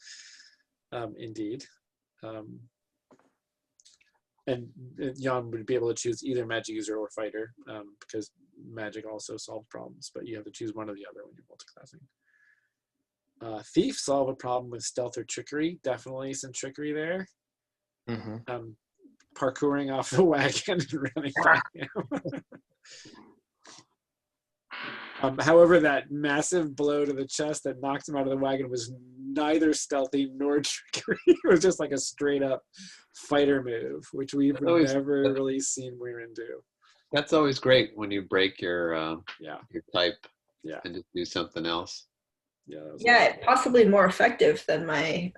Indeed. And Jan would be able to choose either magic user or fighter, because magic also solves problems, but you have to choose one or the other when you're multiclassing. Thief, solve a problem with stealth or trickery. Definitely some trickery there. Mm-hmm. Parkouring off the wagon and running by him. However, that massive blow to the chest that knocked him out of the wagon was neither stealthy nor trickery. It was just like a straight up fighter move, which we've never really seen Weirin do. That's always great when you break your type and just do something else. Yeah, possibly more effective than my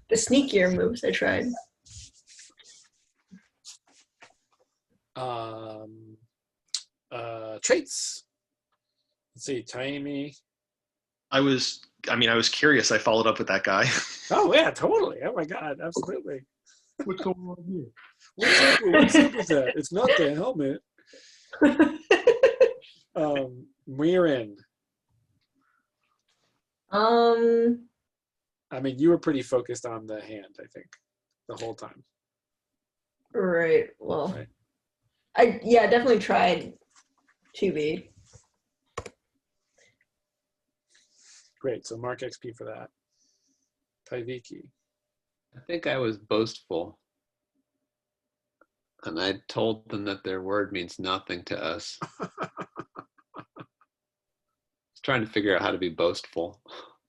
the sneakier moves I tried. Traits. Let's see, Tiny. I was curious. I followed up with that guy. Oh yeah, totally. Oh my God, absolutely. What's going on here? What's up with that? It's not the helmet. Weirin. I mean, you were pretty focused on the hand, I think, the whole time. Right. Well, Right. I definitely tried 2B. Great. So mark XP for that. Taiviki. I think I was boastful. And I told them that their word means nothing to us. Trying to figure out how to be boastful.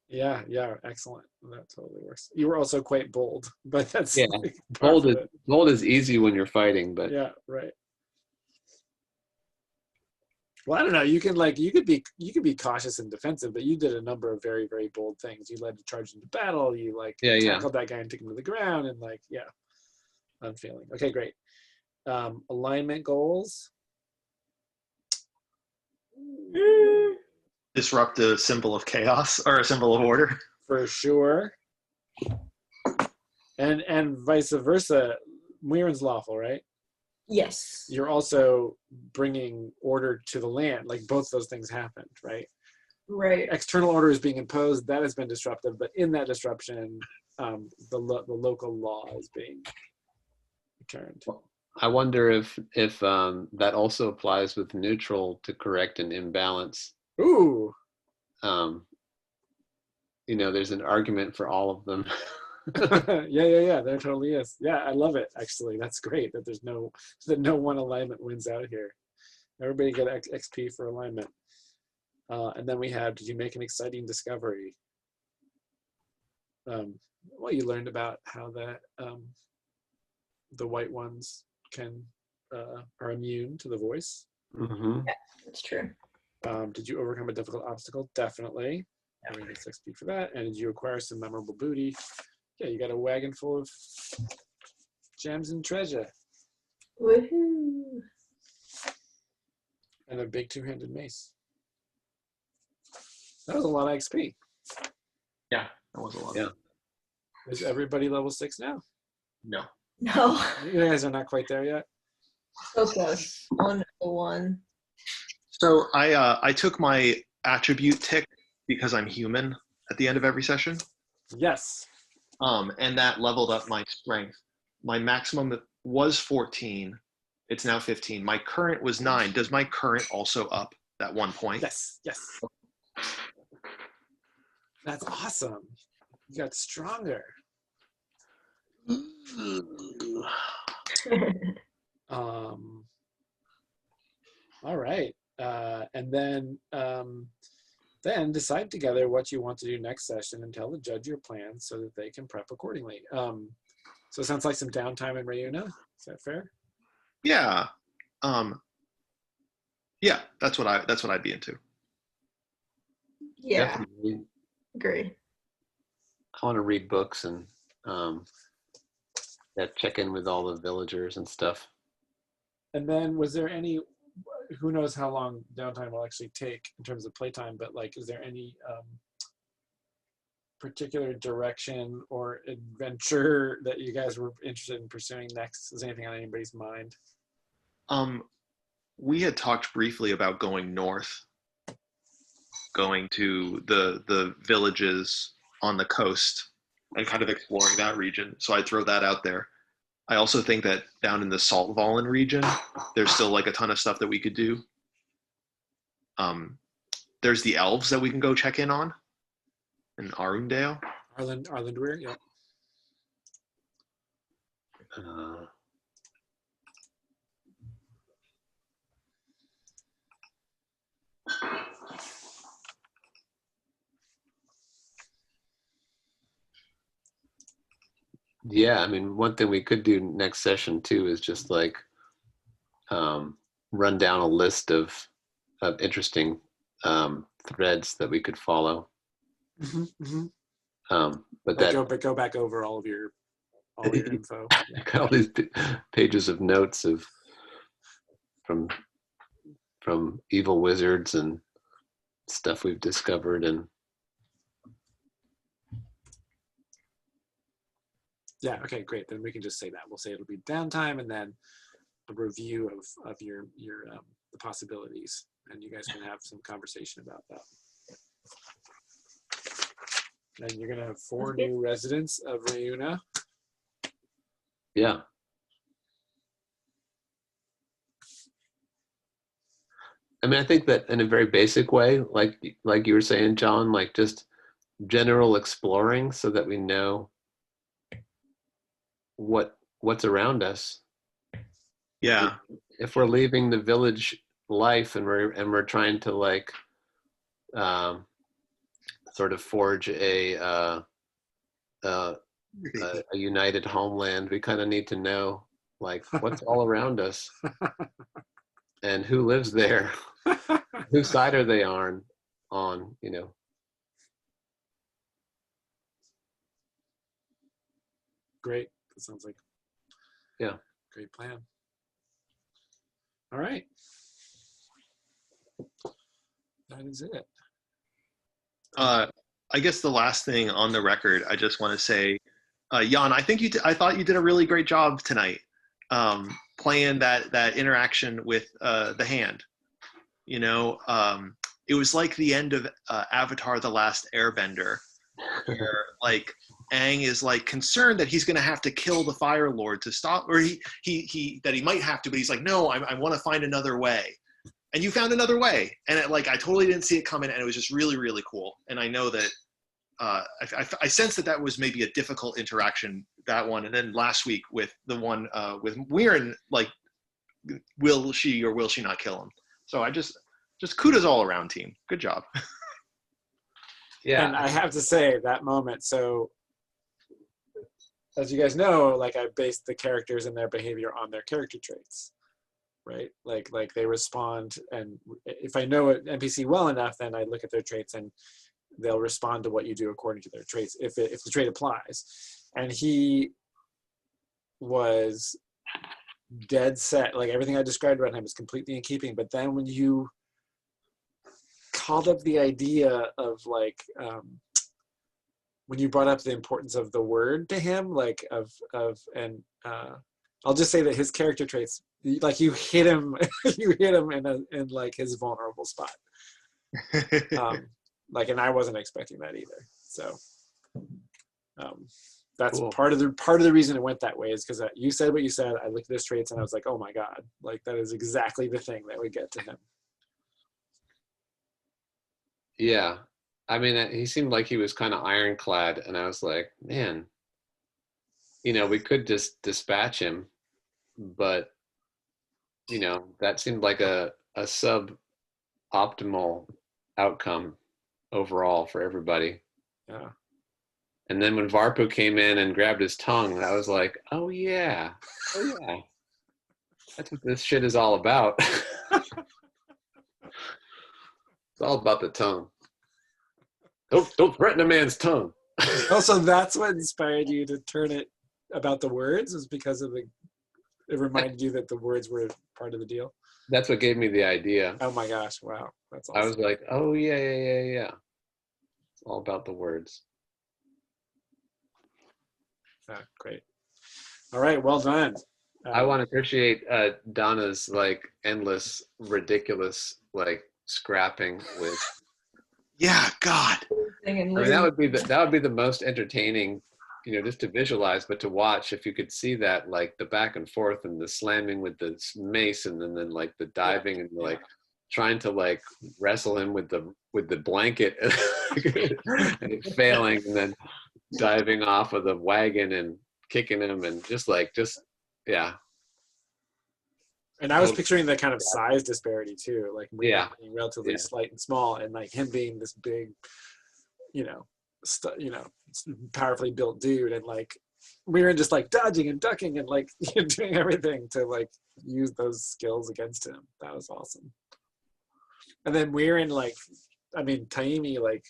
Yeah, excellent. That totally works. You were also quite bold, but that's like bold is easy when you're fighting, but yeah, right. Well, I don't know. You could be cautious and defensive, but you did a number of very, very bold things. You led the charge into battle. You tackled that guy and took him to the ground, and unfailing. Okay, great. Alignment goals. Disrupt a symbol of chaos or a symbol of order. For sure. And vice versa. Weirin's lawful, right? Yes. You're also bringing order to the land. Like both those things happened, right? Right. External order is being imposed. That has been disruptive, but in that disruption, the local law is being returned. I wonder if that also applies with neutral to correct an imbalance. Ooh. There's an argument for all of them. Yeah. There totally is. Yeah, I love it. Actually, that's great that no one alignment wins out here. Everybody get XP for alignment. And then we have, did you make an exciting discovery? Well, you learned about how the white ones are immune to the voice. Mm-hmm. Yeah, that's true. Did you overcome a difficult obstacle? Definitely. Everyone gets XP for that. And did you acquire some memorable booty? Yeah, you got a wagon full of gems and treasure. Woohoo! And a big 2-handed mace. That was a lot of XP. Yeah, that was a lot. Yeah. Is everybody level 6 now? No. No. You guys are not quite there yet? So close. 101. So I took my attribute tick because I'm human at the end of every session. Yes. And that leveled up my strength. My maximum was 14. It's now 15. My current was 9. Does my current also up that 1 point? Yes. That's awesome. You got stronger. All right. And then decide together what you want to do next session and tell the judge your plans so that they can prep accordingly. So it sounds like some downtime in Reuna. Is that fair? Yeah. Yeah, that's what I'd be into. Yeah, Definitely. agree. I want to read books and check in with all the villagers and stuff. And then was there any, who knows how long downtime will actually take in terms of playtime, but like, is there any particular direction or adventure that you guys were interested in pursuing next? Is anything on anybody's mind? We had talked briefly about going north, going to the villages on the coast and kind of exploring that region. So I'd throw that out there. I also think that down in the Salt Vollen region, there's still like a ton of stuff that we could do. There's the elves that we can go check in on in Arundale. Arlandweir, yeah. Yeah, I mean, one thing we could do next session too is just like run down a list of interesting threads that we could follow. But go back over all your info. Got all these pages of notes from evil wizards and stuff we've discovered. And yeah, okay, great. Then we can just say that. We'll say it'll be downtime and then a review of your the possibilities, and you guys can have some conversation about that. And you're gonna have 4 new residents of Reuna. Yeah. I mean, I think that in a very basic way, like you were saying, John, like just general exploring so that we know what's around us. Yeah. If we're leaving the village life and we're trying to like sort of forge a united homeland, we kind of need to know like what's all around us and who lives there, whose side are they on, you know. Great. That sounds like great plan. All right. That is it. I guess the last thing on the record, I just want to say, Jan, I thought you did a really great job tonight, playing that interaction with the hand. You know, it was like the end of Avatar: The Last Airbender, where like Aang is like concerned that he's going to have to kill the Fire Lord to stop, or he might have to, but he's like, no, I want to find another way. And you found another way, and I totally didn't see it coming, and it was just really, really cool. And I know that I sense that was maybe a difficult interaction, that one, and then last week with the one with Weirin, like, will she or will she not kill him? So I just kudos all around, team. Good job. Yeah, and I have to say that moment. So, as you guys know, like I based the characters and their behavior on their character traits. Right, like they respond, and if I know an NPC well enough, then I look at their traits and they'll respond to what you do according to their traits, if the trait applies. And he was dead set, like everything I described about him is completely in keeping. But then when you called up the idea of like when you brought up the importance of the word to him, like I'll just say that his character traits, like you hit him in like his vulnerable spot. Like, and I wasn't expecting that either. So that's cool. part of the reason it went that way is because you said what you said. I looked at his traits and I was like, oh my God, like that is exactly the thing that would get to him. Yeah, I mean, he seemed like he was kind of ironclad, and I was like, man, we could just dispatch him, but that seemed like a sub-optimal outcome overall for everybody. Yeah. And then when Varpu came in and grabbed his tongue, I was like, oh yeah, that's what this shit is all about. It's all about the tongue. Don't threaten a man's tongue. Also, that's what inspired you to turn it about the words, was because of it reminded you that the words were part of the deal. That's what gave me the idea. Oh my gosh! Wow, that's awesome. I was like, oh yeah. It's all about the words. Yeah, great. All right, well done. I want to appreciate Donna's like endless, ridiculous like scrapping with. Yeah, God. I mean, that would be the most entertaining, just to visualize, but to watch, if you could see that, like the back and forth and the slamming with the mace, and then like the diving and like trying to like wrestle him with the blanket and failing, and then diving off of the wagon and kicking him, and yeah. And I was picturing the kind of size disparity too, like being relatively slight and small, and like him being this big, powerfully built dude, and like Mirren just like dodging and ducking and like doing everything to like use those skills against him. That was awesome. And then Mirren Taimi like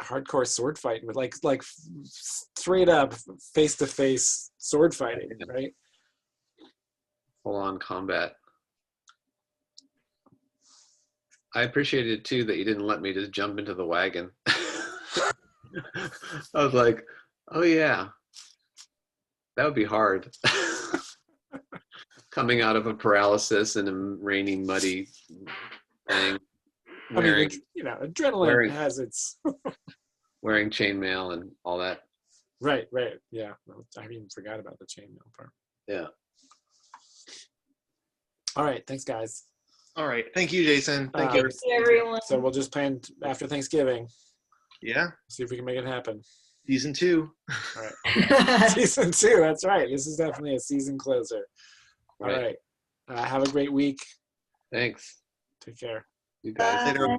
hardcore sword fighting with like straight up face to face sword fighting, right? Full on combat. I appreciated too that you didn't let me just jump into the wagon. I was like, oh yeah, that would be hard. Coming out of a paralysis in a rainy, muddy thing. Adrenaline has its wearing chainmail and all that. Right. Yeah, I even forgot about the chainmail part. Yeah. All right, thanks, guys. All right, thank you, Jason. Thank you, everyone. So we'll just plan after Thanksgiving. Yeah. See if we can make it happen. Season 2. All right. Season 2. That's right. This is definitely a season closer. All right. Have a great week. Thanks. Take care. You guys. Later.